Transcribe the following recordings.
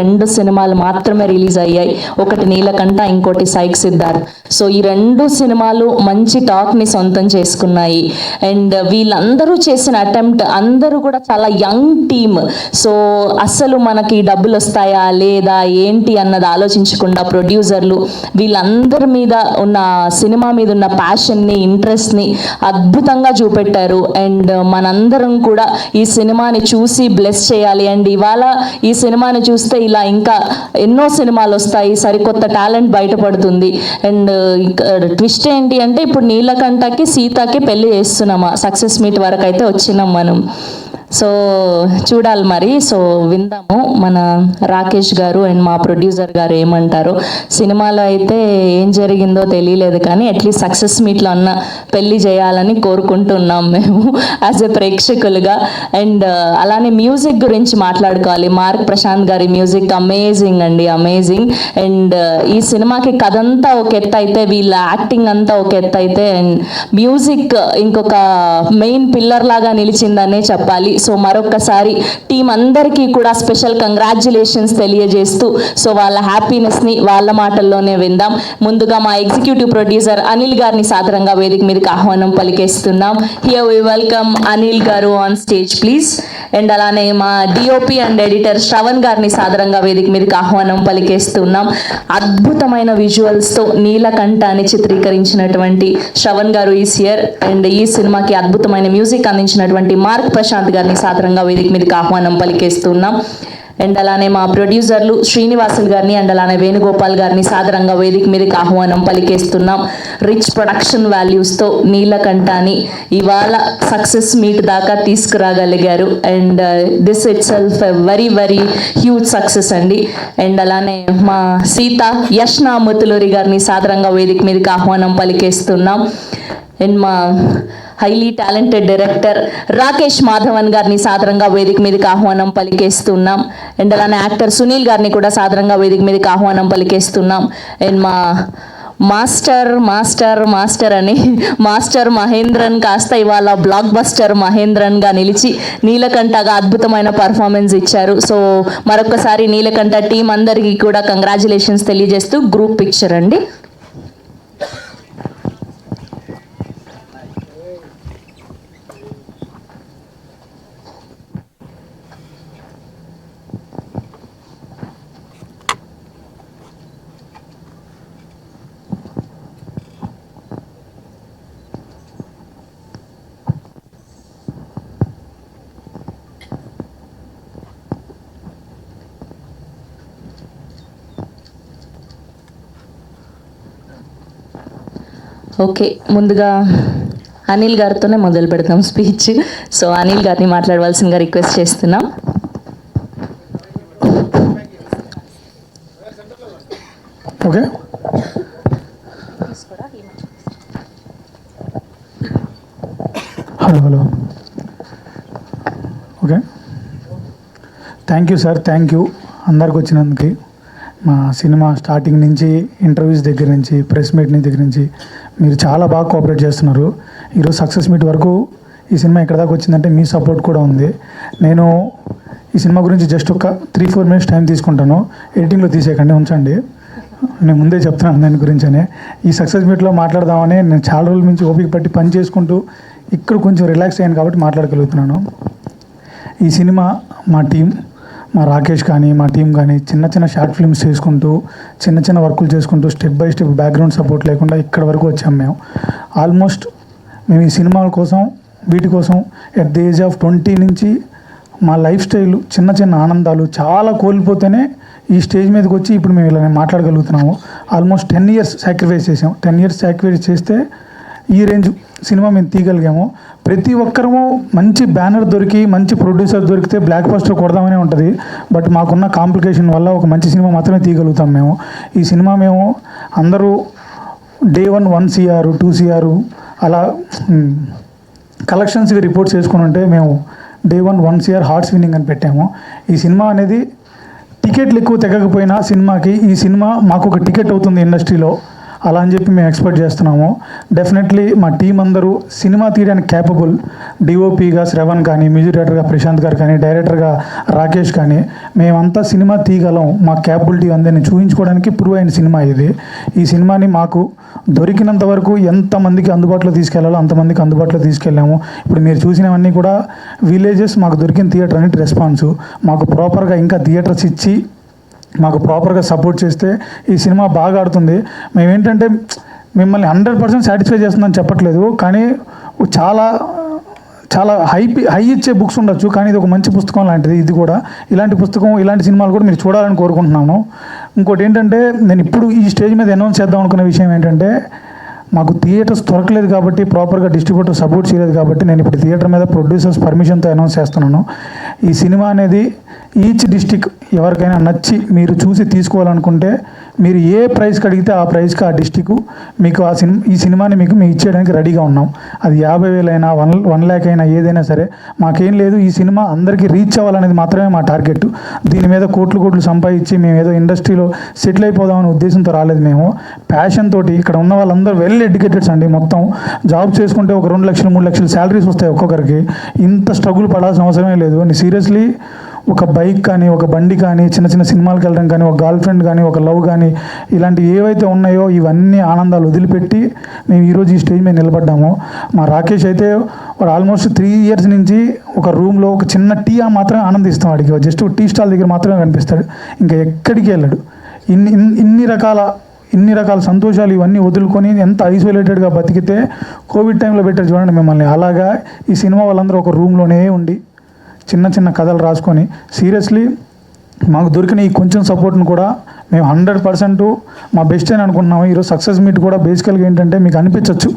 2 సినిమాలు మాత్రమే రిలీజ్ అయ్యాయి. ఒకటి నీలకంఠ, ఇంకోటి సైక్ సిద్ధార్థ్. సో ఈ 2 సినిమాలు మంచి టాక్ని సొంతం చేసుకున్నాయి. అండ్ వీళ్ళందరూ చేసిన అటెంప్ట్, అందరూ కూడా చాలా యంగ్ టీమ్. సో అసలు మనకి డబ్బులు వస్తాయా లేదా ఏంటి అన్నది ఆలోచించకుండా ప్రొడ్యూసర్లు వీళ్ళందరి మీద ఉన్న సినిమా మీద ఉన్న ప్యాషన్ని, ఇంట్రెస్ట్ని అద్భుతంగా చూపెట్టారు. అండ్ మనందరం కూడా ఈ సినిమాని చూసి బ్లెస్ చేయాలి. అండ్ ఇవాళ ఈ సినిమాని చూస్తే ఇలా ఇంకా ఎన్నో సినిమాలు వస్తాయి, సరికొత్త టాలెంట్ బయటపడుతుంది. అండ్ ట్విస్ట్ ఏంటి అంటే ఇప్పుడు నీలకంఠకి సీతకి పెళ్లి చేస్తున్నామా, సక్సెస్ మీట్ వరకు అయితే వచ్చినాం మనం. సో చూడాలి మరి. సో విందాము మన రాకేష్ గారు అండ్ మా ప్రొడ్యూసర్ గారు ఏమంటారు. సినిమాలో అయితే ఏం జరిగిందో తెలియలేదు కానీ అట్లీస్ట్ సక్సెస్ మీట్లో అన్న పెళ్లి చేయాలని కోరుకుంటున్నాం మేము యాజ్ ఎ ప్రేక్షకులుగా. అండ్ అలానే మ్యూజిక్ గురించి మాట్లాడుకోవాలి. మార్క్ ప్రశాంత్ గారి మ్యూజిక్ అమేజింగ్ అండి, అమేజింగ్. అండ్ ఈ సినిమాకి కథ అంతా ఒక ఎత్తు అయితే, వీళ్ళ యాక్టింగ్ అంతా ఒక ఎత్తు అయితే, అండ్ మ్యూజిక్ ఇంకొక మెయిన్ పిల్లర్ లాగా నిలిచిందనే చెప్పాలి. సో మరొకసారి టీం అందరికీ కూడా స్పెషల్ కంగ్రాచ్యులేషన్స్ తెలియజేస్తూ సో వాళ్ళ హ్యాపీనెస్ని వాళ్ళ మాటల్లోనే విందాం. ముందుగా మా ఎగ్జిక్యూటివ్ ప్రొడ్యూసర్ అనిల్ గారిని సాదరంగా వేదిక మీదకి ఆహ్వానం పలికేస్తున్నాం. హియర్ వి వెల్కమ్ అనిల్ గారు ఆన్ స్టేజ్ ప్లీజ్. అండ్ అలానే మా డిఓపి అండ్ ఎడిటర్ శ్రవణ్ గారిని సాదరంగా వేదిక మీదకి ఆహ్వానం పలికేస్తున్నాం. అద్భుతమైన విజువల్స్తో నీలకంఠాన్ని చిత్రీకరించినటువంటి శ్రవణ్ గారు ఈస్ హియర్. అండ్ ఈ సినిమాకి అద్భుతమైన మ్యూజిక్ అందించినటువంటి మార్క్ ప్రశాంత్ గారిని సాదరంగా వేదిక మీదకి ఆహ్వానం పలికేస్తున్నాం. అండ్ అలానే మా ప్రొడ్యూసర్లు శ్రీనివాసులు గారిని అండ్ అలానే వేణుగోపాల్ గారిని సాదరంగా వేదిక మీదకి ఆహ్వానం పలికేస్తున్నాం. రిచ్ ప్రొడక్షన్ వాల్యూస్తో నీలకంఠాన్ని ఇవాళ సక్సెస్ మీట్ దాకా తీసుకురాగలిగారు. And this itself a very very huge success అండి. అండ్ అలానే మా సీత యష్నా ముతులూరి గారిని సాదరంగా వేదిక మీదకి ఆహ్వానం పలికేస్తున్నాం. అండ్ మా highly talented director Rakesh Madhavan గారిని సాదరంగా వేదిక మీదకి ఆహ్వానం పలికేస్తున్నాం. అండ్ అలానే యాక్టర్ సునీల్ గారిని కూడా సాదరంగా వేదిక మీదకి ఆహ్వానం పలికేస్తున్నాం. అండ్ మా మాస్టర్ మాస్టర్ మాస్టర్ అని మాస్టర్ మహేంద్రన్ కాస్త ఇవాళ బ్లాక్ బస్టర్ మహేంద్రన్గా నిలిచి నీలకంఠగా అద్భుతమైన పర్ఫార్మెన్స్ ఇచ్చారు. సో మరొకసారి నీలకంఠ టీం అందరికీ కూడా కంగ్రాచులేషన్స్ తెలియజేస్తూ గ్రూప్ పిక్చర్ అండి. ఓకే, ముందుగా అనిల్ గారితోనే మొదలు పెడతాం స్పీచ్. సో అనిల్ గారిని మాట్లాడవలసిందిగా రిక్వెస్ట్ చేస్తున్నాం. Okay, hello okay, thank you sir, thank you అందరికి వచ్చినందుకు. మా సినిమా స్టార్టింగ్ నుంచి ఇంటర్వ్యూస్ దగ్గర నుంచి ప్రెస్ మీట్ దగ్గర నుంచి మీరు చాలా బాగా కోఆపరేట్ చేస్తున్నారు. ఈరోజు సక్సెస్ మీట్ వరకు ఈ సినిమా ఎక్కడ దాకా వచ్చిందంటే మీ సపోర్ట్ కూడా ఉంది. నేను ఈ సినిమా గురించి జస్ట్ ఒక 3-4 మినిట్స్ టైం తీసుకుంటాను. ఎడిటింగ్లో తీసేయకండి, ఉంచండి. నేను ముందే చెప్తున్నాను దాని గురించనే. ఈ సక్సెస్ మీట్లో మాట్లాడదామని నేను చాలా రోజుల నుంచి ఓపిక పట్టి పని చేసుకుంటూ ఇక్కడ కొంచెం రిలాక్స్ అయ్యాను కాబట్టి మాట్లాడగలుగుతున్నాను. ఈ సినిమా మా టీం, మా రాకేష్ కానీ మా టీం కానీ చిన్న చిన్న షార్ట్ ఫిల్మ్స్ చేసుకుంటూ చిన్న చిన్న వర్కులు చేసుకుంటూ step by step background support లేకుండా ఇక్కడ వరకు వచ్చాము మేము. ఆల్మోస్ట్ మేము ఈ సినిమాల కోసం వీటి కోసం ఎట్ ది ఏజ్ ఆఫ్ 20 నుంచి మా లైఫ్ స్టైల్ చిన్న చిన్న ఆనందాలు చాలా కోల్పోతేనే ఈ స్టేజ్ మీదకి వచ్చి ఇప్పుడు మేము ఇలా మాట్లాడగలుగుతున్నాము. ఆల్మోస్ట్ 10 years సాక్రిఫైస్ చేసాము. 10 years సాక్రిఫైస్ చేస్తే ఈ రేంజ్ సినిమా మేము తీయగలిగాము. ప్రతి ఒక్కరము మంచి బ్యానర్ దొరికి మంచి ప్రొడ్యూసర్ దొరికితే బ్లాక్ బస్టర్ కొడదామనే ఉంటుంది. బట్ మాకున్న కాంప్లికేషన్ వల్ల ఒక మంచి సినిమా మాత్రమే తీయగలుగుతాం మేము. ఈ సినిమా మేము అందరూ డే 1 CR 2 CR అలా కలెక్షన్స్కి రిపోర్ట్స్ చేసుకుని ఉంటే మేము డే 1 CR హార్ట్స్ విన్నింగ్ అని పెట్టాము. ఈ సినిమా అనేది టికెట్లు ఎక్కువ తెగకపోయినా సినిమాకి ఈ సినిమా మాకు ఒక టికెట్ అవుతుంది ఇండస్ట్రీలో. అలా అని చెప్పి మేము ఎక్స్పెక్ట్ చేస్తున్నాము. డెఫినెట్లీ మా టీం అందరూ సినిమా తీయడానికి క్యాపబుల్. డిఓపిగా శ్రవణ్ కానీ, మ్యూజిక్ డైరెక్టర్గా ప్రశాంత్ గారు కానీ, డైరెక్టర్గా రాకేష్ కానీ, మేమంతా సినిమా తీయగలం, మా క్యాపబిలిటీ ఉందని చూపించుకోవడానికి ప్రూవ్ అయిన సినిమా ఇది. ఈ సినిమాని మాకు దొరికినంత వరకు ఎంతమందికి అందుబాటులో తీసుకెళ్లాలో అంతమందికి అందుబాటులో తీసుకెళ్ళాము. ఇప్పుడు మీరు చూసినవన్నీ కూడా విలేజెస్, మాకు దొరికిన థియేటర్ అనేది రెస్పాన్సు. మాకు ప్రాపర్గా ఇంకా థియేటర్స్ ఇచ్చి మాకు ప్రాపర్గా సపోర్ట్ చేస్తే ఈ సినిమా బాగా ఆడుతుంది. మేమేంటంటే మిమ్మల్ని 100% సాటిస్ఫై చేస్తుందని చెప్పట్లేదు, కానీ చాలా చాలా హై ఇచ్చే బుక్స్ ఉండొచ్చు, కానీ ఇది ఒక మంచి పుస్తకం లాంటిది. ఇది కూడా ఇలాంటి పుస్తకం, ఇలాంటి సినిమాలు కూడా మీరు చూడాలని కోరుకుంటున్నాను. ఇంకోటి ఏంటంటే, నేను ఇప్పుడు ఈ స్టేజ్ మీద అనౌన్స్ చేద్దాం అనుకున్న విషయం ఏంటంటే, మాకు థియేటర్స్ దొరకలేదు కాబట్టి, ప్రాపర్గా డిస్ట్రిబ్యూటర్ సపోర్ట్ చేయలేదు కాబట్టి, నేను ఇప్పుడు థియేటర్ మీద ప్రొడ్యూసర్స్ పర్మిషన్తో అనౌన్స్ చేస్తున్నాను. ఈ సినిమా అనేది ఈచ్ డిస్టిక్ ఎవరికైనా నచ్చి మీరు చూసి తీసుకోవాలనుకుంటే, మీరు ఏ ప్రైస్కి అడిగితే ఆ ప్రైస్కి ఆ డిస్టిక్ మీకు ఈ సినిమాని మేము ఇచ్చేయడానికి రెడీగా ఉన్నాం. అది 50,000 అయినా 1 lakh అయినా ఏదైనా సరే మాకేం లేదు. ఈ సినిమా అందరికీ రీచ్ అవ్వాలనేది మాత్రమే మా టార్గెట్. దీని మీద కోట్లు సంపాదించి మేము ఏదో ఇండస్ట్రీలో సెటిల్ అయిపోదామనే ఉద్దేశంతో రాలేదు. మేము ప్యాషన్ తోటి, ఇక్కడ ఉన్న వాళ్ళందరూ వెల్ ఎడ్యుకేటెడ్స్ అండి. మొత్తం జాబ్ చేసుకుంటే ఒక 2 లక్షలు 3 లక్షలు శాలరీస్ వస్తాయి ఒక్కొక్కరికి. ఇంత స్ట్రగుల్ పడాల్సిన అవసరమే లేదు. సీరియస్లీ ఒక బైక్ కానీ, ఒక బండి కానీ, చిన్న సినిమాలకు వెళ్ళడం కానీ, ఒక గర్ల్ ఫ్రెండ్ కానీ, ఒక లవ్ కానీ, ఇలాంటి ఏవైతే ఉన్నాయో ఇవన్నీ ఆనందాలు వదిలిపెట్టి మేము ఈరోజు ఈ స్టేజ్ మీద నిలబడ్డాము. మా రాకేష్ అయితే వాడు ఆల్మోస్ట్ 3 years నుంచి ఒక రూమ్లో ఒక చిన్న టీ మాత్రమే ఆనందిస్తాం. వాడికి జస్ట్ టీ స్టాల్ దగ్గర మాత్రమే కనిపిస్తాడు, ఇంకా ఎక్కడికి వెళ్ళాడు. ఇన్ని రకాల సంతోషాలు ఇవన్నీ వదులుకొని ఎంత ఐసోలేటెడ్గా బతికితే కోవిడ్ టైంలో పెట్టారు చూడండి మిమ్మల్ని. అలాగా ఈ సినిమా వాళ్ళందరూ ఒక రూమ్లోనే ఉండి చిన్న కథలు రాసుకొని, సీరియస్లీ మాకు దొరికిన ఈ కొంచెం సపోర్ట్ని కూడా మేము 100% మా బెస్ట్ అని అనుకుంటున్నాము. ఈరోజు సక్సెస్ మీట్ కూడా బేసికల్గా ఏంటంటే, మీకు అనిపించవచ్చు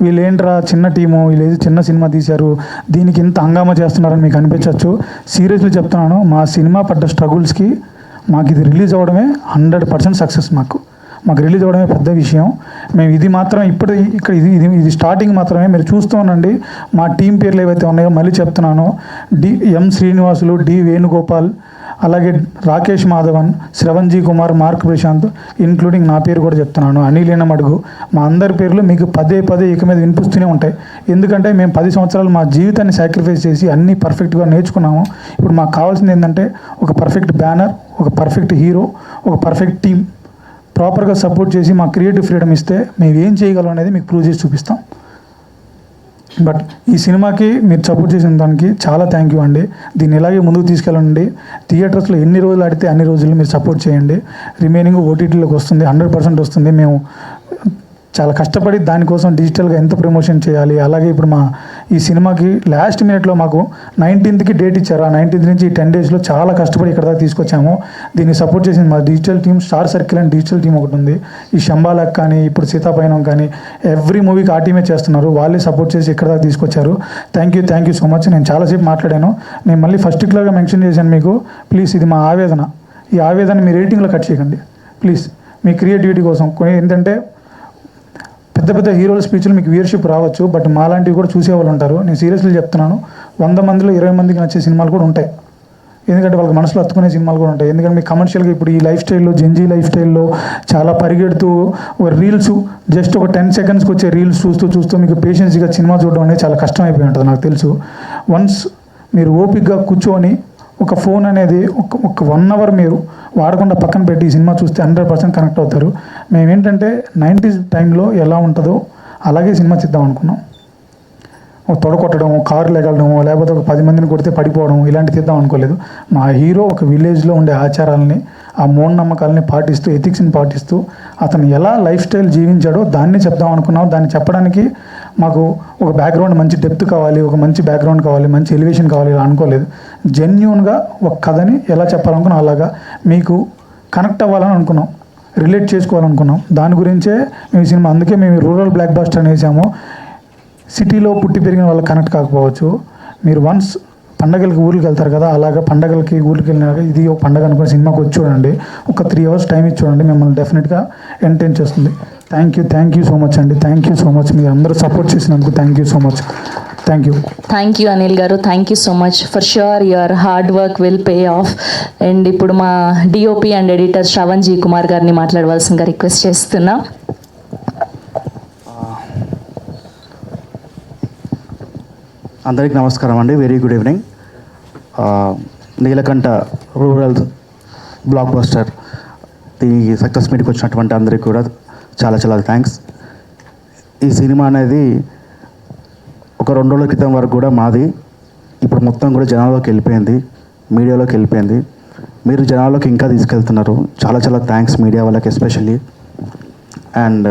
వీళ్ళు ఏంట్రా చిన్న టీము, వీళ్ళు ఏది చిన్న సినిమా తీశారు, దీనికి ఇంత హంగామా చేస్తున్నారని మీకు అనిపించవచ్చు. సీరియస్లీ చెప్తున్నాను, మా సినిమా పడ్డ స్ట్రగుల్స్కి మాకు ఇది రిలీజ్ అవ్వడమే 100% సక్సెస్. మాకు రిలీజ్ అవ్వడమే పెద్ద విషయం. మేము ఇది మాత్రం ఇక్కడ ఇది స్టార్టింగ్ మాత్రమే. మీరు చూస్తూ ఉండండి. మా టీం పేర్లు ఏవైతే ఉన్నాయో మళ్ళీ చెప్తున్నాను. ఎం శ్రీనివాసులు, డి వేణుగోపాల్, అలాగే Rakesh Madhavan, Shravan G Kumar, Mark Prashanth, including నా పేరు కూడా చెప్తున్నాను, అనిలీన మడుగు. మా అందరి పేర్లు మీకు పదే ఇక మీద వినిపిస్తూనే ఉంటాయి. ఎందుకంటే మేము 10 సంవత్సరాలు మా జీవితాన్ని సాక్రిఫైస్ చేసి అన్నీ పర్ఫెక్ట్గా నేర్చుకున్నాము. ఇప్పుడు మాకు కావాల్సింది ఏంటంటే, ఒక పర్ఫెక్ట్ బ్యానర్, ఒక పర్ఫెక్ట్ హీరో, ఒక పర్ఫెక్ట్ టీం ప్రాపర్గా సపోర్ట్ చేసి మా క్రియేటివ్ ఫ్రీడమ్ ఇస్తే మేము ఏం చేయగలం అనేది మీకు ప్రూవ్ చేసి చూపిస్తాం. బట్ ఈ సినిమాకి మీరు సపోర్ట్ చేసిన దానికి చాలా థ్యాంక్ యూ అండి. దీన్ని ఇలాగే ముందుకు తీసుకెళ్ళండి. థియేటర్స్లో ఎన్ని రోజులు ఆడితే అన్ని రోజులు మీరు సపోర్ట్ చేయండి. రిమైనింగ్ ఓటీటీలోకి వస్తుంది, 100% వస్తుంది. మేము చాలా కష్టపడి దానికోసం డిజిటల్గా ఎంత ప్రమోషన్ చేయాలి. అలాగే ఇప్పుడు ఈ సినిమాకి లాస్ట్ మినిట్లో మాకు 19th డేట్ ఇచ్చారు. ఆ 19th నుంచి 10 daysలో చాలా కష్టపడి ఇక్కడ దాకా తీసుకొచ్చాము. దీన్ని సపోర్ట్ చేసింది మా digital team, star circle and digital team ఒకటి ఉంది. ఈ శంబాలక్ కానీ, ఇప్పుడు సీతాపైనం కానీ, ఎవ్రీ మూవీకి ఆ టీమే చేస్తున్నారు. వాళ్ళే సపోర్ట్ చేసి ఇక్కడ దాకా తీసుకొచ్చారు. Thank you so much. నేను చాలాసేపు మాట్లాడాను. నేను మళ్ళీ ఫస్ట్ క్లియర్గా మెన్షన్ చేశాను మీకు. ప్లీజ్, ఇది మా ఆవేదన. ఈ ఆవేదన మీ రేటింగ్లో కట్ చేయకండి ప్లీజ్. మీ క్రియేటివిటీ కోసం ఏంటంటే, పెద్ద హీరోల స్పీచ్లు మీకు వ్యూయర్షిప్ రావచ్చు, బట్ మాలాంటివి కూడా చూసేవాళ్ళు ఉంటారు. నేను సీరియస్లీ చెప్తున్నాను, 100 మందిలో 20 మందికి నచ్చే సినిమాలు కూడా ఉంటాయి. ఎందుకంటే వాళ్ళకి మనసులో అత్తుకునే సినిమాలు కూడా ఉంటాయి. ఎందుకంటే మీకు కమర్షియల్గా ఇప్పుడు ఈ లైఫ్ స్టైల్లో, జెన్జీ లైఫ్ స్టైల్లో చాలా పరిగెడుతూ రీల్స్, జస్ట్ ఒక 10 secondsకి వచ్చే రీల్స్ చూస్తూ మీకు పేషెన్స్గా సినిమా చూడడం అనేది చాలా కష్టం అయిపోయి ఉంటుంది నాకు తెలుసు. వన్స్ మీరు ఓపిక్గా కూర్చొని ఒక ఫోన్ అనేది ఒక 1 hour మీరు వాడకుండా పక్కన పెట్టి ఈ సినిమా చూస్తే 100% కనెక్ట్ అవుతారు. మేమేంటంటే 90s టైంలో ఎలా ఉంటుందో అలాగే సినిమా తీద్దాం అనుకున్నాం. తొడగొట్టడం, కారులు ఎగలడం, లేకపోతే ఒక 10 మందిని కొడితే పడిపోవడం, ఇలాంటివి తీద్దాం అనుకోలేదు. మా హీరో ఒక విలేజ్లో ఉండే ఆచారాలని, ఆ మూఢనమ్మకాలని పాటిస్తూ, ఎథిక్స్ని పాటిస్తూ అతను ఎలా లైఫ్ స్టైల్ జీవించాడో దాన్ని చెప్దాం అనుకున్నాం. దాన్ని చెప్పడానికి మాకు ఒక బ్యాక్గ్రౌండ్, మంచి డెప్త్ కావాలి, ఒక మంచి బ్యాక్గ్రౌండ్ కావాలి, మంచి ఎలివేషన్ కావాలి, ఇలా అనుకోలేదు. జెన్యూన్గా ఒక కథని ఎలా చెప్పాలనుకున్నాం అలాగా మీకు కనెక్ట్ అవ్వాలని అనుకున్నాం, రిలేట్ చేసుకోవాలనుకున్నాం. దాని గురించే మేము సినిమా, అందుకే మేము రూరల్ బ్లాక్ బస్టర్ అని వేసాము. సిటీలో పుట్టి పెరిగిన వాళ్ళకి కనెక్ట్ కాకపోవచ్చు. మీరు వన్స్ పండగలకి ఊరికి వెళ్తారు కదా, అలాగా పండగలకి ఊరికి వెళ్ళినాక ఇది ఒక పండగ అనుకుని సినిమాకి వచ్చి చూడండి. ఒక 3 hours టైం ఇచ్చి చూడండి, మిమ్మల్ని డెఫినెట్గా ఎంటర్టైన్ చేస్తుంది. థ్యాంక్ యూ సో మచ్ అండి. Thank you so much. మీరు అందరూ సపోర్ట్ చేసినందుకు thank you so much. Thank you Anil గారు. Thank you so much. For sure your hard work will pay off. And ఇప్పుడు మా DOP and editor Shravan G Kumar గారిని మాట్లాడవలసిందిగా request చేస్తున్నా. అందరికీ నమస్కారం అండి. Very good evening. Neelakanta rural blockbuster ఈ సక్సెస్ మీట్కి వచ్చినటువంటి అందరికీ కూడా చాలా చాలా థ్యాంక్స్. ఈ సినిమా అనేది ఒక 2 రోజుల క్రితం వరకు కూడా మాది, ఇప్పుడు మొత్తం కూడా జనాల్లోకి వెళ్ళిపోయింది, మీడియాలోకి వెళ్ళిపోయింది. మీరు జనాల్లోకి ఇంకా తీసుకెళ్తున్నారు. చాలా చాలా థ్యాంక్స్ మీడియా వాళ్ళకి ఎస్పెషల్లీ. అండ్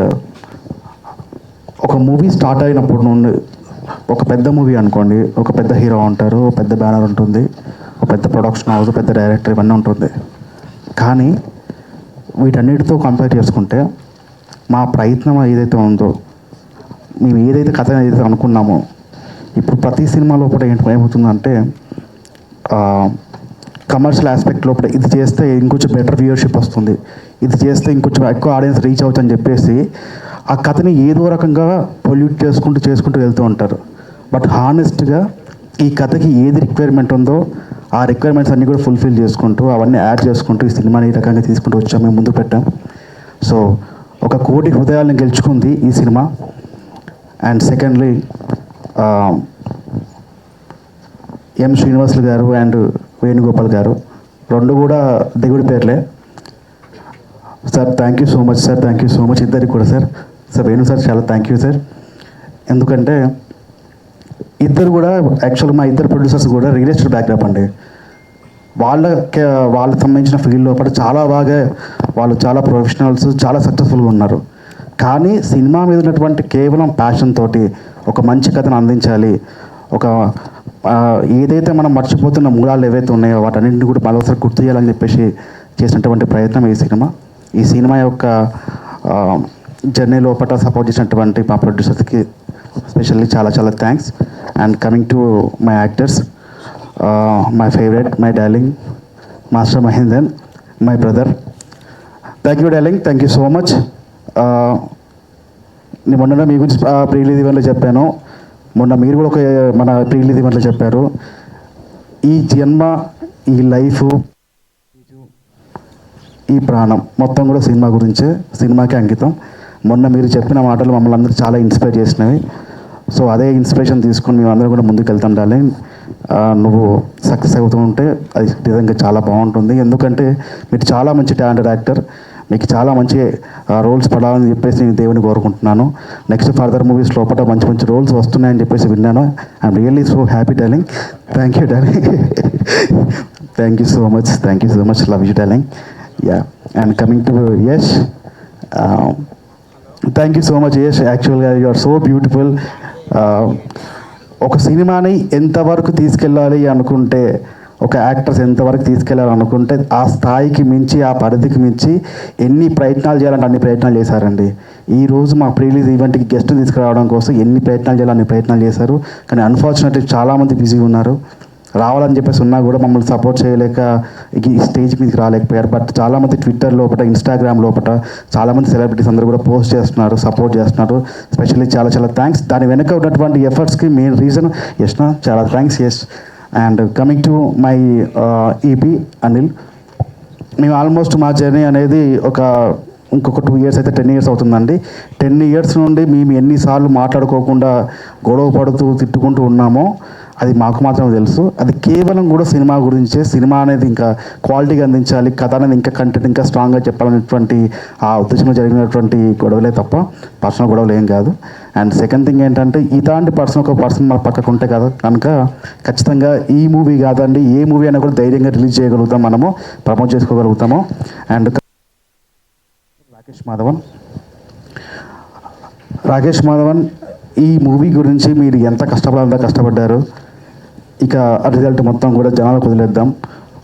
ఒక మూవీ స్టార్ట్ అయినప్పుడు నుండి, ఒక పెద్ద మూవీ అనుకోండి, ఒక పెద్ద హీరో ఉంటారు, ఒక పెద్ద బ్యానర్ ఉంటుంది, ఒక పెద్ద ప్రొడక్షన్ హౌస్, పెద్ద డైరెక్టర్, ఇవన్నీ ఉంటుంది. కానీ వీటన్నిటితో కంపేర్ చేసుకుంటే మా ప్రయత్నం ఏదైతే ఉందో, మేము ఏదైతే కథ ఏదైతే అనుకున్నామో, ఇప్పుడు ప్రతి సినిమా లోపల ఏమవుతుందంటే కమర్షియల్ ఆస్పెక్ట్ లోపల ఇది చేస్తే ఇంకొంచెం బెటర్ వ్యూవర్షిప్ వస్తుంది, ఇది చేస్తే ఇంకొంచెం ఎక్కువ ఆడియన్స్ రీచ్ అవ్వచ్చు అని చెప్పేసి ఆ కథని ఏదో రకంగా పొల్యూట్ చేసుకుంటూ వెళ్తూ ఉంటారు. బట్ హానెస్ట్గా ఈ కథకి ఏది రిక్వైర్మెంట్ ఉందో ఆ రిక్వైర్మెంట్స్ అన్నీ కూడా ఫుల్ఫిల్ చేసుకుంటూ అవన్నీ యాడ్ చేసుకుంటూ ఈ సినిమాని ఈ రకంగా తీసుకుంటూ వచ్చాం, మేము ముందు పెట్టాం. సో 1 కోటి హృదయాలను గెలుచుకుంది ఈ సినిమా. అండ్ సెకండ్లీ ఎం శ్రీనివాసులు గారు అండ్ వేణుగోపాల్ గారు 2 కూడా దిగుడు పేర్లే. Sir thank you so much sir, thank you so much ఇద్దరికి కూడా సార్. సార్ వేణు సార్ చాలా థ్యాంక్ యూ సార్. ఎందుకంటే ఇద్దరు కూడా యాక్చువల్గా మా ఇద్దరు ప్రొడ్యూసర్స్ కూడా రియల్ ఎస్టేట్ బ్యాక్గ్రౌండ్ అండి. వాళ్ళకి సంబంధించిన ఫీల్డ్ లోపల చాలా బాగా వాళ్ళు చాలా ప్రొఫెషనల్స్, చాలా సక్సెస్ఫుల్గా ఉన్నారు. కానీ సినిమా మీద ఉన్నటువంటి కేవలం ప్యాషన్ తోటి ఒక మంచి కథను అందించాలి, ఒక ఏదైతే మనం మర్చిపోతున్న మూలాలు ఏవైతే ఉన్నాయో వాటన్నింటిని కూడా మరోసారి గుర్తు చేయాలని చెప్పేసి చేసినటువంటి ప్రయత్నం ఈ సినిమా యొక్క జర్నీ లోపల సపోర్ట్ చేసినటువంటి మా ప్రొడ్యూసర్స్కి స్పెషల్లీ చాలా చాలా thanks. And coming to my actors, my favourite, my darling master Mahender, my brother. Thank you darling, thank you so much. నేను మొన్న మీ గురించి ప్రీ రిలీజ్ ఈవెంట్లో చెప్పాను, మొన్న మీరు కూడా ఒక మన ప్రీ రిలీజ్ ఈవెంట్లో చెప్పారు. ఈ జన్మ, ఈ లైఫ్, ఈ ప్రాణం మొత్తం కూడా సినిమా గురించే, సినిమాకే అంకితం. మొన్న మీరు చెప్పిన మాటలు మమ్మల్ని అందరూ చాలా ఇన్స్పైర్ చేసినవి. సో అదే ఇన్స్పిరేషన్ తీసుకొని మేము అందరం కూడా ముందుకు వెళ్తాం డార్లింగ్. నువ్వు సక్సెస్ అవుతూ ఉంటే అది నిజంగా చాలా బాగుంటుంది. ఎందుకంటే మీరు చాలా మంచి టాలెంటెడ్ యాక్టర్, మీకు చాలా మంచి రోల్స్ పడాలని చెప్పేసి నేను దేవుని కోరుకుంటున్నాను. నెక్స్ట్ ఫర్దర్ మూవీస్ లోపల మంచి మంచి రోల్స్ వస్తున్నాయని చెప్పేసి విన్నాను. I'm really so happy darling. Thank you darling, thank you so much, thank you so much, love you darling. Yeah, and coming to Yash, thank you so much Yash. యాక్చువల్గా you are so beautiful. ఒక సినిమాని ఎంతవరకు తీసుకెళ్ళాలి అనుకుంటే, ఒక actors ఎంతవరకు తీసుకెళ్ళాలనుకుంటే ఆ స్థాయికి మించి, ఆ పరిధికి మించి ఎన్ని ప్రయత్నాలు చేయాలంటే అన్ని ప్రయత్నాలు చేశారండి. ఈరోజు మా ప్రీ రిలీజ్ ఈవెంట్కి గెస్ట్ని తీసుకురావడం కోసం ఎన్ని ప్రయత్నాలు చేయాలో అన్ని ప్రయత్నాలు చేశారు. కానీ అన్ఫార్చునేట్లీ చాలామంది బిజీగా ఉన్నారు, రావాలని చెప్పేసి ఉన్నా కూడా మమ్మల్ని సపోర్ట్ చేయలేక ఈ స్టేజ్ మీదకి రాలేకపోయారు. బట్ చాలామంది ట్విట్టర్ లోపల, ఇన్స్టాగ్రామ్ లోపల చాలామంది సెలబ్రిటీస్ అందరూ కూడా పోస్ట్ చేస్తున్నారు, సపోర్ట్ చేస్తున్నారు. స్పెషల్లీ చాలా చాలా థ్యాంక్స్. దాని వెనక ఉన్నటువంటి ఎఫర్ట్స్కి మెయిన్ రీజన్ యష్నా, చాలా thanks Yash. And coming to my EP Anil, మేము ఆల్మోస్ట్ మా జర్నీ అనేది ఇంకొక 2 years అయితే 10 years అవుతుందండి. 10 years నుండి మేము ఎన్నిసార్లు మాట్లాడుకోకుండా గొడవ పడుతూ తిట్టుకుంటూ ఉన్నామో అది మాకు మాత్రం తెలుసు. అది కేవలం కూడా సినిమా గురించే. సినిమా అనేది ఇంకా క్వాలిటీగా అందించాలి, కథ అనేది ఇంకా కంటెంట్ ఇంకా స్ట్రాంగ్గా చెప్పాలనేటువంటి ఆ ఉద్దేశంలో జరిగినటువంటి గొడవలే తప్ప పర్సనల్ గొడవలు ఏం కాదు. అండ్ సెకండ్ థింగ్ ఏంటంటే, ఇలాంటి ఒక పర్సన్ మన పక్కకు ఉంటే కదా కనుక ఖచ్చితంగా ఈ మూవీ కాదండి, ఏ మూవీ అయినా కూడా ధైర్యంగా రిలీజ్ చేయగలుగుతాం, మనము ప్రమోట్ చేసుకోగలుగుతాము. అండ్ రాకేష్ మాధవన్ ఈ మూవీ గురించి మీరు ఎంత కష్టపడ్డారు. ఇక రిజల్ట్ మొత్తం కూడా జనాలకు వదిలేద్దాం.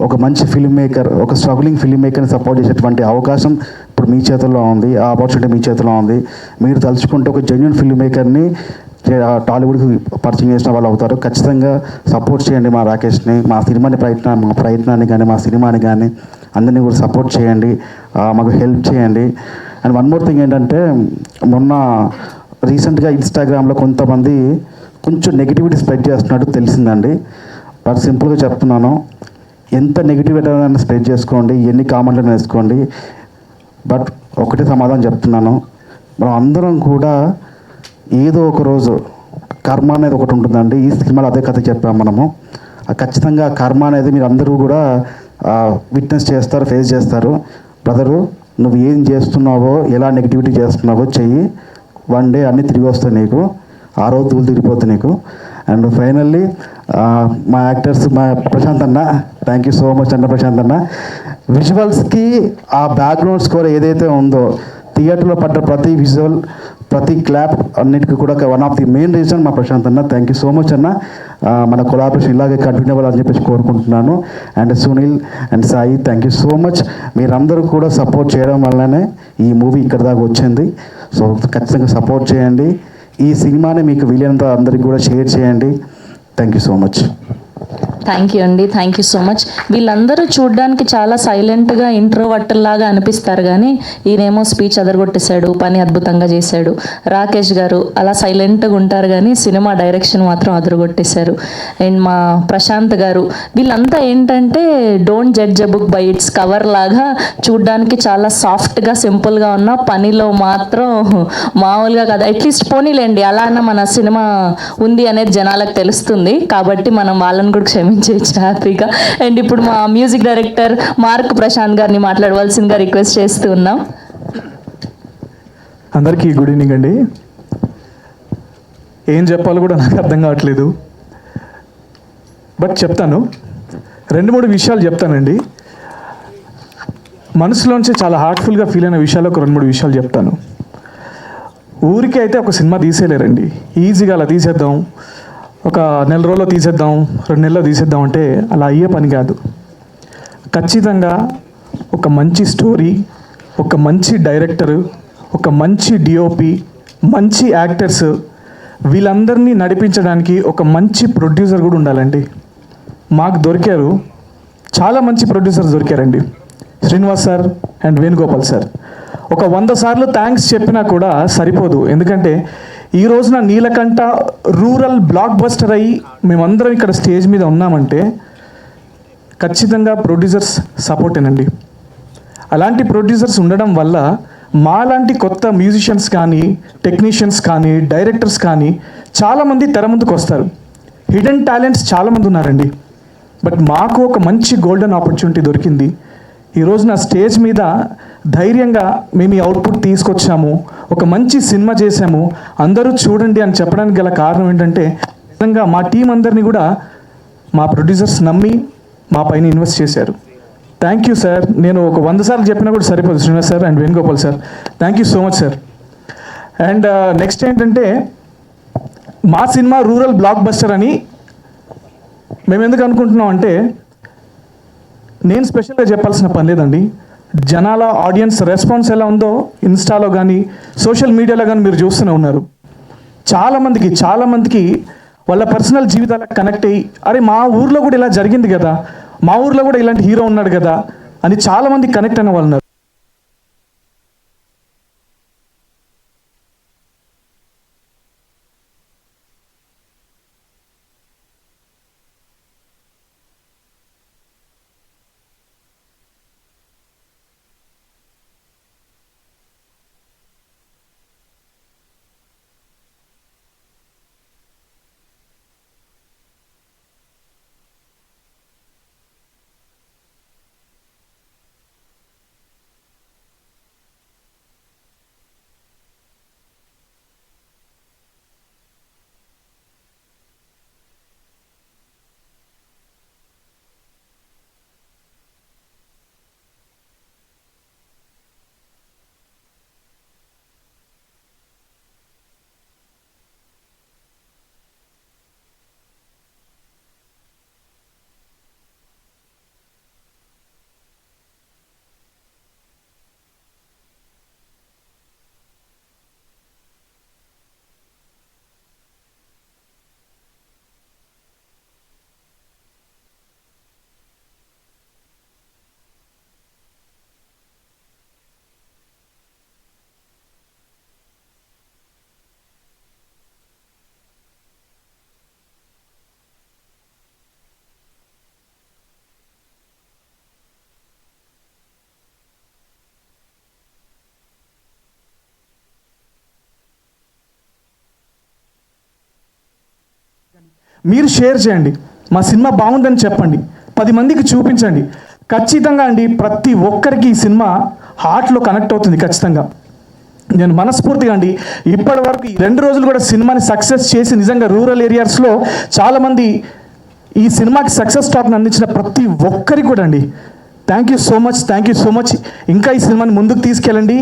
ఒక మంచి ఫిల్మ్ మేకర్, ఒక స్ట్రగులింగ్ ఫిల్మ్ మేకర్ని సపోర్ట్ చేసేటువంటి అవకాశం ఇప్పుడు మీ చేతుల్లో ఉంది, ఆ ఆపర్చునిటీ మీ చేతిలో ఉంది. మీరు తలుచుకుంటే ఒక జెన్యూన్ ఫిల్మ్ మేకర్ని టాలీవుడ్కి పరిచయం చేసిన వాళ్ళు అవుతారు. ఖచ్చితంగా సపోర్ట్ చేయండి మా రాకేష్ని, మా ప్రయత్నాన్ని కానీ, మా సినిమాని కానీ అందరినీ కూడా సపోర్ట్ చేయండి, మాకు హెల్ప్ చేయండి. అండ్ వన్ మోర్ థింగ్ ఏంటంటే, మొన్న రీసెంట్గా ఇన్స్టాగ్రామ్లో కొంతమంది కొంచెం నెగిటివిటీ స్ప్రెడ్ చేస్తున్నట్టు తెలిసిందండి. బట్ సింపుల్గా చెప్తున్నాను, ఎంత నెగిటివిటీ అయినా స్ప్రెడ్ చేసుకోండి, ఎన్ని కామెంట్లను వేసుకోండి, బట్ ఒకటే సమాధానం చెప్తున్నాను, మనం అందరం కూడా ఏదో ఒక రోజు కర్మ అనేది ఒకటి ఉంటుందండి. ఈ సినిమాలో అదే కథ చెప్పాము మనము. ఖచ్చితంగా కర్మ అనేది మీరు అందరూ కూడా విట్నెస్ చేస్తారు, ఫేస్ చేస్తారు. బ్రదరు, నువ్వు ఏం చేస్తున్నావో, ఎలా నెగిటివిటీ చేస్తున్నావో చెయ్యి, వన్ డే అన్నీ తిరిగి వస్తాయి నీకు, ఆ రోజు తూలు తిరిగిపోతాయి నీకు. అండ్ ఫైనల్లీ మా యాక్టర్స్, మా ప్రశాంత్ అన్న, థ్యాంక్ యూ సో మచ్ అన్న. ప్రశాంత్ అన్న విజువల్స్కి ఆ బ్యాక్గ్రౌండ్ స్కోర్ ఏదైతే ఉందో, థియేటర్లో పడ్డ ప్రతి విజువల్, ప్రతి క్లాప్ అన్నిటికీ కూడా one of the main reason మా ప్రశాంత్ అన్న. థ్యాంక్ యూ సో మచ్ అన్న. మన కొలాబరేషన్ ఇలాగే కంటిన్యూ అవ్వాలని చెప్పేసి కోరుకుంటున్నాను. And Sunil and Sai, thank you so much. మీరందరూ కూడా సపోర్ట్ చేయడం వల్లనే ఈ మూవీ ఇక్కడ దాకా వచ్చింది. సో ఖచ్చితంగా సపోర్ట్ చేయండి. ఈ సినిమాని మీకు వీలైనంత అందరికీ కూడా షేర్ చేయండి. Thank you so much. Thank you అండి, థ్యాంక్ యూ సో మచ్. వీళ్ళందరూ చూడడానికి చాలా సైలెంట్గా ఇంట్రోవర్టల్లాగా అనిపిస్తారు, కానీ ఈయనేమో స్పీచ్ అదరగొట్టేశాడు, పని అద్భుతంగా చేశాడు. రాకేష్ గారు అలా సైలెంట్గా ఉంటారు, కానీ సినిమా డైరెక్షన్ మాత్రం అదరగొట్టేశారు. అండ్ మా ప్రశాంత్ గారు, వీళ్ళంతా ఏంటంటే don't judge a book by its cover లాగా చూడడానికి చాలా సాఫ్ట్గా సింపుల్గా ఉన్న, పనిలో మాత్రం మామూలుగా కాదు. అట్లీస్ట్ పోనీలేండి, అలా అన్న మన సినిమా ఉంది అనేది జనాలకు తెలుస్తుంది, కాబట్టి మనం వాళ్ళని కూడా క్షమించవచ్చు హ్యాపీగా. అండ్ ఇప్పుడు మా మ్యూజిక్ డైరెక్టర్ మార్క్ ప్రశాంత్ గారిని మాట్లాడవలసిందిగా రిక్వెస్ట్ చేస్తూ ఉన్నాం. అందరికీ గుడ్ ఈవినింగ్ అండి. ఏం చెప్పాలో కూడా నాకు అర్థం కావట్లేదు, బట్ చెప్తాను. 2-3 విషయాలు చెప్తానండి. మనసులోంచి చాలా హార్ట్ఫుల్గా ఫీల్ అయిన విషయాలు ఒక 2-3 విషయాలు చెప్తాను. ఊరికే అయితే ఒక సినిమా తీసేయలేరండి. ఈజీగా అలా తీసేద్దాం, ఒక నెల రోజుల్లో తీసేద్దాం, 2 నెలల్లో తీసేద్దాం అంటే అలా అయ్యే పని కాదు. ఖచ్చితంగా ఒక మంచి స్టోరీ, ఒక మంచి డైరెక్టరు, ఒక మంచి డిఓపి, మంచి యాక్టర్స్, వీళ్ళందరినీ నడిపించడానికి ఒక మంచి ప్రొడ్యూసర్ కూడా ఉండాలండి. మాకు దొరికారు, చాలా మంచి ప్రొడ్యూసర్స్ దొరికారండి. Srinivas sir and Venugopal sir. ఒక 100 సార్లు థ్యాంక్స్ చెప్పినా కూడా సరిపోదు. ఎందుకంటే ఈ రోజున నీలకంఠ రూరల్ బ్లాక్ బస్టర్ అయ్యి మేమందరం ఇక్కడ స్టేజ్ మీద ఉన్నామంటే ఖచ్చితంగా ప్రొడ్యూసర్స్ సపోర్టేనండి. అలాంటి ప్రొడ్యూసర్స్ ఉండడం వల్ల మాలాంటి కొత్త మ్యూజిషియన్స్ కానీ, టెక్నీషియన్స్ కానీ, డైరెక్టర్స్ కానీ చాలామంది తెర ముందుకు వస్తారు. హిడెన్ టాలెంట్స్ చాలామంది ఉన్నారండి. బట్ మాకు ఒక మంచి గోల్డెన్ ఆపర్చునిటీ దొరికింది. ఈరోజు నా స్టేజ్ మీద ధైర్యంగా మేము ఈ అవుట్పుట్ తీసుకొచ్చాము, ఒక మంచి సినిమా చేశాము, అందరూ చూడండి అని చెప్పడానికి గల కారణం ఏంటంటే, నిజంగా మా టీం అందరినీ కూడా మా ప్రొడ్యూసర్స్ నమ్మి మా పైన ఇన్వెస్ట్ చేశారు. Thank you sir. నేను ఒక 100 సార్లు చెప్పినా కూడా సరిపోదు. Srinivas sir and Venugopal sir, thank you so much sir. And next ఏంటంటే, మా సినిమా రూరల్ బ్లాక్ బస్టర్ అని మేము ఎందుకు అనుకుంటున్నాం అంటే, నేను స్పెషల్గా చెప్పాల్సిన పని లేదండి. జనాల ఆడియన్స్ రెస్పాన్స్ ఎలా ఉందో ఇన్స్టాలో కానీ, సోషల్ మీడియాలో కానీ మీరు చూస్తూనే ఉన్నారు. చాలామందికి వాళ్ళ పర్సనల్ జీవితాలకు కనెక్ట్ అయ్యి, అరే మా ఊర్లో కూడా ఇలా జరిగింది కదా, మా ఊర్లో కూడా ఇలాంటి హీరో ఉన్నాడు కదా అని చాలామంది కనెక్ట్ అయిన వాళ్ళు ఉన్నారు. మీరు షేర్ చేయండి, మా సినిమా బాగుందని చెప్పండి, 10 మందికి చూపించండి. ఖచ్చితంగా అండి ప్రతి ఒక్కరికి ఈ సినిమా హార్ట్లో కనెక్ట్ అవుతుంది ఖచ్చితంగా. నేను మనస్ఫూర్తిగా అండి ఇప్పటి వరకు ఈ 2 రోజులు కూడా సినిమాని సక్సెస్ చేసి నిజంగా రూరల్ ఏరియాస్లో చాలామంది ఈ సినిమాకి సక్సెస్ టాక్ని అందించిన ప్రతి ఒక్కరికి కూడా అండి థ్యాంక్ యూ సో మచ్. ఇంకా ఈ సినిమాని ముందుకు తీసుకెళ్ళండి.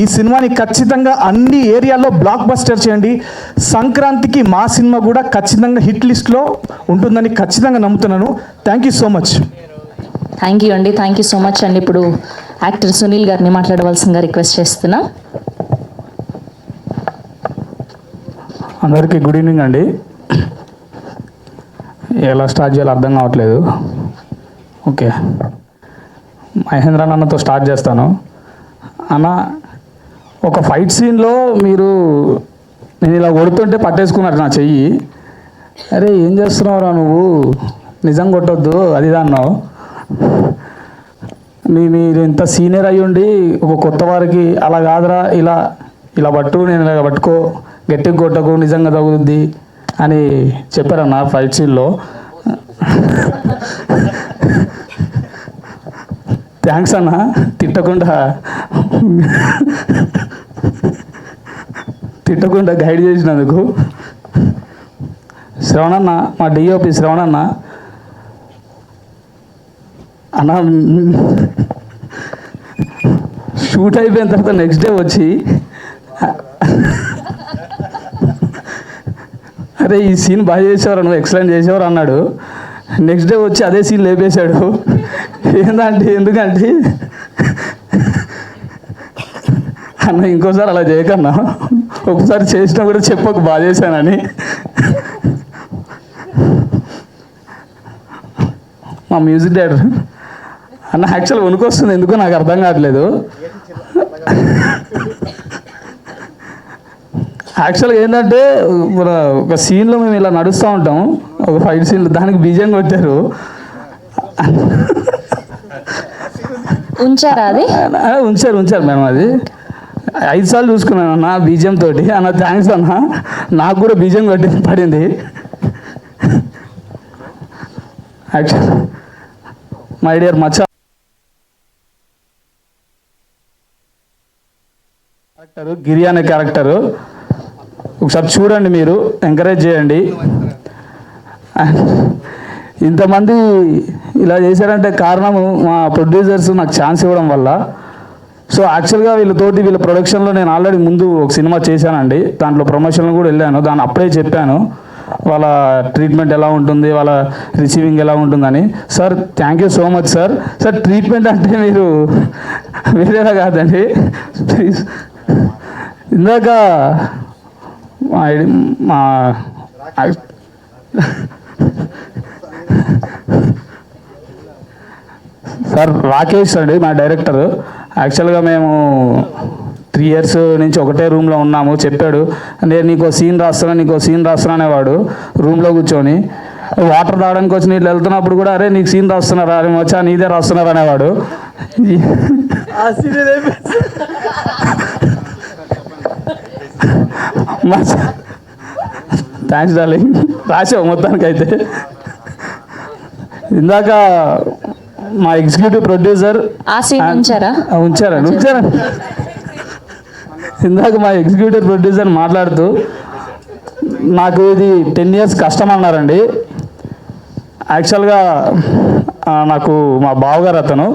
ఈ సినిమాని ఖచ్చితంగా అన్ని ఏరియాల్లో బ్లాక్ బస్టర్ చేయండి. సంక్రాంతికి మా సినిమా కూడా ఖచ్చితంగా హిట్ లిస్ట్లో ఉంటుందని ఖచ్చితంగా నమ్ముతున్నాను. Thank you so much. Thank you అండి, థ్యాంక్ యూ సో మచ్ అండి. ఇప్పుడు యాక్టర్ సునీల్ గారిని మాట్లాడవలసిందిగా రిక్వెస్ట్ చేస్తున్నా. అందరికీ గుడ్ ఈవినింగ్ అండి. ఎలా స్టార్ట్ చేయాలో అర్థం కావట్లేదు. ఓకే, మహేంద్ర అన్నతో స్టార్ట్ చేస్తాను. అన్న, ఒక ఫైట్ సీన్లో మీరు నేను ఇలా కొడుతుంటే పట్టేసుకున్నారు నా చెయ్యి. అరే ఏం చేస్తున్నావురా నువ్వు, నిజం కొట్టొద్దు అది అన్నావు. మీరు ఇంత సీనియర్ అయ్యి ఉండి ఒక కొత్త వారికి అలా కాదురా, ఇలా ఇలా పట్టు, నేను ఇలా పట్టుకో, గట్టిగా కొట్టకు, నిజంగా తగులుద్ది అని చెప్పారన్న ఫైట్ సీన్లో. థ్యాంక్స్ అన్న, తిట్టకుండా గైడ్ చేసినందుకు. శ్రవణన్న, మా డిఓపి శ్రవణన్న అన్న, షూట్ అయిపోయిన తర్వాత నెక్స్ట్ డే వచ్చి అరే ఈ సీన్ బాగా చేసేవారు, నువ్వు ఎక్సలెంట్ చేసేవారు అన్నాడు. నెక్స్ట్ డే వచ్చి అదే సీన్ లేపేశాడు. ఎందుకంటే అన్న ఇంకోసారి అలా చేయకన్నా, ఒకసారి చేసినా కూడా చెప్పకు బాగా చేశానని. మా మ్యూజిక్ డైరెక్టర్ అన్న యాక్చువల్ వణుకొస్తుంది, ఎందుకో నాకు అర్థం కావట్లేదు. యాక్చువల్గా ఏంటంటే ఒక సీన్లో మేము ఇలా నడుస్తూ ఉంటాం, ఒక ఫైట్ సీన్లో దానికి బీజం కొట్టారు. ఉంచారా అది? ఉంచారు మేడం. అది 5 సార్లు చూసుకున్నాను అన్న బీజం తోటి. అన్న థ్యాంక్స్ అన్న, నాకు కూడా బీజం పడింది. Actual my dear Maccha character, గిరి అనే క్యారెక్టరు ఒకసారి చూడండి, మీరు ఎంకరేజ్ చేయండి. ఇంతమంది ఇలా చేశారంటే కారణం మా ప్రొడ్యూసర్స్ నాకు ఛాన్స్ ఇవ్వడం వల్ల. సో యాక్చువల్గా వీళ్ళ ప్రొడక్షన్లో నేను ఆల్రెడీ ముందు ఒక సినిమా చేశానండి, దాంట్లో ప్రమోషన్లు కూడా వెళ్ళాను. దాన్ని అప్పుడే చెప్పాను వాళ్ళ ట్రీట్మెంట్ ఎలా ఉంటుంది, వాళ్ళ రిసీవింగ్ ఎలా ఉంటుందని. Sir thank you so much sir. Sir treatment అంటే మీరు వేరేలా కాదండి ప్లీజ్. ఇందాక మా సార్ రాకేష్ అండి మా డైరెక్టర్. యాక్చువల్గా మేము 3 years నుంచి ఒకటే రూమ్లో ఉన్నాము. చెప్పాడు, నేను నీకో సీన్ రాస్తున్నా అనేవాడు రూమ్లో కూర్చొని. వాటర్ తాగడానికి వచ్చి నీళ్ళు వెళ్తున్నప్పుడు కూడా అరే నీకు సీన్ రాస్తున్నారా, అరే వచ్చా నీదే రాస్తున్నారు అనేవాడు. థ్యాంక్స్ డార్లింగ్, రాసావు మొత్తానికైతే. ఇందాక మా ఎగ్జిక్యూటివ్ ప్రొడ్యూసర్ ఉంచారండి. ఇందాక మా ఎగ్జిక్యూటివ్ ప్రొడ్యూసర్ మాట్లాడుతూ నాకు ఇది 10 years కష్టం అన్నారండి. యాక్చువల్గా నాకు మా బావగారు అతను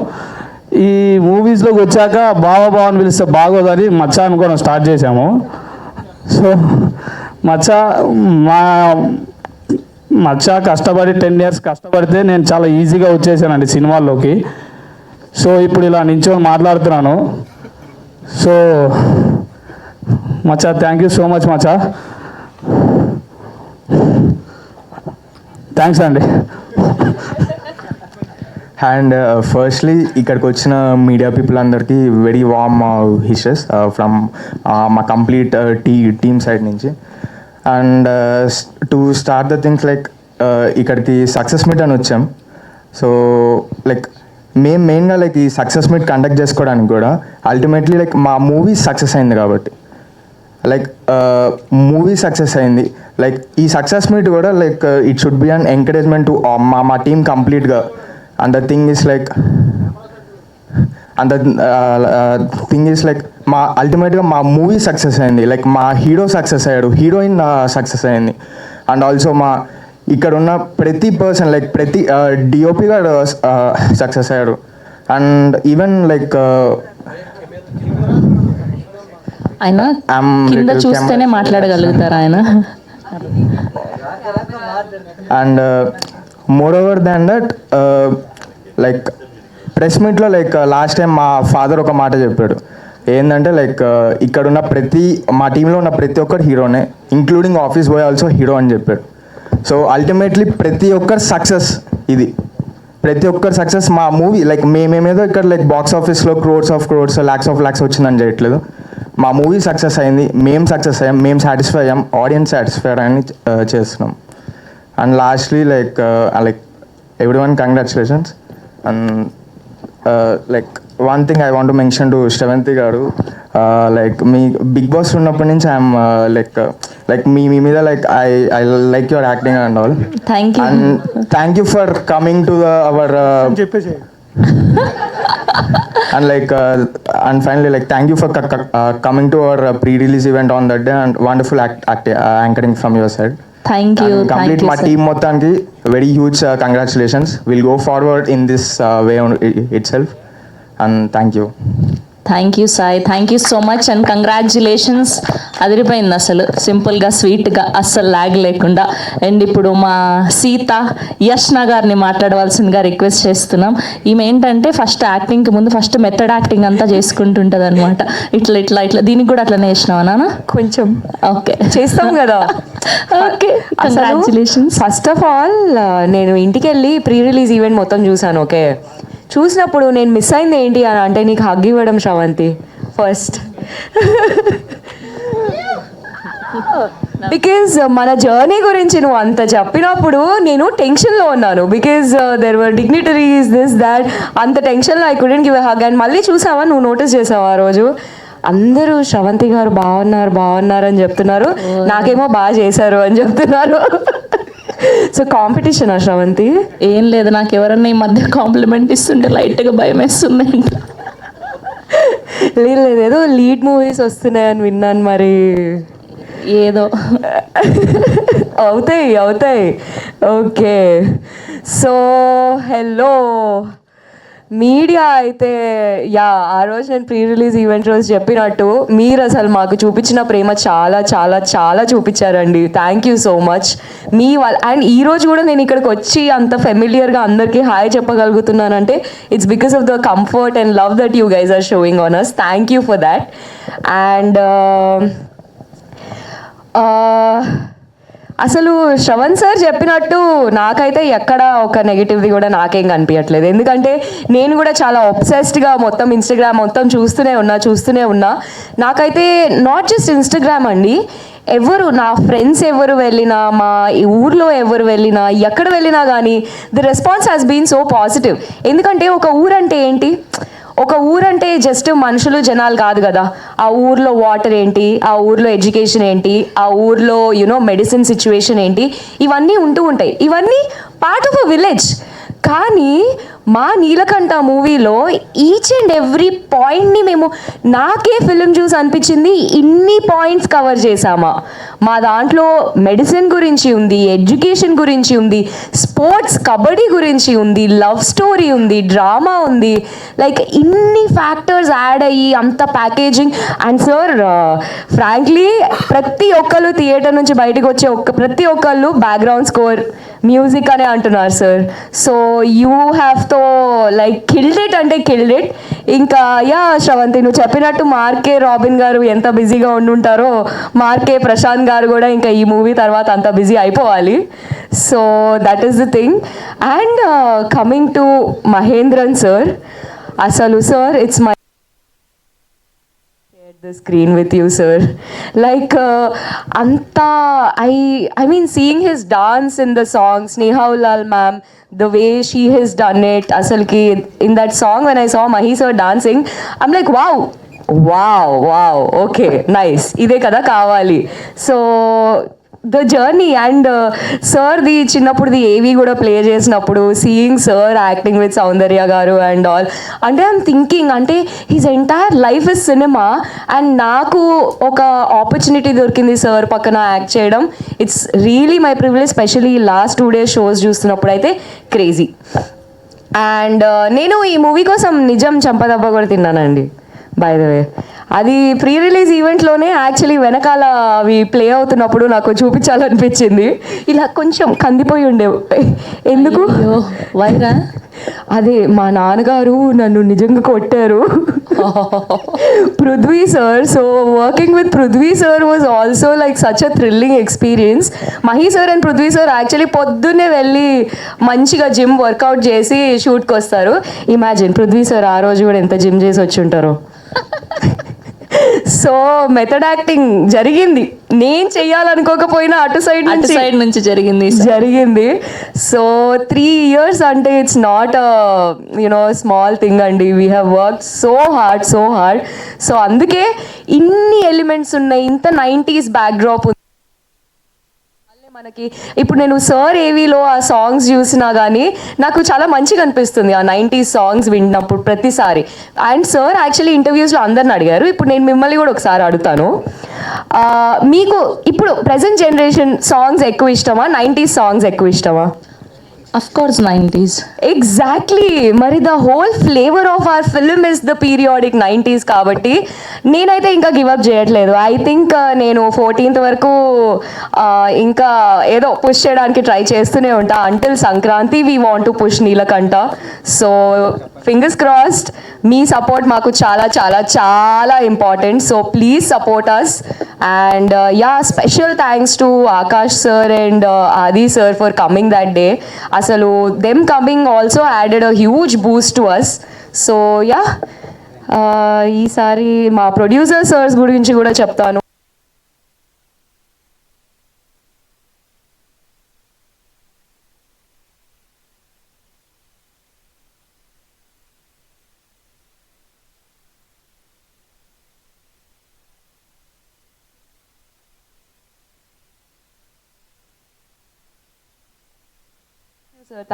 ఈ మూవీస్లోకి వచ్చాక బావ అని పిలిస్తే బాగోదని మచ్చా అనుకోవడం స్టార్ట్ చేశాము. సో మచ్చా కష్టపడి 10 years కష్టపడితే నేను చాలా ఈజీగా వచ్చేసానండి సినిమాల్లోకి. సో ఇప్పుడు ఇలా నించొని మాట్లాడుతున్నాను. So Maccha thank you so much Maccha, thanks అండి. అండ్ ఫస్ట్లీ ఇక్కడికి వచ్చిన మీడియా పీపుల్ అందరికీ వెరీ వార్మ్ విషెస్ ఫ్రమ్ మా కంప్లీట్ టీమ్ సైడ్ నుంచి. And to start the things like ఇక్కడికి సక్సెస్ మీట్ అని వచ్చాం. సో లైక్ మేము మెయిన్గా లైక్ ఈ సక్సెస్ మీట్ కండక్ట్ చేసుకోవడానికి కూడా అల్టిమేట్లీ లైక్ మా మూవీ సక్సెస్ అయింది కాబట్టి లైక్ మూవీ సక్సెస్ అయింది. లైక్ ఈ సక్సెస్ మీట్ కూడా like it should be an encouragement to మా టీమ్ కంప్లీట్గా. And the thing is like మా అల్టిమేట్గా మా మూవీ సక్సెస్ అయింది, లైక్ మా హీరో సక్సెస్ అయ్యాడు, హీరోయిన్ సక్సెస్ అయింది. అండ్ ఆల్సో మా ఇక్కడ ఉన్న ప్రతి పర్సన్ లైక్ ప్రతి డిఓపి గారు సక్సెస్ అయ్యాడు. అండ్ ఈవెన్ లైక్ ఆయన కింద చూస్తేనే మాట్లాడగలుగుతారు ఆయన. And more over than that like press మీట్లో లైక్ లాస్ట్ టైం మా ఫాదర్ ఒక మాట చెప్పాడు, ఏంటంటే లైక్ ఇక్కడున్న మా టీంలో ఉన్న ప్రతి ఒక్కరు హీరోనే, including office boy also hero అని చెప్పాడు. సో అల్టిమేట్లీ ప్రతి ఒక్కరు సక్సెస్ ఇది, ప్రతి ఒక్కరు సక్సెస్ మా మూవీ. లైక్ మేమేమేదో ఇక్కడ లైక్ బాక్స్ ఆఫీస్లో క్రోర్స్ ఆఫ్ క్రోర్స్ ల్యాక్స్ ఆఫ్ ల్యాక్స్ వచ్చిందని చేయట్లేదు. మా మూవీ సక్సెస్ అయింది, మేము సక్సెస్ అయ్యాం, మేము సాటిస్ఫై అయ్యాం, ఆడియన్స్ సాటిస్ఫైడ్ అని చేస్తున్నాం. And lastly like everyone congratulations. And like one thing I want to mention to Sravanthi గారు, లైక్ మీ బిగ్ బాస్ ఉన్నప్పటి నుంచి ఐఎమ్ లైక్ మీ మీద like I like your acting and all. Thank you. And thank you for coming to our చెప్పేసి and like and finally like thank you for coming to our pre-release event on that day, and wonderful anchoring from your side. Thank you. And complete my team మొత్తానికి very huge congratulations. We'll go forward in this way on itself, and thank you. Thank you Sai, thank you so much and congratulations. అదిరిపోయింది అసలు, సింపుల్గా స్వీట్గా అస్సలు log లేకుండా. And ఇప్పుడు మా సీత యష్ణ గారిని మాట్లాడవలసిందిగా రిక్వెస్ట్ చేస్తున్నాం. ఈమె ఏంటంటే ఫస్ట్ యాక్టింగ్కి ముందు ఫస్ట్ మెథడ్ యాక్టింగ్ అంతా చేసుకుంటుంటుంది అనమాట. ఇట్లా ఇట్లా ఇట్లా దీనికి కూడా అట్లనే చేసినావా నాన్న? కొంచెం ఓకే చేస్తాం కదా. Okay, congratulations. First of all నేను ఇంటికి వెళ్ళి ప్రీ రిలీజ్ ఈవెంట్ మొత్తం చూసాను. ఓకే, చూసినప్పుడు నేను మిస్ అయింది ఏంటి అని అంటే నీకు హగ్ ఇవ్వడం శ్రవంతి ఫస్ట్. బికాజ్ మన జర్నీ గురించి నువ్వు అంత చెప్పినప్పుడు నేను టెన్షన్లో ఉన్నాను. Because there were dignitaries this that, అంత టెన్షన్లో I couldn't give a hug. And మళ్ళీ చూసావా, నువ్వు నోటీస్ చేసావా ఆ రోజు అందరూ శ్రవంతి గారు బాగున్నారు అని చెప్తున్నారు, నాకేమో బాగా చేశారు అని చెప్తున్నారు. So competition Sravanthi? ఏం లేదు, నాకు ఎవరన్నా ఈ మధ్య కాంప్లిమెంట్ ఇస్తుంటే లైట్గా భయం వేస్తుంది. లేదు ఏదో లీడ్ మూవీస్ వస్తున్నాయని విన్నాను, మరి ఏదో అవుతాయి. ఓకే, సో హలో మీడియా అయితే ఆ రోజు నేను ప్రీ రిలీజ్ ఈవెంట్ రోజు చెప్పినట్టు మీరు అసలు మాకు చూపించిన ప్రేమ చాలా చాలా చాలా చూపించారండి. థ్యాంక్ యూ సో మచ్ మీ అండ్ ఈ రోజు కూడా నేను ఇక్కడికి వచ్చి అంత ఫెమిలియర్గా అందరికీ హాయ్ చెప్పగలుగుతున్నానంటే it's because of the comfort and love that you guys are showing on us. Thank you for that. And అసలు శ్రవణ్ సార్ చెప్పినట్టు నాకైతే ఎక్కడ ఒక నెగిటివ్ది కూడా నాకేం కనిపించట్లేదు. ఎందుకంటే నేను కూడా చాలా ఒబ్సెస్డ్గా మొత్తం ఇన్స్టాగ్రామ్ మొత్తం చూస్తూనే ఉన్నా. నాకైతే నాట్ జస్ట్ ఇన్స్టాగ్రామ్ అండి, నా ఫ్రెండ్స్ ఎవరు వెళ్ళినా, మా ఊర్లో ఎవరు వెళ్ళినా, ఎక్కడ వెళ్ళినా కానీ the response has been so positive. ఎందుకంటే ఒక ఊరంటే ఏంటి, ఒక ఊరంటే జస్ట్ మనుషులు జనాలు కాదు కదా, ఆ ఊర్లో వాటర్ ఏంటి, ఆ ఊర్లో ఎడ్యుకేషన్ ఏంటి, ఆ ఊర్లో మెడిసిన్ సిచ్యువేషన్ ఏంటి, ఇవన్నీ ఉంటూ ఉంటాయి. ఇవన్నీ పార్ట్ ఆఫ్ అ విలేజ్. కానీ మా నీలకంఠ మూవీలో ఈచ్ అండ్ ఎవ్రీ పాయింట్ని నాకే ఫిలిం చూసి అనిపించింది, ఇన్ని పాయింట్స్ కవర్ చేసామా. మా దాంట్లో మెడిసిన్ గురించి ఉంది, ఎడ్యుకేషన్ గురించి ఉంది, స్పోర్ట్స్ కబడ్డీ గురించి ఉంది, లవ్ స్టోరీ ఉంది, డ్రామా ఉంది. లైక్ ఇన్ని ఫ్యాక్టర్స్ యాడ్ అయ్యి అంత ప్యాకేజింగ్. అండ్ సార్ ఫ్రాంక్లీ ప్రతి ఒక్కళ్ళు థియేటర్ నుంచి బయటకు వచ్చే ప్రతి ఒక్కళ్ళు బ్యాక్గ్రౌండ్ స్కోర్, మ్యూజిక్ అనే అంటున్నారు సార్. సో యూ హ్యావ్ తో లైక్ కిల్డ్ ఇట్ అంటే కిల్డ్ ఇట్. ఇంకా శ్రవంతి నువ్వు చెప్పినట్టు మార్కే రాబిన్ గారు ఎంత బిజీగా ఉండుంటారో, మార్కే ప్రశాంత్ గారు కూడా ఇంకా ఈ మూవీ తర్వాత అంత బిజీ అయిపోవాలి. So that is the thing. And coming to Mahendran sir, అసలు sir it's my the screen with you sir, like anta I mean seeing his dance in the song Sneha Ulal ma'am, the way she has done it asalki in that song, when I saw Mahi sir dancing I'm like wow, wow okay nice, ఇదే కదా కావాలి. So the journey and సార్ది చిన్నప్పుడుది ఏవి కూడా play చేసినప్పుడు seeing sir acting with సౌందర్య గారు and all, అంటే I'm thinking అంటే his entire life is cinema and నాకు ఒక ఆపర్చునిటీ దొరికింది సార్ పక్కన యాక్ట్ చేయడం. It's really my privilege, especially last 2 days shows చూస్తున్నప్పుడు అయితే క్రేజీ. అండ్ నేను ఈ మూవీ కోసం నిజం చంపదబ్బ కూడా తిన్నానండి బై ద వే. అది ప్రీ రిలీజ్ ఈవెంట్లోనే యాక్చువల్లీ వెనకాల అవి ప్లే అవుతున్నప్పుడు నాకు చూపించాలనిపించింది. ఇలా కొంచెం కందిపోయి ఉండేవు. ఎందుకు వైరా అదే మా నాన్నగారు నన్ను నిజంగా కొట్టారు. Prithvi sir, so working with Prithvi sir was also like such a thrilling experience. Mahi sir and Prithvi sir actually పొద్దున్నే వెళ్ళి మంచిగా జిమ్ వర్కౌట్ చేసి షూట్కి వస్తారు. ఇమాజిన్ పృథ్వీ సార్ ఆ రోజు కూడా ఎంత జిమ్ చేసి వచ్చి ఉంటారో. సో మెథడ్ యాక్టింగ్ జరిగింది, నేను చెయ్యాలనుకోకపోయినా అటు సైడ్ నుంచి జరిగింది. సో 3 years అంటే ఇట్స్ నాట్ స్మాల్ థింగ్ అండి. We have work so hard. So అందుకే ఇన్ని ఎలిమెంట్స్ ఉన్నాయి, ఇంత 90s బ్యాక్డ్రాప్ ఉంది మనకి. ఇప్పుడు నేను సార్ ఏవీలో ఆ సాంగ్స్ చూసినా కానీ నాకు చాలా మంచిగా అనిపిస్తుంది ఆ 90s సాంగ్స్ వింటున్నప్పుడు ప్రతిసారి. అండ్ సార్ యాక్చువల్లీ ఇంటర్వ్యూస్లో అందరిని అడిగారు, ఇప్పుడు నేను మిమ్మల్ని కూడా ఒకసారి అడుగుతాను. మీకు ఇప్పుడు ప్రజెంట్ జనరేషన్ సాంగ్స్ ఎక్కువ ఇష్టమా, 90s సాంగ్స్ ఎక్కువ ఇష్టమా? Of course 90s. ఎగ్జాక్ట్లీ, మరి the whole flavour of our film is the periodic 90s. కాబట్టి నేనైతే ఇంకా గివప్ చేయట్లేదు. ఐ థింక్ నేను 14th వరకు ఇంకా ఏదో పుష్ చేయడానికి ట్రై చేస్తూనే ఉంటా. Until Sankranti we want to push Neelakanta. So fingers crossed, మీ సపోర్ట్ మాకు చాలా చాలా చాలా important. So please support us. And yeah, special thanks to Akash sir and Aadi sir for coming that day. అసలు them coming also added a huge boost to us. So yeah, ఈసారి మా producer sirs గురించి కూడా చెప్తాను.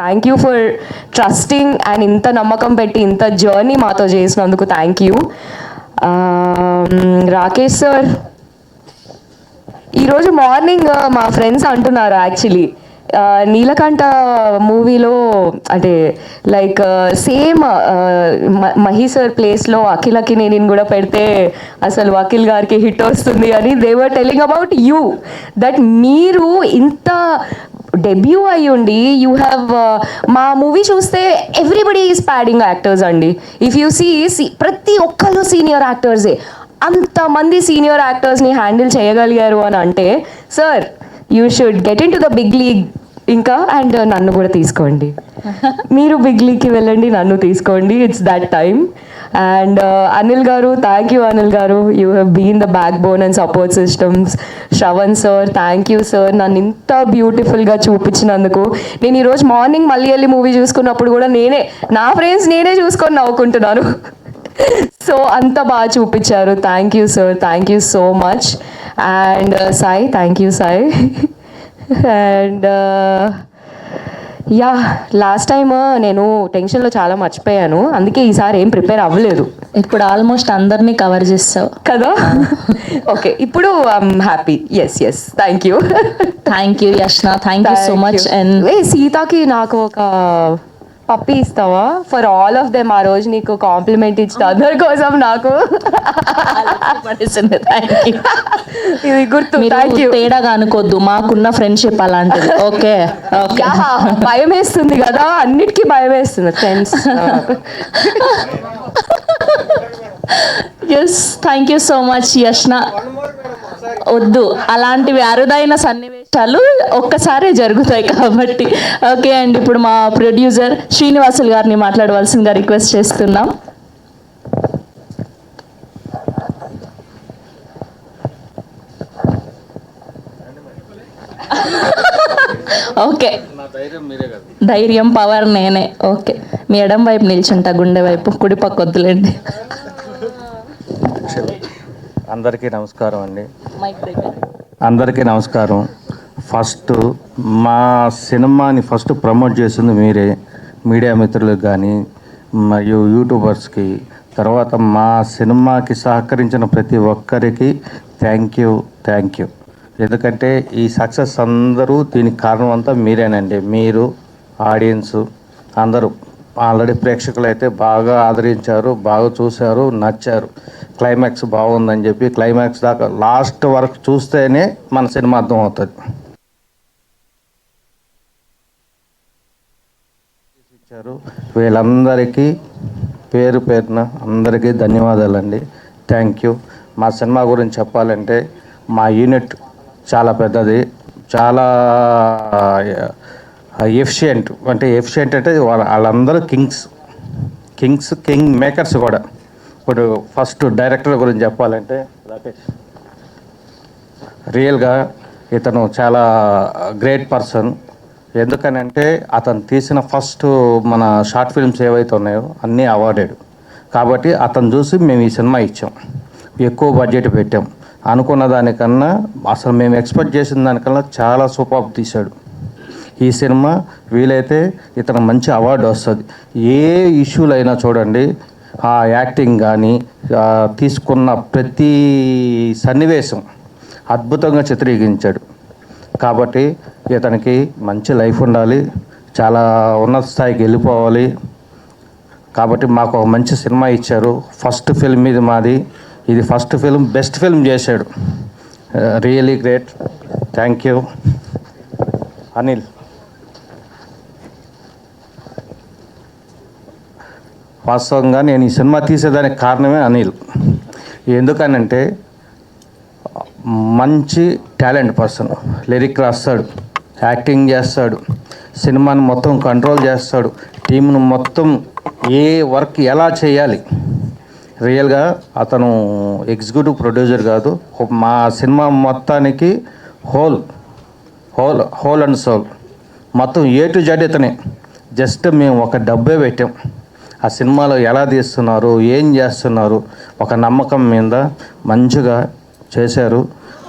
Thank you for trusting and ఇంత నమ్మకం పెట్టి ఇంత జర్నీ మాతో చేసినందుకు థ్యాంక్ యూ. రాకేష్ సార్, ఈరోజు మార్నింగ్ మా ఫ్రెండ్స్ అంటున్నారు యాక్చువల్లీ నీలకంఠ మూవీలో అంటే లైక్ సేమ్ మహి సార్ ప్లేస్లో అఖిలకి నేను కూడా పెడితే అసలు అఖిల్ గారికి హిట్ వస్తుంది అని they were telling about you, that మీరు ఇంత డెబ్యూ అయ్యుండి యూ హ్యావ్ మా మూవీ చూస్తే ఎవ్రీబడి ఈజ్ ప్యాడింగ్ యాక్టర్స్ అండి. ఇఫ్ యూ సీ ప్రతి ఒక్కరు సీనియర్ యాక్టర్సే. అంతమంది సీనియర్ యాక్టర్స్ని హ్యాండిల్ చేయగలిగారు అని అంటే sir you should get in to the big league ఇంకా. అండ్ నన్ను కూడా తీసుకోండి, మీరు బిగ్ లీగ్కి వెళ్ళండి, నన్ను తీసుకోండి. It's that time. And Anil గారు, thank you Anil garu, you have been the backbone and support systems. Shravan sir, thank you sir, నన్ను ఇంత బ్యూటిఫుల్గా చూపించినందుకు. నేను ఈరోజు మార్నింగ్ మళ్ళీ వెళ్ళి మూవీ చూసుకున్నప్పుడు కూడా నా ఫ్రెండ్స్ నేనే చూసుకొని నవ్వుకుంటున్నాను. సో అంత బాగా చూపించారు. Thank you sir, thank you so much. And Sai, thank you Sai. And yeah, last time నేను టెన్షన్లో చాలా మర్చిపోయాను, అందుకే ఈసారి ఏం ప్రిపేర్ అవ్వలేదు. ఇప్పుడు ఆల్మోస్ట్ అందరినీ కవర్ చేస్తావు కదా. ఓకే, ఇప్పుడు I'm happy. Yes thank you. Thank you Yashna, thank you so much. And సీతాకి నాకు ఒక పప్పి ఇస్తావా ఫర్ ఆల్ ఆఫ్ దెమ్? ఆ రోజు నీకు కాంప్లిమెంట్ ఇచ్చిన అందరి కోసం నాకు ఇది గుర్తు. Thank you. తేడాగా అనుకోద్దు, మాకున్న ఫ్రెండ్షిప్ అలాంటిది. Okay okay. భయం వేస్తుంది కదా, అన్నిటికీ భయం వేస్తుంది friends. Yes, thank you so much Yashna. వద్దు, అలాంటివి అరుదైన సన్నివేశాలు ఒక్కసారే జరుగుతాయి కాబట్టి. ఓకే అండి, ఇప్పుడు మా ప్రొడ్యూసర్ శ్రీనివాసులు గారిని మాట్లాడవలసిందిగా రిక్వెస్ట్ చేస్తున్నాం. ఓకే, ధైర్యం పవర్ నేనే. ఓకే, మీ ఎడం వైపు నిల్చుంటా, గుండె వైపు, కుడి పక్క వద్దులేండి. అందరికీ నమస్కారం అండి. అందరికీ నమస్కారం. ఫస్ట్ మా సినిమాని ఫస్ట్ ప్రమోట్ చేసింది మీరే, మీడియా మిత్రులకు కానీ మరియు యూట్యూబర్స్కి, తర్వాత మా సినిమాకి సహకరించిన ప్రతి ఒక్కరికి థ్యాంక్ యూ. ఎందుకంటే ఈ సక్సెస్ అందరూ దీనికి కారణం అంతా మీరేనండి. మీరు, ఆడియన్స్ అందరూ ఆల్రెడీ ప్రేక్షకులు అయితే బాగా ఆదరించారు, బాగా చూశారు, నచ్చారు. క్లైమాక్స్ బాగుందని చెప్పి క్లైమాక్స్ దాకా లాస్ట్ వరకు చూస్తేనే మన సినిమా అర్థం అవుతుంది. వీళ్ళందరికీ పేరు పేరున అందరికీ ధన్యవాదాలండి. Thank you. మా సినిమా గురించి చెప్పాలంటే మా యూనిట్ చాలా పెద్దది, చాలా ఎఫిషియెంట్. అంటే వాళ్ళందరూ కింగ్ మేకర్స్ కూడా. ఇప్పుడు ఫస్ట్ డైరెక్టర్ గురించి చెప్పాలంటే రాకేష్, రియల్గా ఇతను చాలా గ్రేట్ పర్సన్. ఎందుకనంటే అతను తీసిన ఫస్ట్ మన షార్ట్ ఫిల్మ్స్ ఏవైతే ఉన్నాయో అన్నీ అవార్డెడ్. కాబట్టి అతను చూసి మేము ఈ సినిమా ఇచ్చాం, ఎక్కువ బడ్జెట్ పెట్టాం. అనుకున్న దానికన్నా అసలు మేము ఎక్స్పెక్ట్ చేసిన దానికన్నా చాలా సూపర్ తీశాడు ఈ సినిమా. వీలైతే ఇతను మంచి అవార్డు వస్తుంది. ఏ ఇష్యూలు అయినా చూడండి, ఆ యాక్టింగ్ కానీ తీసుకున్న ప్రతి సన్నివేశం అద్భుతంగా చిత్రీకరించాడు. కాబట్టి ఇతనికి మంచి లైఫ్ ఉండాలి, చాలా ఉన్నత స్థాయికి వెళ్ళిపోవాలి. కాబట్టి మాకు ఒక మంచి సినిమా ఇచ్చారు. ఫస్ట్ ఫిల్మ్ ఇది మాది, ఇది ఫస్ట్ ఫిల్మ్, బెస్ట్ ఫిల్మ్ చేశాడు. Really great. Thank you. Anil, వాస్తవంగా నేను ఈ సినిమా తీసేదానికి కారణమే అనిల్. ఎందుకనంటే మంచి టాలెంట్ పర్సన్, లిరిక్ రాస్తాడు, యాక్టింగ్ చేస్తాడు, సినిమాని మొత్తం కంట్రోల్ చేస్తాడు, టీంను మొత్తం ఏ వర్క్ ఎలా చేయాలి. రియల్గా అతను ఎగ్జిక్యూటివ్ ప్రొడ్యూసర్ కాదు, మా సినిమా మొత్తానికి హోల్ అండ్ సోల్ మొత్తం ఏ టు జెడ్ ఇతనే. జస్ట్ మేము ఒక డబ్బే పెట్టాం, ఆ సినిమాలో ఎలా తీస్తున్నారు, ఏం చేస్తున్నారు, ఒక నమ్మకం మీద మంచిగా చేశారు.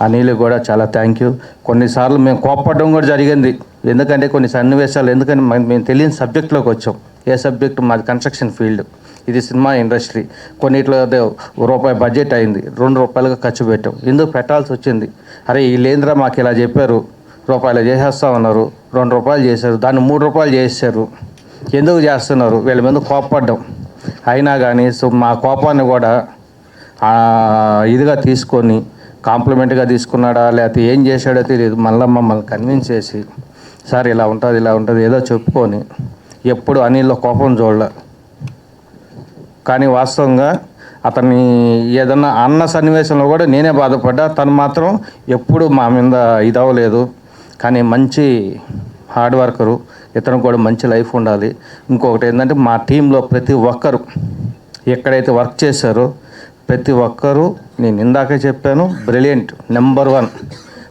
అనిల్ కూడా చాలా థ్యాంక్ యూ. కొన్నిసార్లు మేము కోప్పడడం కూడా జరిగింది, ఎందుకంటే కొన్ని సన్నివేశాలు, ఎందుకంటే మేము తెలియని సబ్జెక్ట్లోకి వచ్చాం. ఏ సబ్జెక్ట్? మాది కన్స్ట్రక్షన్ ఫీల్డ్, ఇది సినిమా ఇండస్ట్రీ. కొన్నిట్లో రూపాయి బడ్జెట్ అయింది, ₹2 ఖర్చు పెట్టాం. ఎందుకు పెట్టాల్సి వచ్చింది? అరే వీళ్ళేంద్రా మాకు ఇలా చెప్పారు, రూపాయలు చేసేస్తా ఉన్నారు, ₹2 చేశారు, దాన్ని ₹3 చేశారు, ఎందుకు చేస్తున్నారు? వీళ్ళ మీద కోప్పడ్డాం. అయినా కానీ మా కోపాన్ని కూడా ఇదిగా తీసుకొని కాంప్లిమెంట్గా తీసుకున్నాడా లేకపోతే ఏం చేశాడో తెలియదు, మళ్ళీ మమ్మల్ని కన్విన్స్ చేసి సార్ ఇలా ఉంటుంది ఏదో చెప్పుకొని ఎప్పుడు అనిల్లో కోపం చూడలే. కానీ వాస్తవంగా అతన్ని ఏదన్నా అన్న సన్నివేశంలో కూడా నేనే బాధపడ్డా, తను మాత్రం ఎప్పుడు మా మీద ఇదవ్వలేదు. కానీ మంచి హార్డ్ వర్కరు, ఇతను కూడా మంచి లైఫ్ ఉండాలి. ఇంకొకటి ఏంటంటే మా టీంలో ప్రతి ఒక్కరు ఎక్కడైతే వర్క్ చేశారో ప్రతి ఒక్కరూ, నేను ఇందాకే చెప్పాను, బ్రిలియంట్, నెంబర్ 1.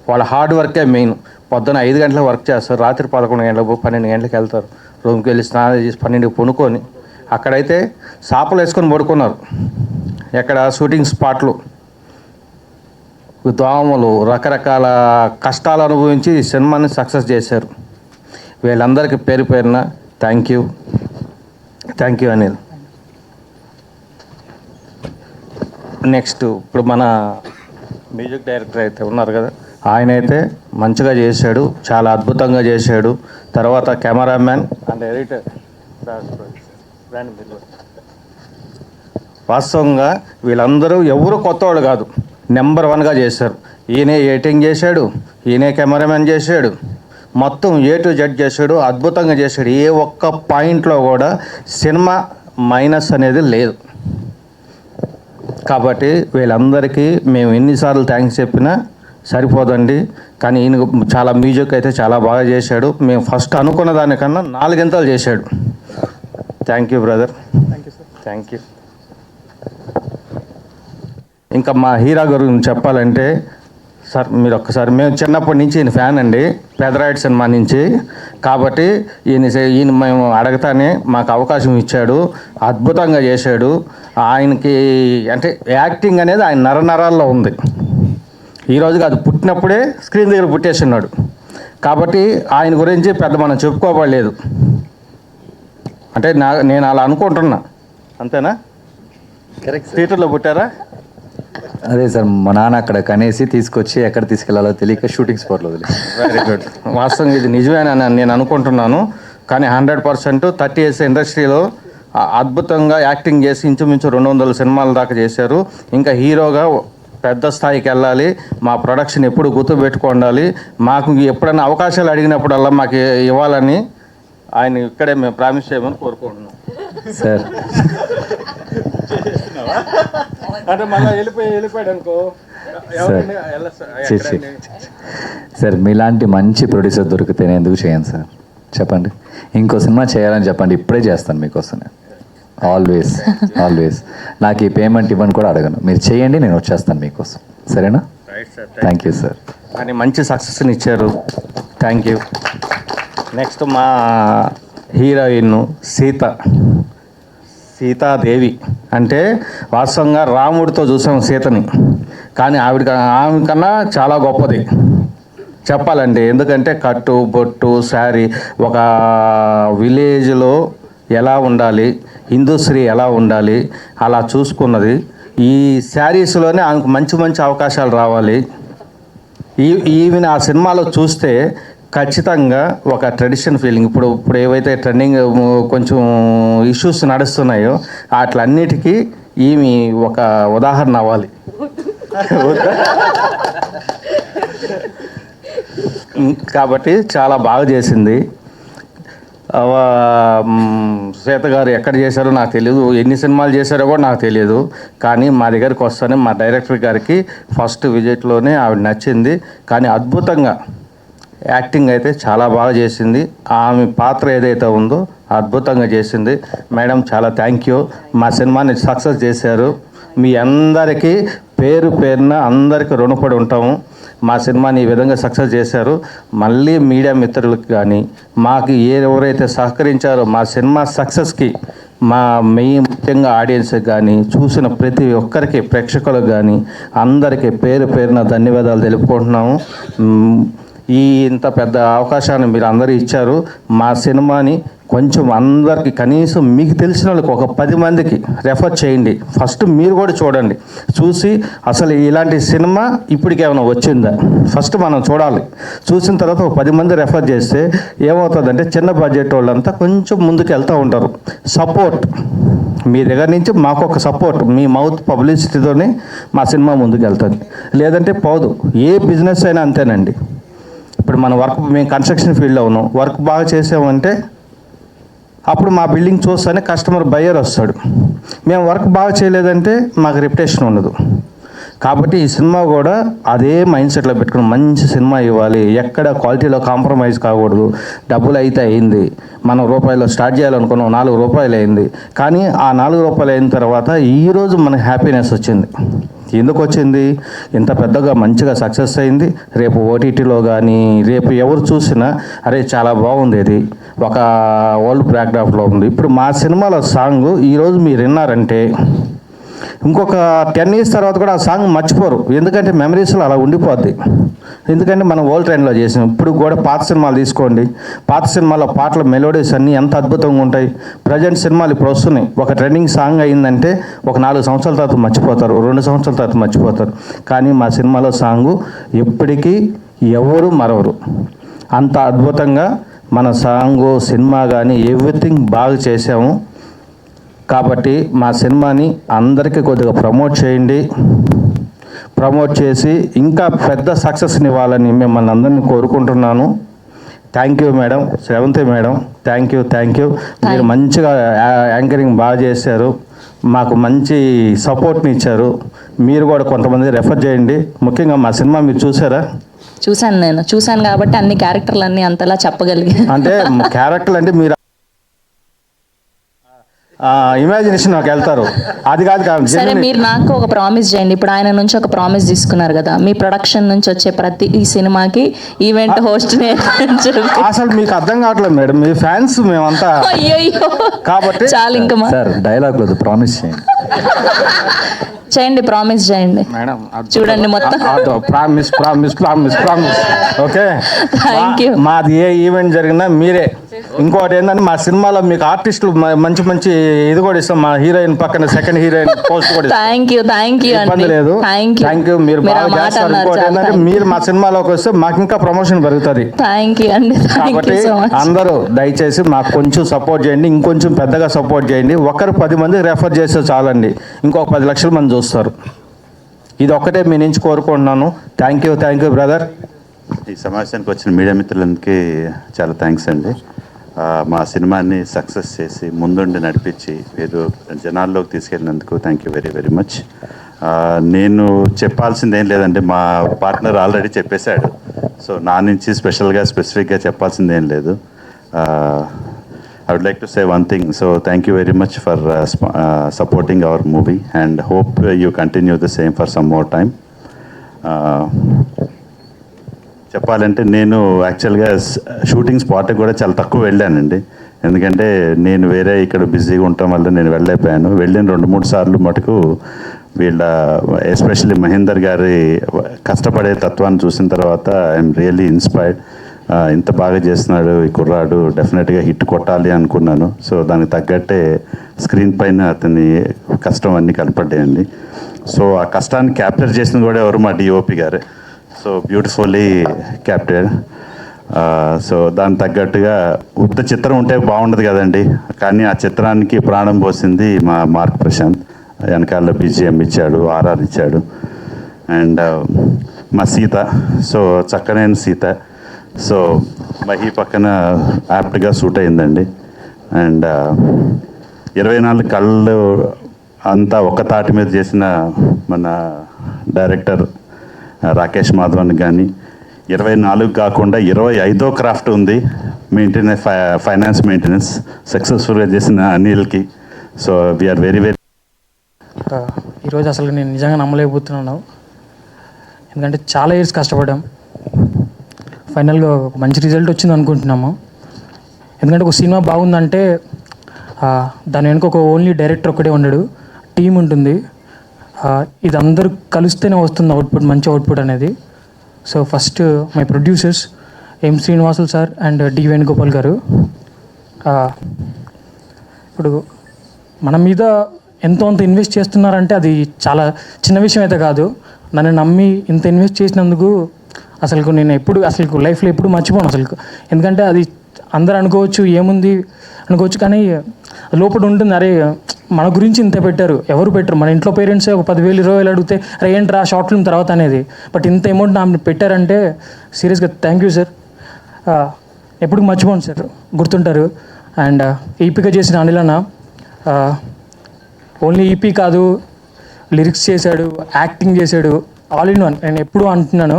వాళ్ళ హార్డ్ వర్కే మెయిన్. పొద్దున 5 గంటలకు వర్క్ చేస్తారు, రాత్రి 11 గంటలకు 12 గంటలకు వెళ్తారు, రూమ్కి వెళ్ళి స్నానం చేసి 12కి పడుకొని, అక్కడైతే సాపలు వేసుకొని పడుకున్నారు. ఎక్కడ షూటింగ్ స్పాట్లు, దోమలు, రకరకాల కష్టాలు అనుభవించి ఈ సినిమాని సక్సెస్ చేశారు. వీళ్ళందరికీ పేరు పేరున థ్యాంక్ యూ అనిల్. నెక్స్ట్ ఇప్పుడు మన మ్యూజిక్ డైరెక్టర్ అయితే ఉన్నారు కదా, ఆయన అయితే మంచిగా చేశాడు, చాలా అద్భుతంగా చేశాడు. తర్వాత కెమెరామ్యాన్ అండ్ ఎడిటర్ వాస్తవంగా వీళ్ళందరూ ఎవరు కొత్త వాళ్ళు కాదు, నెంబర్ 1గా చేశారు. ఈయనే ఎడిటింగ్ చేశాడు, ఈయనే కెమెరామ్యాన్ చేశాడు, మొత్తం ఏ టు జెడ్ చేశాడు, అద్భుతంగా చేశాడు. ఏ ఒక్క పాయింట్లో కూడా సినిమా మైనస్ అనేది లేదు. కాబట్టి వీళ్ళందరికీ మేము ఎన్నిసార్లు థ్యాంక్స్ చెప్పినా సరిపోదండి. కానీ ఈయన చాలా మ్యూజిక్ అయితే చాలా బాగా చేశాడు. మేము ఫస్ట్ అనుకున్న దానికన్నా 4 గంటలు చేశాడు. Thank you brother. Thank you. ఇంకా మా హీరో గురించి చెప్పాలంటే సార్ మీరు ఒక్కసారి, మేము చిన్నప్పటి నుంచి ఈయన ఫ్యాన్ అండి, పెదరాయుడు సినిమా నుంచి. కాబట్టి ఈయన మేము అడగతానే మాకు అవకాశం ఇచ్చాడు, అద్భుతంగా చేశాడు. ఆయనకి అంటే యాక్టింగ్ అనేది ఆయన నరనరాల్లో ఉంది. ఈరోజుకి అది పుట్టినప్పుడే స్క్రీన్ దగ్గర పుట్టేస్తున్నాడు. కాబట్టి ఆయన గురించి పెద్ద మనం చెప్పుకోవలేదు. అంటే నేను అలా అనుకుంటున్నా, అంతేనా? కరెక్ట్. థియేటర్లో పుట్టారా? అదే సార్, మా నాన్న అక్కడ కనేసి తీసుకొచ్చి ఎక్కడ తీసుకెళ్లాలో తెలియక షూటింగ్ స్పాట్లో వదిలి. Very good. వాస్తవంగా ఇది నిజమేనని నేను అనుకుంటున్నాను. కానీ 100% 30 years ఇండస్ట్రీలో అద్భుతంగా యాక్టింగ్ చేసి ఇంచుమించు 200 సినిమాల దాకా చేశారు. ఇంకా హీరోగా పెద్ద స్థాయికి వెళ్ళాలి. మా ప్రొడక్షన్ ఎప్పుడు గుర్తుపెట్టుకోండాలి. మాకు ఎప్పుడైనా అవకాశాలు అడిగినప్పుడల్లా మాకు ఇవ్వాలని ఆయన ఇక్కడే మేము ప్రామిస్ చేయమని కోరుకుంటున్నాం. సార్ అంటే మళ్ళీ వెళ్ళిపోయాడు అనుకో. సార్ మీలాంటి మంచి ప్రొడ్యూసర్ దొరికితే నేను ఎందుకు చేయను సార్? చెప్పండి, ఇంకో సినిమా చేయాలని చెప్పండి, ఇప్పుడే చేస్తాను మీకోసం. ఆల్వేస్ ఆల్వేస్ నాకు ఈ పేమెంట్ ఇవ్వని కూడా అడగను, మీరు చేయండి, నేను వచ్చేస్తాను మీకోసం. సరేనా? Thank you sir. అని మంచి సక్సెస్ని ఇచ్చారు. Thank you. నెక్స్ట్ మా హీరోయిన్ సీతాదేవి. అంటే వాస్తవంగా రాముడితో చూసాం సీతని, కానీ ఆమె కన్నా చాలా గొప్పది చెప్పాలండి. ఎందుకంటే కట్టు బొట్టు శారీ, ఒక విలేజ్లో ఎలా ఉండాలి, హిందూ స్త్రీ ఎలా ఉండాలి, అలా చూసుకున్నది. ఈ శారీస్లోనే ఆమెకు మంచి మంచి అవకాశాలు రావాలి. ఈమెను ఆ సినిమాలో చూస్తే ఖచ్చితంగా ఒక ట్రెడిషన్ ఫీలింగ్, ఇప్పుడు ఏవైతే ట్రెండింగ్ కొంచెం ఇష్యూస్ నడుస్తున్నాయో వాటిలన్నిటికీ ఈమె ఒక ఉదాహరణ అవ్వాలి. కాబట్టి చాలా బాగా చేసింది. శ్వేత గారు ఎక్కడ చేశారో నాకు తెలియదు, ఎన్ని సినిమాలు చేశారో కూడా నాకు తెలియదు. కానీ మా దగ్గరికి వస్తానే మా డైరెక్టర్ గారికి ఫస్ట్ విజిట్లోనే ఆవిడ నచ్చింది. కానీ అద్భుతంగా యాక్టింగ్ అయితే చాలా బాగా చేసింది. ఆమె పాత్ర ఏదైతే ఉందో అద్భుతంగా చేసింది. మేడం చాలా థ్యాంక్ యూ. మా సినిమాని సక్సెస్ చేశారు. మీ అందరికీ పేరు పేరున అందరికీ రుణపడి ఉంటాము. మా సినిమాని ఈ విధంగా సక్సెస్ చేశారు. మళ్ళీ మీడియా మిత్రులకు కానీ మాకు ఎవరైతే సహకరించారో మా సినిమా సక్సెస్కి, మా ముఖ్యంగా ఆడియన్స్కి కానీ, చూసిన ప్రతి ఒక్కరికి, ప్రేక్షకులకు కానీ అందరికీ పేరు పేరున ధన్యవాదాలు తెలుపుకుంటున్నాము. ఇంత పెద్ద అవకాశాన్ని మీరు అందరూ ఇచ్చారు. మా సినిమాని కొంచెం అందరికి, కనీసం మీకు తెలిసిన వాళ్ళకి ఒక 10 మందికి రెఫర్ చేయండి. ఫస్ట్ మీరు కూడా చూడండి, చూసి అసలు ఇలాంటి సినిమా ఇప్పటికేమైనా వచ్చిందా ఫస్ట్ మనం చూడాలి. చూసిన తర్వాత ఒక 10 మంది రెఫర్ చేస్తే ఏమవుతుందంటే చిన్న బడ్జెట్ వాళ్ళంతా కొంచెం ముందుకు వెళ్తూ ఉంటారు. సపోర్ట్ మీ దగ్గర నుంచి మాకు ఒక సపోర్ట్, మీ మౌత్ పబ్లిసిటీతోనే మా సినిమా ముందుకు వెళ్తుంది. లేదంటే పోదు. ఏ బిజినెస్ అయినా అంతేనండి. ఇప్పుడు మన మేము కన్స్ట్రక్షన్ ఫీల్డ్లో ఉన్నాం, వర్క్ బాగా చేసామంటే అప్పుడు మా బిల్డింగ్ చూస్తేనే కస్టమర్ బయ్యర్ వస్తాడు. మేము వర్క్ బాగా చేయలేదంటే మాకు రెప్యుటేషన్ ఉండదు. కాబట్టి ఈ సినిమా కూడా అదే మైండ్ సెట్లో పెట్టుకుని మంచి సినిమా ఇవ్వాలి, ఎక్కడ క్వాలిటీలో కాంప్రమైజ్ కాకూడదు. డబ్బులు అయితే అయింది, మనం రూపాయలు స్టార్ట్ చేయాలనుకున్నాం, 4 రూపాయలు అయింది. కానీ ఆ 4 రూపాయలు అయిన తర్వాత ఈరోజు మనకు హ్యాపీనెస్ వచ్చింది. ఎందుకు వచ్చింది? ఇంత పెద్దగా మంచిగా సక్సెస్ అయింది. రేపు ఓటీటీలో కానీ రేపు ఎవరు చూసినా అరే చాలా బాగుంది, ఇది ఒక ఓల్డ్ బ్యాక్డ్రాప్లో ఉంది. ఇప్పుడు మా సినిమాలో సాంగ్ ఈరోజు మీరు విన్నారంటే ఇంకొక 10 years తర్వాత కూడా ఆ సాంగ్ మర్చిపోరు. ఎందుకంటే మెమరీస్లో అలా ఉండిపోద్ది. ఎందుకంటే మనం ఓల్డ్ ట్రెండ్లో చేసాం. ఇప్పుడు కూడా పాత సినిమాలు తీసుకోండి, పాత సినిమాలో పాటల మెలోడీస్ అన్నీ ఎంత అద్భుతంగా ఉంటాయి. ప్రజెంట్ సినిమాలు ఇప్పుడు వస్తున్నాయి. ఒక ట్రెండింగ్ సాంగ్ అయిందంటే ఒక 4 సంవత్సరాల తర్వాత మర్చిపోతారు, 2 సంవత్సరాల తర్వాత మర్చిపోతారు. కానీ మా సినిమాలో సాంగు ఎప్పటికీ ఎవరు మరవరు. అంత అద్భుతంగా మన సాంగు, సినిమా కానీ ఎవ్రీథింగ్ బాగా చేసాము. కాబట్టి మా సినిమాని అందరికీ కొద్దిగా ప్రమోట్ చేయండి. ప్రమోట్ చేసి ఇంకా పెద్ద సక్సెస్ని ఇవ్వాలని మిమ్మల్ని అందరినీ కోరుకుంటున్నాను. Thank you madam, Sravanthi madam, thank you. మీరు మంచిగా యాంకరింగ్ బాగా చేశారు, మాకు మంచి సపోర్ట్ని ఇచ్చారు. మీరు కూడా కొంతమంది రెఫర్ చేయండి. ముఖ్యంగా మా సినిమా మీరు చూసారా? చూశాను కాబట్టి అన్ని క్యారెక్టర్లు అన్నీ అంతలా చెప్పగలిగాను. అంటే క్యారెక్టర్లు అంటే మీరు ఇమాజినేషన్ నాకు వెళ్తారు. అది కాదు సరే, మీరు నాకు ఒక ప్రామిస్ చేయండి. ఇప్పుడు ఆయన నుంచి ఒక ప్రామిస్ తీసుకున్నారు కదా, మీ ప్రొడక్షన్ నుంచి వచ్చే ప్రతి ఈ సినిమాకి ఈవెంట్ హోస్ట్ అసలు మీకు అర్థం కావట్లేదు మేడం, మీ ఫ్యాన్స్ మేమంతా. అయ్యో, కాబట్టి చాలు ఇంకా సార్ డైలాగ్ లేదు, ప్రామిస్ చేయండి. చేయండి, ప్రామిస్ చేయండి మేడం. చూడండి మొత్తం. Promise promise promise promise. Okay, thank you. మాది ఏ ఈవెంట్ జరిగినా మీరే. ఇంకోటి ఏంటంటే మా సినిమాలో మీకు ఆర్టిస్టులు మంచి మంచి ఇది కూడా ఇస్తాం. మా హీరోయిన్ పక్కన సెకండ్ హీరోయిన్ పోస్ట్ కూడా ఇస్తాం. థ్యాంక్ యూ ఇబ్బంది లేదు. Thank you. మీరు బాగా చేస్తారు. ఇంకోటి ఏంటంటే మీరు మా సినిమాలోకి వస్తే మాకు ఇంకా ప్రమోషన్ పెరుగుతుంది. థ్యాంక్ యూ అండి. కాబట్టి అందరూ దయచేసి మాకు కొంచెం సపోర్ట్ చేయండి, ఇంకొంచెం పెద్దగా సపోర్ట్ చేయండి. ఒకరు 10 మందికి రెఫర్ చేస్తే చాలండి, ఇంకొక 10 లక్షల మంది చూస్తారు. ఇది ఒక్కటే మీ నుంచి కోరుకుంటున్నాను. Thank you brother. ఈ సమావేశానికి వచ్చిన మీడియా మిత్రులందరికీ చాలా థ్యాంక్స్ అండి. మా సినిమాని సక్సెస్ చేసి ముందుండి నడిపించి మీరు జనాల్లోకి తీసుకెళ్ళినందుకు thank you very very much. నేను చెప్పాల్సింది ఏం లేదండి, మా పార్ట్నర్ ఆల్రెడీ చెప్పేశాడు. సో నా నుంచి స్పెసిఫిక్గా చెప్పాల్సింది ఏం లేదు. I would like to say one thing. So thank you very much for supporting our movie and hope you continue the same for some more time. చెప్పాలంటే నేను యాక్చువల్గా షూటింగ్ స్పాట్కి కూడా చాలా తక్కువ వెళ్ళానండి. ఎందుకంటే నేను వేరే ఇక్కడ బిజీగా ఉండటం వల్ల నేను వెళ్ళలేకపోయాను. వెళ్ళిన 2-3 సార్లు మటుకు వీళ్ళ ఎస్పెషల్లీ మహేందర్ గారి కష్టపడే తత్వాన్ని చూసిన తర్వాత ఐఎమ్ రియల్లీ ఇన్స్పైర్డ్. ఇంత బాగా చేస్తున్నాడు ఈ కుర్రాడు, డెఫినెట్గా హిట్ కొట్టాలి అనుకున్నాను. సో దానికి తగ్గట్టే స్క్రీన్ పైన అతని కష్టం అన్నీ కనపడ్డాయండి. సో ఆ కష్టాన్ని క్యాప్చర్ చేసింది కూడా ఎవరు, మా డిఓపి గారే. So beautifully క్యాప్టెడ్. సో దానికి తగ్గట్టుగా ఉత్త చిత్రం ఉంటే బాగుండదు కదండి, కానీ ఆ చిత్రానికి ప్రాణం పోసింది మా మార్క్ ప్రశాంత్. వెనకాల BGM ఇచ్చాడు, RR ఇచ్చాడు. అండ్ మా సీత, సో చక్కనైన సీత. సో మహి పక్కన యాప్ట్గా సూట్ అయిందండి. అండ్ 24 కళ్ళు అంతా ఒక తాటి మీద చేసిన మన డైరెక్టర్ రాకేష్ మాధవన్ కానీ 24 కాకుండా 25వ క్రాఫ్ట్ ఉంది, ఫైనాన్స్ మెయింటెనెన్స్ సక్సెస్ఫుల్గా చేసిన అనిల్కి. So we are very very. ఈరోజు అసలు నేను నిజంగా నమ్మలేకపోతున్నాను, ఎందుకంటే చాలా ఇయర్స్ కష్టపడ్డాం. ఫైనల్గా ఒక మంచి రిజల్ట్ వచ్చింది అనుకుంటున్నాము. ఎందుకంటే ఒక సినిమా బాగుందంటే దాని వెనుక ఒక ఓన్లీ డైరెక్టర్ ఒక్కడే ఉండడు, టీం ఉంటుంది. ఇది అందరూ కలిస్తేనే వస్తుంది అవుట్పుట్, మంచి అవుట్పుట్ అనేది. So first my producers M Srinivasulu sir and D Venugopal garu. ఇప్పుడు మన మీద ఎంతో అంత ఇన్వెస్ట్ చేస్తున్నారంటే అది చాలా చిన్న విషయం అయితే కాదు. నన్ను నమ్మి ఇంత ఇన్వెస్ట్ చేసినందుకు అసలు నేను అసలు లైఫ్లో ఎప్పుడు మర్చిపోను అసలు. ఎందుకంటే అది అందరూ అనుకోవచ్చు ఏముంది అనుకోవచ్చు, కానీ లోపల ఉంటుంది, అరే మన గురించి ఇంత పెట్టారు, ఎవరు పెట్టరు. మన ఇంట్లో పేరెంట్సే ఒక 10,000 20,000 అడిగితే అరే ఏంట్రా షార్ట్ ఫిల్మ్ తర్వాత అనేది, బట్ ఇంత అమౌంట్ నా పెట్టారంటే సీరియస్గా థ్యాంక్ యూ సార్. ఎప్పుడు మర్చిపోను సార్, గుర్తుంటారు. అండ్ ఈపీగా చేసిన అనిల్ అన్న ఓన్లీ ఈపీ కాదు, లిరిక్స్ చేశాడు, యాక్టింగ్ చేశాడు, ఆల్ ఇన్ వన్. నేను ఎప్పుడూ అంటున్నాను,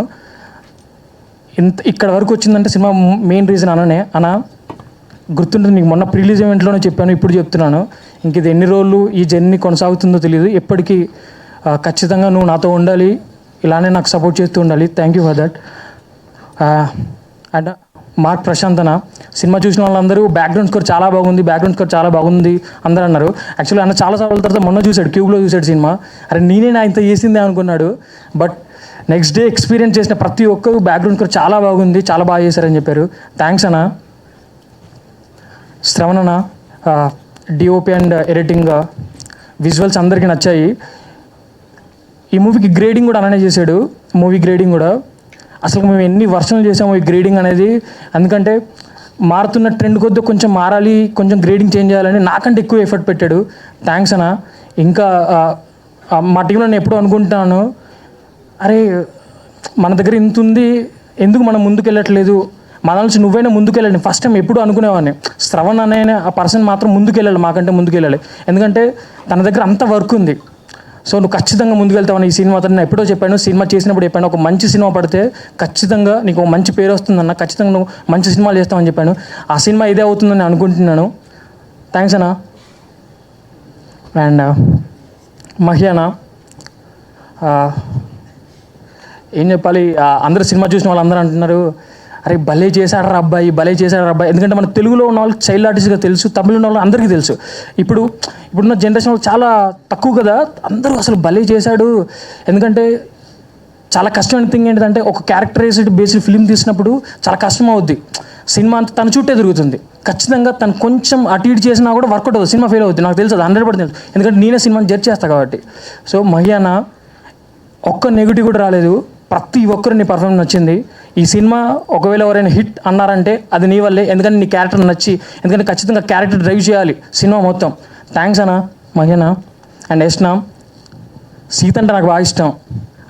ఇక్కడ వరకు వచ్చిందంటే సినిమా మెయిన్ రీజన్ అన్న గుర్తుంటుంది మీకు, మొన్న ప్రిలీజ్ ఈవెంట్లోనే చెప్పాను, ఇప్పుడు చెప్తున్నాను. ఇంక ఇది ఎన్ని రోజులు ఈ జర్నీ కొనసాగుతుందో తెలియదు. ఎప్పటికీ ఖచ్చితంగా నువ్వు నాతో ఉండాలి, ఇలానే నాకు సపోర్ట్ చేస్తూ ఉండాలి. Thank you for that. And మార్క్ ప్రశాంత్ అన్న, సినిమా చూసిన వాళ్ళందరూ బ్యాక్గ్రౌండ్ స్కోర్ చాలా బాగుంది అందరూ అన్నారు. యాక్చువల్లీ అన్న చాలా సార్లు తర్వాత మొన్న చూశాడు, క్యూబ్లో చూశాడు సినిమా. అరే నేనే నా ఇంత చేసిందే అనుకున్నాడు. బట్ నెక్స్ట్ డే ఎక్స్పీరియన్స్ చేసిన ప్రతి ఒక్కరు బ్యాక్గ్రౌండ్ స్కోర్ చాలా బాగా చేశారని చెప్పారు. థ్యాంక్స్ అన్న. శ్రవణ్ అన్న, డిఓపి అండ్ ఎడిటింగ్, విజువల్స్ అందరికీ నచ్చాయి. ఈ మూవీకి గ్రేడింగ్ కూడా అలానే చేశాడు. మూవీ గ్రేడింగ్ కూడా అసలు మేము ఎన్ని వర్షన్లు చేసాము ఈ గ్రేడింగ్ అనేది. ఎందుకంటే మారుతున్న ట్రెండ్ కొద్ది కొంచెం మారాలి, కొంచెం గ్రేడింగ్ చేంజ్ చేయాలని నాకంటే ఎక్కువ ఎఫర్ట్ పెట్టాడు. థ్యాంక్స్ అన్న. ఇంకా మా టీంలో నేను ఎప్పుడూ అనుకుంటున్నాను, అరే మన దగ్గర ఇంత ఉంది, ఎందుకు మనం ముందుకు వెళ్ళట్లేదు, మన నుంచి నువ్వైనా ముందుకెళ్ళాలి. ఫస్ట్ టైం ఎప్పుడు అనుకునేవాడిని, శ్రవణ్ అనే ఆ పర్సన్ మాత్రం ముందుకెళ్ళాలి, మాకంటే ముందుకెళ్ళాలి. ఎందుకంటే తన దగ్గర అంత వర్క్ ఉంది. సో నువ్వు ఖచ్చితంగా ముందుకెళ్తావని ఈ సినిమా నేను ఎప్పుడో చెప్పాను, సినిమా చేసినప్పుడు చెప్పాను, ఒక మంచి సినిమా పడితే ఖచ్చితంగా నీకు ఒక మంచి పేరు వస్తుందన్న, ఖచ్చితంగా నువ్వు మంచి సినిమాలు చేస్తావని చెప్పాను. ఆ సినిమా ఇదే అవుతుందని అనుకుంటున్నాను. థ్యాంక్స్ అన్న. అండ్ మహియానా ఏం చెప్పాలి, అందరూ సినిమా చూసిన వాళ్ళందరూ అంటున్నారు అరే భలే చేశాడు రా అబ్బాయి, భలే చేశాడు రా అబ్బాయి. ఎందుకంటే మన తెలుగులో ఉన్న వాళ్ళకి చైల్డ్ ఆర్టిస్ట్గా తెలుసు, తమిళ ఉన్న వాళ్ళు అందరికీ తెలుసు. ఇప్పుడున్న జనరేషన్ వాళ్ళు చాలా తక్కువ కదా, అందరూ అసలు భలే చేశాడు. ఎందుకంటే చాలా కష్టమైన థింగ్ ఏంటంటే ఒక క్యారెక్టరైజ్డ్ బేస్డ్ ఫిల్మ్ తీసినప్పుడు చాలా కష్టం అవుద్ది. సినిమా అంతా తన చుట్టే తిరుగుతుంది. ఖచ్చితంగా తను కొంచెం అటు ఇటు చేసినా కూడా వర్కౌట్ అవుతుంది, సినిమా ఫెయిల్ అవుతుంది. నాకు తెలుసు, అది 100% తెలుసు, ఎందుకంటే నేనే సినిమాని జడ్జ్ చేస్తాను కాబట్టి. సో మహియానా ఒక్క నెగిటివ్ కూడా రాలేదు, ప్రతి ఒక్కరు నీ పర్ఫార్మెన్స్ నచ్చింది. ఈ సినిమా ఒకవేళ ఎవరైనా హిట్ అన్నారంటే అది నీ వల్లే, ఎందుకంటే నీ క్యారెక్టర్ నచ్చి, ఎందుకంటే ఖచ్చితంగా క్యారెక్టర్ డ్రైవ్ చేయాలి సినిమా మొత్తం. థ్యాంక్స్ అన్న మహియానా. అండ్ యష్నా, సీత అంటే నాకు బాగా ఇష్టం.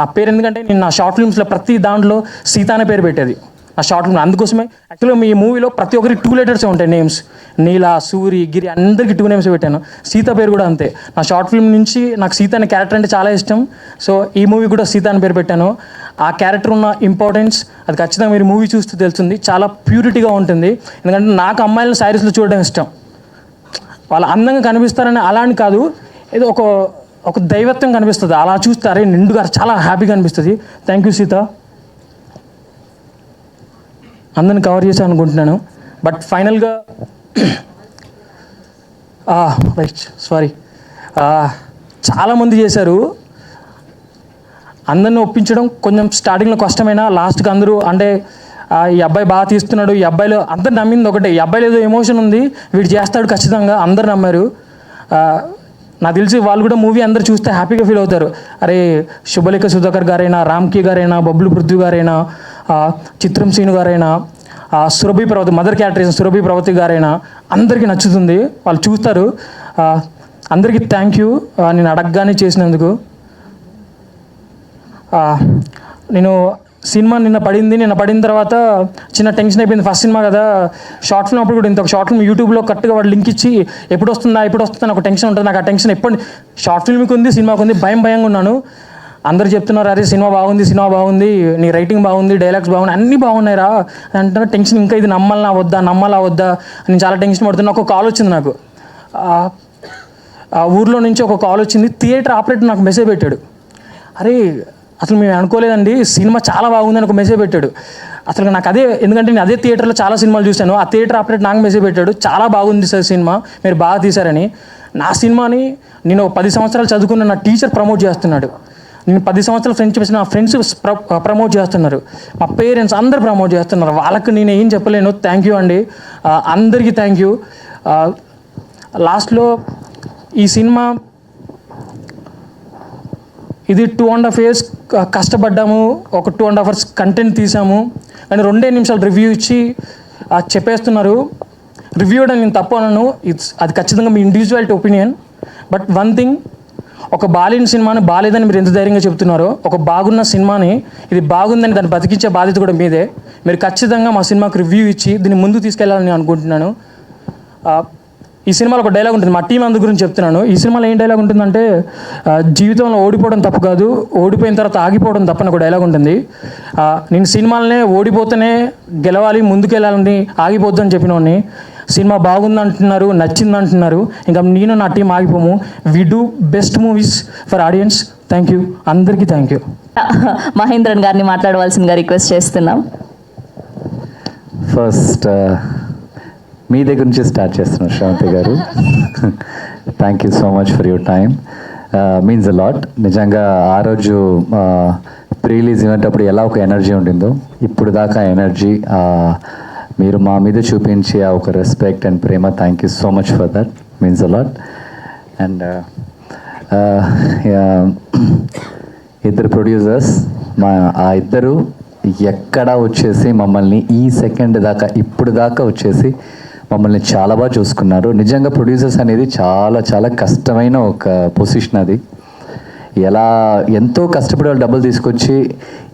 ఆ పేరు ఎందుకంటే నేను నా షార్ట్ ఫిల్మ్స్లో ప్రతి దాంట్లో సీత అనే పేరు పెట్టేది ఆ షార్ట్ ఫిల్మ్. అందుకోసమే యాక్చువల్గా మీ మూవీలో ప్రతి ఒక్కరికి 2 letters ఉంటాయి నేమ్స్. నీలా, సూరి, గిరి అందరికీ 2 names పెట్టాను. సీత పేరు కూడా అంతే. నా షార్ట్ ఫిల్మ్ నుంచి నాకు సీత అనే క్యారెక్టర్ అంటే చాలా ఇష్టం. సో ఈ మూవీ కూడా సీత అని పేరు పెట్టాను. ఆ క్యారెక్టర్ ఉన్న ఇంపార్టెన్స్ అది ఖచ్చితంగా మీరు మూవీ చూస్తూ తెలుస్తుంది. చాలా ప్యూరిటీగా ఉంటుంది. ఎందుకంటే నాకు అమ్మాయిలను శారీస్లో చూడడం ఇష్టం. వాళ్ళు అందంగా కనిపిస్తారని అలా అని కాదు, ఏదో ఒక దైవత్వం కనిపిస్తుంది. అలా చూస్తారే నిండుగా చాలా హ్యాపీగా అనిపిస్తుంది. Thank you Sita. అందరిని కవర్ చేశాను అనుకుంటున్నాను. బట్ ఫైనల్గా రైట్ సారీ, చాలామంది చేశారు. అందరిని ఒప్పించడం కొంచెం స్టార్టింగ్లో కష్టమైనా లాస్ట్కి అందరూ అంటే ఈ అబ్బాయి బాగా తీస్తున్నాడు, ఈ అబ్బాయిలో అందరు నమ్మింది ఒకటే, ఈ అబ్బాయిలో ఏదో ఎమోషన్ ఉంది, వీడు చేస్తాడు ఖచ్చితంగా, అందరు నమ్మారు. నాకు తెలిసి వాళ్ళు కూడా మూవీ అందరు చూస్తే హ్యాపీగా ఫీల్ అవుతారు. అరే శుభలేఖ సుధాకర్ గారైనా, రామ్కి గారైనా, బబ్లు పృథ్వీ గారైనా, చిత్రం శ్రీను గారైనా, సురభి ప్రవతి మదర్ క్యారెక్టర్ సురభి ప్రవతి గారైనా అందరికీ నచ్చుతుంది, వాళ్ళు చూస్తారు. అందరికీ థ్యాంక్ యూ నేను అడగగానే చేసినందుకు. నేను సినిమా నిన్న పడిన తర్వాత చిన్న టెన్షన్ అయిపోయింది. ఫస్ట్ సినిమా కదా, షార్ట్ ఫిల్మ్ అప్పుడు కూడా ఇంత ఒక షార్ట్ ఫిల్మ్ యూట్యూబ్లో కరెక్ట్గా వాడు లింక్ ఇచ్చి ఎప్పుడు వస్తుందా ఒక టెన్షన్ ఉంటుంది. నాకు ఆ టెన్షన్ ఎప్పుడు షార్ట్ ఫిల్మ్కి ఉంది, సినిమాకి ఉంది, భయంగా ఉన్నాను. అందరు చెప్తున్నారు అరే సినిమా బాగుంది, నీ రైటింగ్ బాగుంది, డైలాగ్స్ బాగున్నాయి, అన్నీ బాగున్నాయి రా అంటున్నా. టెన్షన్ ఇంకా ఇది నమ్మాలా వద్దా నేను చాలా టెన్షన్ పడుతున్నా. ఒక కాల్ వచ్చింది నాకు, ఆ ఊర్లో నుంచి ఒక కాల్ వచ్చింది. థియేటర్ ఆపరేటర్ నాకు మెసేజ్ పెట్టాడు, అరే అసలు మేము అనుకోలేదండి సినిమా చాలా బాగుందని ఒక మెసేజ్ పెట్టాడు. అసలు నాకు ఎందుకంటే నేను అదే థియేటర్లో చాలా సినిమాలు చూశాను. ఆ థియేటర్ ఆపరేటర్ నాకు మెసేజ్ పెట్టాడు, చాలా బాగుంది సార్ సినిమా, మీరు బాగా తీశారని. నా సినిమాని నేను 10 సంవత్సరాలు చదువుకున్న నా టీచర్ ప్రమోట్ చేస్తున్నాడు. నేను 10 సంవత్సరాలు ఫ్రెండ్స్ చేసిన నా ఫ్రెండ్స్ ప్రమోట్ చేస్తున్నారు, మా పేరెంట్స్ అందరు ప్రమోట్ చేస్తున్నారు. వాళ్ళకి నేను ఏం చెప్పలేను. థ్యాంక్ యూ అండి, అందరికీ థ్యాంక్ యూ. లాస్ట్లో ఈ సినిమా ఇది 2.5 years కష్టపడ్డాము, ఒక 2.5 hours కంటెంట్ తీసాము, కానీ 2 నిమిషాలు రివ్యూ ఇచ్చి చెప్పేస్తున్నారు. రివ్యూ కూడా నేను తప్పు అనను, అది ఖచ్చితంగా మీ individuality opinion. But one thing, ఒక బాలేని సినిమాని బాలేదని మీరు ఎంత ధైర్యంగా చెప్తున్నారో, ఒక బాగున్న సినిమాని ఇది బాగుందని దాన్ని బతికించే బాధ్యత కూడా మీదే. మీరు ఖచ్చితంగా మా సినిమాకి రివ్యూ ఇచ్చి దీన్ని ముందుకు తీసుకెళ్లాలని నేను అనుకుంటున్నాను. ఈ సినిమాలో ఒక డైలాగ్ ఉంటుంది, మా టీం అందు గురించి చెప్తున్నాను. ఈ సినిమాలో ఏం డైలాగ్ ఉంటుందంటే, జీవితంలో ఓడిపోవడం తప్పు కాదు, ఓడిపోయిన తర్వాత ఆగిపోవడం తప్పని ఒక డైలాగ్ ఉంటుంది. నేను సినిమాలనే ఓడిపోతేనే గెలవాలి, ముందుకెళ్ళాలని ఆగిపోద్దని చెప్పినోడిని. సినిమా బాగుంది అంటున్నారు, నచ్చింది అంటున్నారు, ఇంకా నేను నా టీం ఆగిపోము. We do best movies for audience. Thank you, అందరికీ థ్యాంక్ యూ. మహేంద్రన్ గారిని మాట్లాడవలసిందిగా రిక్వెస్ట్ చేస్తున్నాం. ఫస్ట్ మీ దగ్గర నుంచి స్టార్ట్ చేస్తున్నాను శ్రావంతి గారు. Thank you so much for your time, means a lot. నిజంగా ఆ రోజు ప్రీ రిలీజ్ ఈవెంట్ అప్పుడు ఎలా ఒక ఎనర్జీ ఉండిందో, ఇప్పుడు దాకా ఎనర్జీ మీరు మా మీద చూపించే ఆ ఒక respect and Prema, thank you so much for that, means a lot. And ఇద్దరు ప్రొడ్యూసర్స్, ఆ ఇద్దరు ఎక్కడ వచ్చేసి మమ్మల్ని ఈ సెకండ్ దాకా ఇప్పుడు దాకా వచ్చేసి మమ్మల్ని చాలా బాగా చూసుకున్నారు. నిజంగా ప్రొడ్యూసర్స్ అనేది చాలా చాలా కష్టమైన ఒక పొజిషన్. అది ఎంతో కష్టపడి వాళ్ళు డబ్బులు తీసుకొచ్చి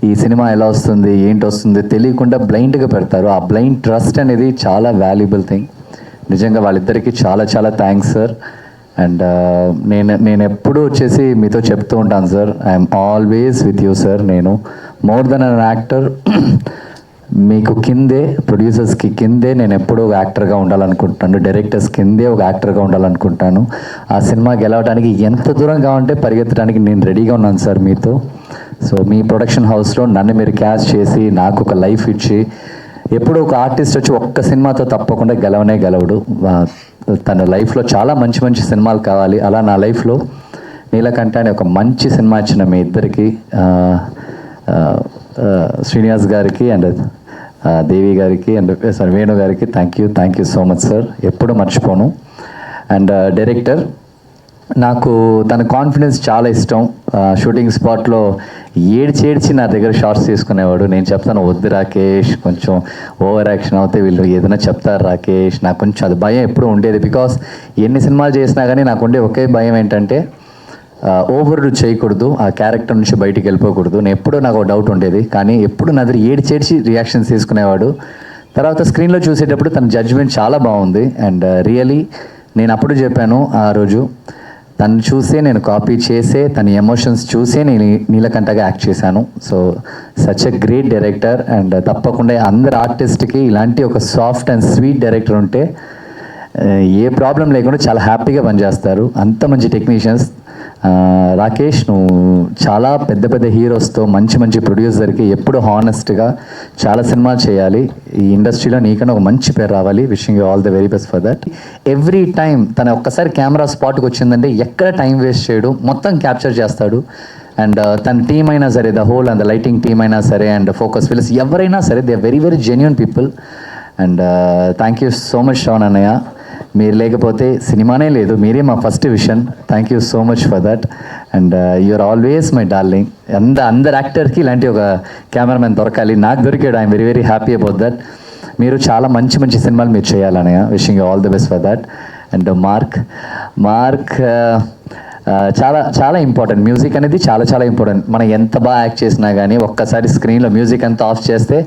ఈ సినిమా ఎలా వస్తుంది ఏంటి వస్తుంది తెలియకుండా బ్లైండ్గా పెడతారు. ఆ బ్లైండ్ ట్రస్ట్ అనేది చాలా వాల్యుబుల్ థింగ్. నిజంగా వాళ్ళిద్దరికీ చాలా చాలా థ్యాంక్స్ సార్. అండ్ నేను ఎప్పుడూ వచ్చేసి మీతో చెప్తూ ఉంటాను sir, I'm always with you sir. నేను మోర్ దెన్ అన్ యాక్టర్, మీకు కిందే, ప్రొడ్యూసర్స్కి కిందే నేను ఎప్పుడూ ఒక యాక్టర్గా ఉండాలనుకుంటాను, డైరెక్టర్స్ కిందే ఒక యాక్టర్గా ఉండాలనుకుంటాను. ఆ సినిమా గెలవడానికి ఎంత దూరం కావాలంటే పరిగెత్తడానికి నేను రెడీగా ఉన్నాను సార్ మీతో. సో మీ ప్రొడక్షన్ హౌస్లో నన్ను మీరు క్యాష్ చేసి నాకు ఒక లైఫ్ ఇచ్చి, ఎప్పుడు ఒక ఆర్టిస్ట్ వచ్చి ఒక్క సినిమాతో తప్పకుండా గెలవడు. తన లైఫ్లో చాలా మంచి మంచి సినిమాలు కావాలి. అలా నా లైఫ్లో నీలకంఠ అనే ఒక మంచి సినిమా ఇచ్చిన మీ ఇద్దరికి, శ్రీనివాస్ గారికి అండ్ దేవి గారికి అండ్ సార్ వేణు గారికి thank you so much sir, ఎప్పుడు మర్చిపోను. అండ్ డైరెక్టర్, నాకు తన కాన్ఫిడెన్స్ చాలా ఇష్టం. షూటింగ్ స్పాట్లో ఏడ్చి నా దగ్గర షార్ట్స్ తీసుకునేవాడు. నేను చెప్తాను, వద్దు రాకేష్, కొంచెం ఓవర్ యాక్షన్ అవుతే వీళ్ళు ఏదైనా చెప్తారు రాకేష్. నాకు కొంచెం అది భయం ఎప్పుడూ ఉండేది. బికాస్ ఎన్ని సినిమాలు చేసినా కానీ నాకు ఉండే ఒకే భయం ఏంటంటే ఓవర్ చేయకూడదు, ఆ క్యారెక్టర్ నుంచి బయటికి వెళ్ళిపోకూడదు. నేను ఎప్పుడూ నాకు ఒక డౌట్ ఉండేది, కానీ ఎప్పుడు నా దగ్గర ఏడ్చి రియాక్షన్స్ తీసుకునేవాడు. తర్వాత స్క్రీన్లో చూసేటప్పుడు తన జడ్జ్మెంట్ చాలా బాగుంది. అండ్ రియలీ నేను అప్పుడు చెప్పాను ఆ రోజు, తను చూసే నేను కాపీ చేసే, తన ఎమోషన్స్ చూసే నేను నీలకంఠగా యాక్ట్ చేశాను. So such a great director. And తప్పకుండా అందరు ఆర్టిస్ట్కి ఇలాంటి ఒక సాఫ్ట్ అండ్ స్వీట్ డైరెక్టర్ ఉంటే ఏ ప్రాబ్లం లేకుండా చాలా హ్యాపీగా పనిచేస్తారు. అంత మంచి టెక్నీషియన్స్. రాకేష్, నువ్వు చాలా పెద్ద హీరోస్తో, మంచి ప్రొడ్యూసర్కి ఎప్పుడు హానెస్ట్గా చాలా సినిమాలు చేయాలి. ఈ ఇండస్ట్రీలో నీకన్నా ఒక మంచి పేరు రావాలి. Wishing you all the very best for that. Every time తన ఒక్కసారి కెమెరా స్పాట్కి వచ్చిందంటే ఎక్కడ టైం వేస్ట్ చేయడు, మొత్తం క్యాప్చర్ చేస్తాడు. అండ్ తన టీం అయినా సరే, the whole and the lighting team అయినా సరే, అండ్ ఫోకస్ ఫిల్స్ ఎవరైనా సరే, they are very genuine people. And thank you so much Shravan అన్నయ్య. మీరు లేకపోతే సినిమానే లేదు, మీరే మా first vision. Thank you so much for that. And you're always my darling. అందరు యాక్టర్కి ఇలాంటి ఒక కెమెరామెన్ దొరకాలి. నాకు దొరికాడు. I'm very happy about that. మీరు చాలా మంచి సినిమాలు మీరు చేయాలన్నయ్య. Wishing you all the best for that. And mark చాలా ఇంపార్టెంట్. మ్యూజిక్ అనేది చాలా ఇంపార్టెంట్. మనం ఎంత బాగా యాక్ట్ చేసినా కానీ ఒక్కసారి స్క్రీన్లో మ్యూజిక్ అంతా ఆఫ్ చేస్తే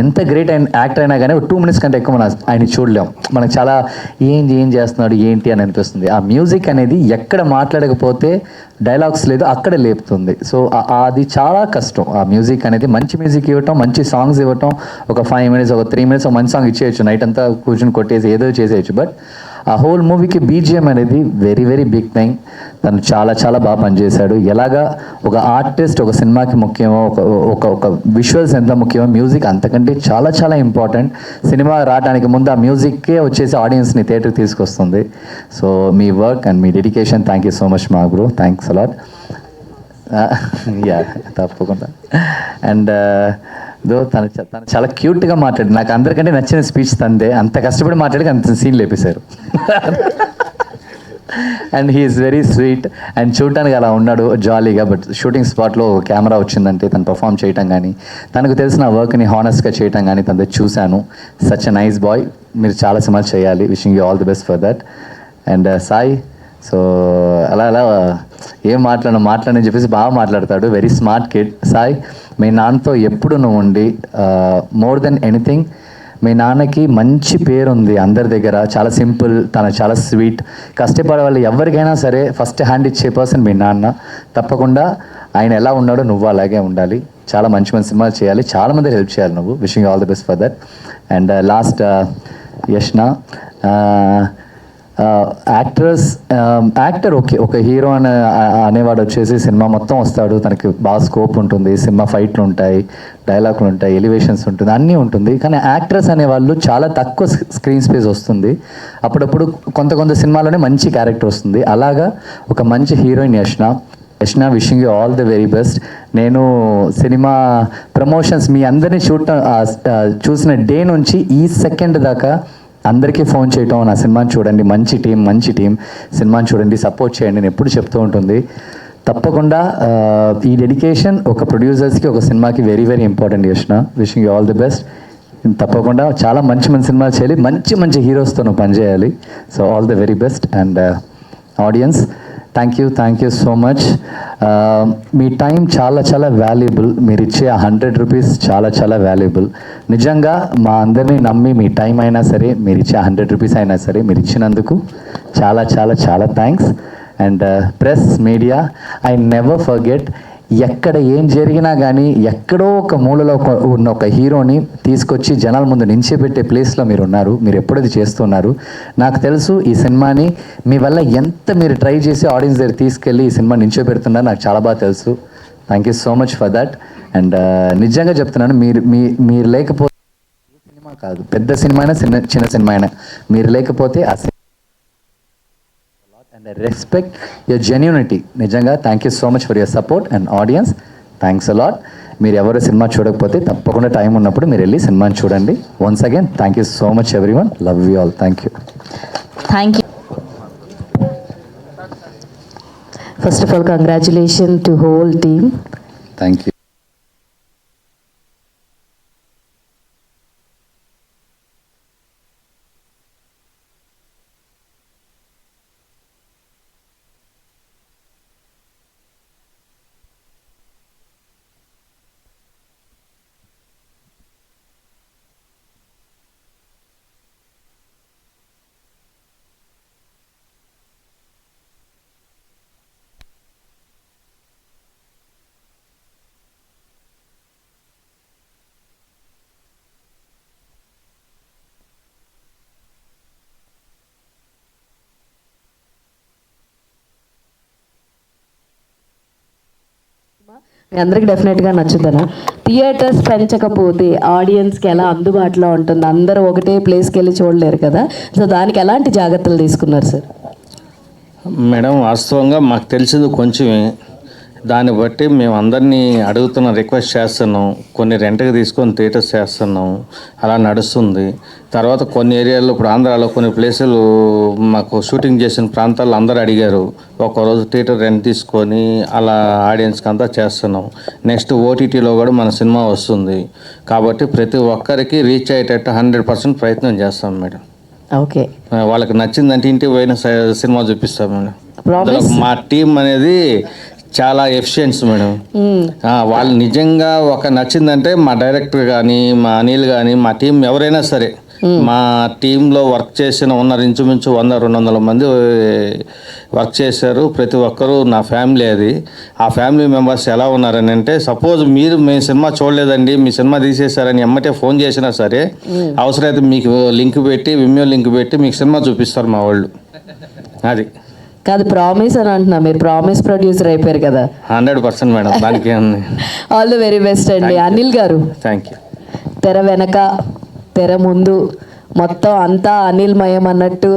ఎంత గ్రేట్ యాక్టర్ అయినా కానీ 2 minutes కంటే ఎక్కువ మనం ఆయన చూడలేం. మనకు చాలా ఏం చేస్తున్నాడు ఏంటి అని అనిపిస్తుంది. ఆ మ్యూజిక్ అనేది ఎక్కడ మాట్లాడకపోతే, డైలాగ్స్ లేదు, అక్కడ లేపుతుంది. సో అది చాలా కష్టం. ఆ మ్యూజిక్ అనేది మంచి మ్యూజిక్ ఇవ్వటం, మంచి సాంగ్స్ ఇవ్వటం. ఒక 5 minutes, ఒక 3 minutes ఒక మంచి సాంగ్ ఇచ్చేయచ్చు, నైట్ అంతా కూర్చొని కొట్టేసి ఏదో చేసేయచ్చు. బట్ ఆ హోల్ మూవీకి బీజిఎం అనేది వెరీ బిగ్ థింగ్. తను చాలా బాగా పనిచేశాడు. ఎలాగా ఒక ఆర్టిస్ట్ ఒక సినిమాకి ముఖ్యమో, ఒక విజువల్స్ ఎంత ముఖ్యమో, మ్యూజిక్ అంతకంటే చాలా ఇంపార్టెంట్. సినిమా రావడానికి ముందు ఆ మ్యూజిక్కే వచ్చేసి ఆడియన్స్ని థియేటర్కి తీసుకొస్తుంది. So me work and me dedication, thank you so much మా బ్రో. Thanks a lot. యా, తప్పకుండా. అండ్ తను చాలా క్యూట్గా మాట్లాడు. నాకు అందరికంటే నచ్చిన స్పీచ్ తందే. అంత కష్టపడి మాట్లాడి అంత సీన్ లేపేశారు. And he's very sweet. And చూడటానికి అలా ఉన్నాడు జాలీగా. బట్ షూటింగ్ స్పాట్లో కెమెరా వచ్చిందంటే తను పర్ఫామ్ చేయటం కానీ, తనకు తెలిసిన వర్క్ని హానెస్ట్గా చేయటం కానీ తనతో చూశాను. Such a nice boy. మీరు చాలా సినిమాలు చేయాలి. Wishing you all the best for that. And Sai, so అలా ఏం మాట్లాడని చెప్పేసి బాగా మాట్లాడతాడు. Very smart kid. సాయి, మీ నాన్నతో ఎప్పుడు నువ్వు ఉండి, మోర్ దెన్ ఎనీథింగ్ మీ నాన్నకి మంచి పేరు ఉంది అందరి దగ్గర. చాలా సింపుల్, తను చాలా స్వీట్. కష్టపడే వాళ్ళు ఎవరికైనా సరే ఫస్ట్ హ్యాండ్ ఇచ్చే పర్సన్ మీ నాన్న. తప్పకుండా ఆయన ఎలా ఉన్నాడో నువ్వు అలాగే ఉండాలి. చాలా మంచి సినిమాలు చేయాలి, చాలామంది హెల్ప్ చేయాలి నువ్వు. Wishing all the best for that. And last Yashna, actor okay, ఒక హీరో అనేవాడు వచ్చేసి సినిమా మొత్తం వస్తాడు, తనకి బాగా స్కోప్ ఉంటుంది, సినిమా ఫైట్లు ఉంటాయి, డైలాగులు ఉంటాయి, ఎలివేషన్స్ ఉంటుంది, అన్నీ ఉంటుంది. కానీ యాక్ట్రెస్ అనేవాళ్ళు చాలా తక్కువ స్క్రీన్ స్పేస్ వస్తుంది. అప్పుడప్పుడు కొంత సినిమాలోనే మంచి క్యారెక్టర్ వస్తుంది. అలాగా ఒక మంచి heroine Yashna, wishing you all the very best. నేను సినిమా ప్రమోషన్స్ మీ అందరినీ చూసిన డే నుంచి ఈ సెకండ్ దాకా అందరికీ ఫోన్ చేయటం, నా సినిమాని చూడండి, మంచి టీం సినిమాని చూడండి, సపోర్ట్ చేయండి నేను ఎప్పుడు చెప్తూ ఉంటుంది. తప్పకుండా ఈ డెడికేషన్ ఒక ప్రొడ్యూసర్స్కి, ఒక సినిమాకి very important. Yashna, wishing you all the best. తప్పకుండా చాలా మంచి సినిమాలు చేయాలి, మంచి హీరోస్తో నువ్వు పనిచేయాలి. So all the very best. And audience, thank you so much. మీ టైం చాలా వాల్యుబుల్. మీరు ఇచ్చే 100 రూపీస్ చాలా వాల్యుబుల్. నిజంగా మా అందరినీ నమ్మి మీ టైం అయినా సరే, మీరు ఇచ్చే 100 రూపీస్ అయినా సరే మీరు ఇచ్చినందుకు చాలా thanks. And press, media, I never forget. ఎక్కడ ఏం జరిగినా కానీ ఎక్కడో ఒక మూలలో ఉన్న ఒక హీరోని తీసుకొచ్చి జనాల ముందు నించోబెట్టే ప్లేస్లో మీరు ఉన్నారు. మీరు ఎప్పుడది చేస్తున్నారు. నాకు తెలుసు ఈ సినిమాని మీ వల్ల ఎంత మీరు ట్రై చేసి ఆడియన్స్ దగ్గర తీసుకెళ్ళి ఈ సినిమా నించోబెడుతున్నారు నాకు చాలా బాగా తెలుసు. Thank you so much for that. And నిజంగా చెప్తున్నాను, మీరు లేకపోతే సినిమా కాదు, పెద్ద సినిమా అయినా చిన్న సినిమా అయినా మీరు లేకపోతే ఆ అండ్ రెస్పెక్ట్ యువర్ జెన్యూనిటీ. నిజంగా thank you so much for your support and audience. Thanks a lot. మీరు ఎవరు సినిమా చూడకపోతే తప్పకుండా టైం ఉన్నప్పుడు మీరు వెళ్ళి సినిమాని చూడండి. Once again thank you so much everyone. Love you all. Thank you. Thank you. First of all, congratulations to whole team. Thank you. మీ అందరికి డెఫినెట్గా నచ్చుతాను. థియేటర్స్ పెంచకపోతే ఆడియన్స్కి ఎలా అందుబాటులో ఉంటుంది? అందరూ ఒకటే ప్లేస్కి వెళ్ళి చూడలేరు కదా, సో దానికి ఎలాంటి జాగ్రత్తలు తీసుకున్నారు సార్? మేడం, వాస్తవంగా మాకు తెలిసింది కొంచెమే. దాన్ని బట్టి మేము అందరినీ అడుగుతున్నాం, రిక్వెస్ట్ చేస్తున్నాం. కొన్ని రెంట్కి తీసుకొని థియేటర్స్ చేస్తున్నాం, అలా నడుస్తుంది. తర్వాత కొన్ని ఏరియాల్లో, ఇప్పుడు ఆంధ్రాలో కొన్ని ప్లేసులు మాకు షూటింగ్ చేసిన ప్రాంతాల్లో అందరూ అడిగారు, ఒక్కరోజు థియేటర్ రెంట్ తీసుకొని అలా ఆడియన్స్కి అంతా చేస్తున్నాం. నెక్స్ట్ ఓటీటీలో కూడా మన సినిమా వస్తుంది కాబట్టి ప్రతి ఒక్కరికి రీచ్ అయ్యేటట్టు 100% ప్రయత్నం చేస్తాం మేడం. ఓకే, వాళ్ళకి నచ్చిందంటే ఇంటికి పోయిన సినిమా చూపిస్తాం మేడం. మా టీం అనేది చాలా ఎఫిషియన్స్ మేడం. వాళ్ళు నిజంగా ఒక నచ్చిందంటే మా డైరెక్టర్ కానీ, మా అనిల్ కానీ, మా టీం ఎవరైనా సరే, మా టీంలో వర్క్ చేసిన ఉన్నారు ఇంచుమించు 100-200 మంది వర్క్ చేశారు. ప్రతి ఒక్కరూ నా ఫ్యామిలీ. అది ఆ ఫ్యామిలీ మెంబర్స్ ఎలా ఉన్నారని అంటే, సపోజ్ మేము సినిమా చూడలేదండి, మీ సినిమా తీసేశారని ఎమ్మటే ఫోన్ చేసినా సరే, అవసరమైతే మీకు లింక్ పెట్టి, విమ్యో లింక్ పెట్టి మీకు సినిమా చూపిస్తారు మా వాళ్ళు. అది కాదు, ప్రామిస్ అని అంటున్నా, మీరు ప్రామిస్ ప్రొడ్యూసర్ అయిపోయారు కదా. 100% మేడం, దానికి ఆల్ ది వెరీ బెస్ట్ అండి. అనిల్ గారు, థ్యాంక్ యూ. తెర వెనక, తెర ముందు మొత్తం అంతా అనిల్మయం అన్నట్టు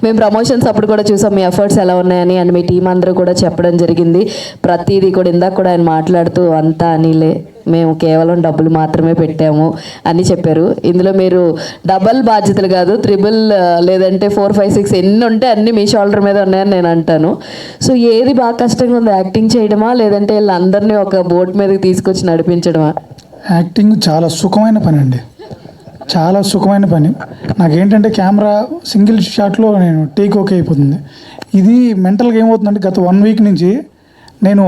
మేము ప్రమోషన్స్ అప్పుడు కూడా చూసాం మీ ఎఫర్ట్స్ ఎలా ఉన్నాయని, అండ్ మీ టీం అందరూ కూడా చెప్పడం జరిగింది. ప్రతిదీ కూడా ఇందాక కూడా ఆయన మాట్లాడుతూ అంతా అనిలే, మేము కేవలం డబ్బులు మాత్రమే పెట్టాము అని చెప్పారు. ఇందులో మీరు డబల్ బాధ్యతలు కాదు, త్రిబుల్ లేదంటే 4, 5, 6 ఎన్ని ఉంటే అన్నీ మీ షోల్డర్ మీద ఉన్నాయని నేను అంటాను. సో ఏది బాగా కష్టంగా ఉంది, యాక్టింగ్ చేయడమా లేదంటే వీళ్ళందరినీ ఒక బోట్ మీదకి తీసుకొచ్చి నడిపించడమా? యాక్టింగ్ చాలా సుఖమైన పని అండి, చాలా సుఖమైన పని. నాకేంటంటే కెమెరా సింగిల్ షాట్లో నేను టేక్ ఓకే అయిపోతుంది. ఇది మెంటల్గా ఏమవుతుందంటే, గత 1 వీక్ నుంచి నేను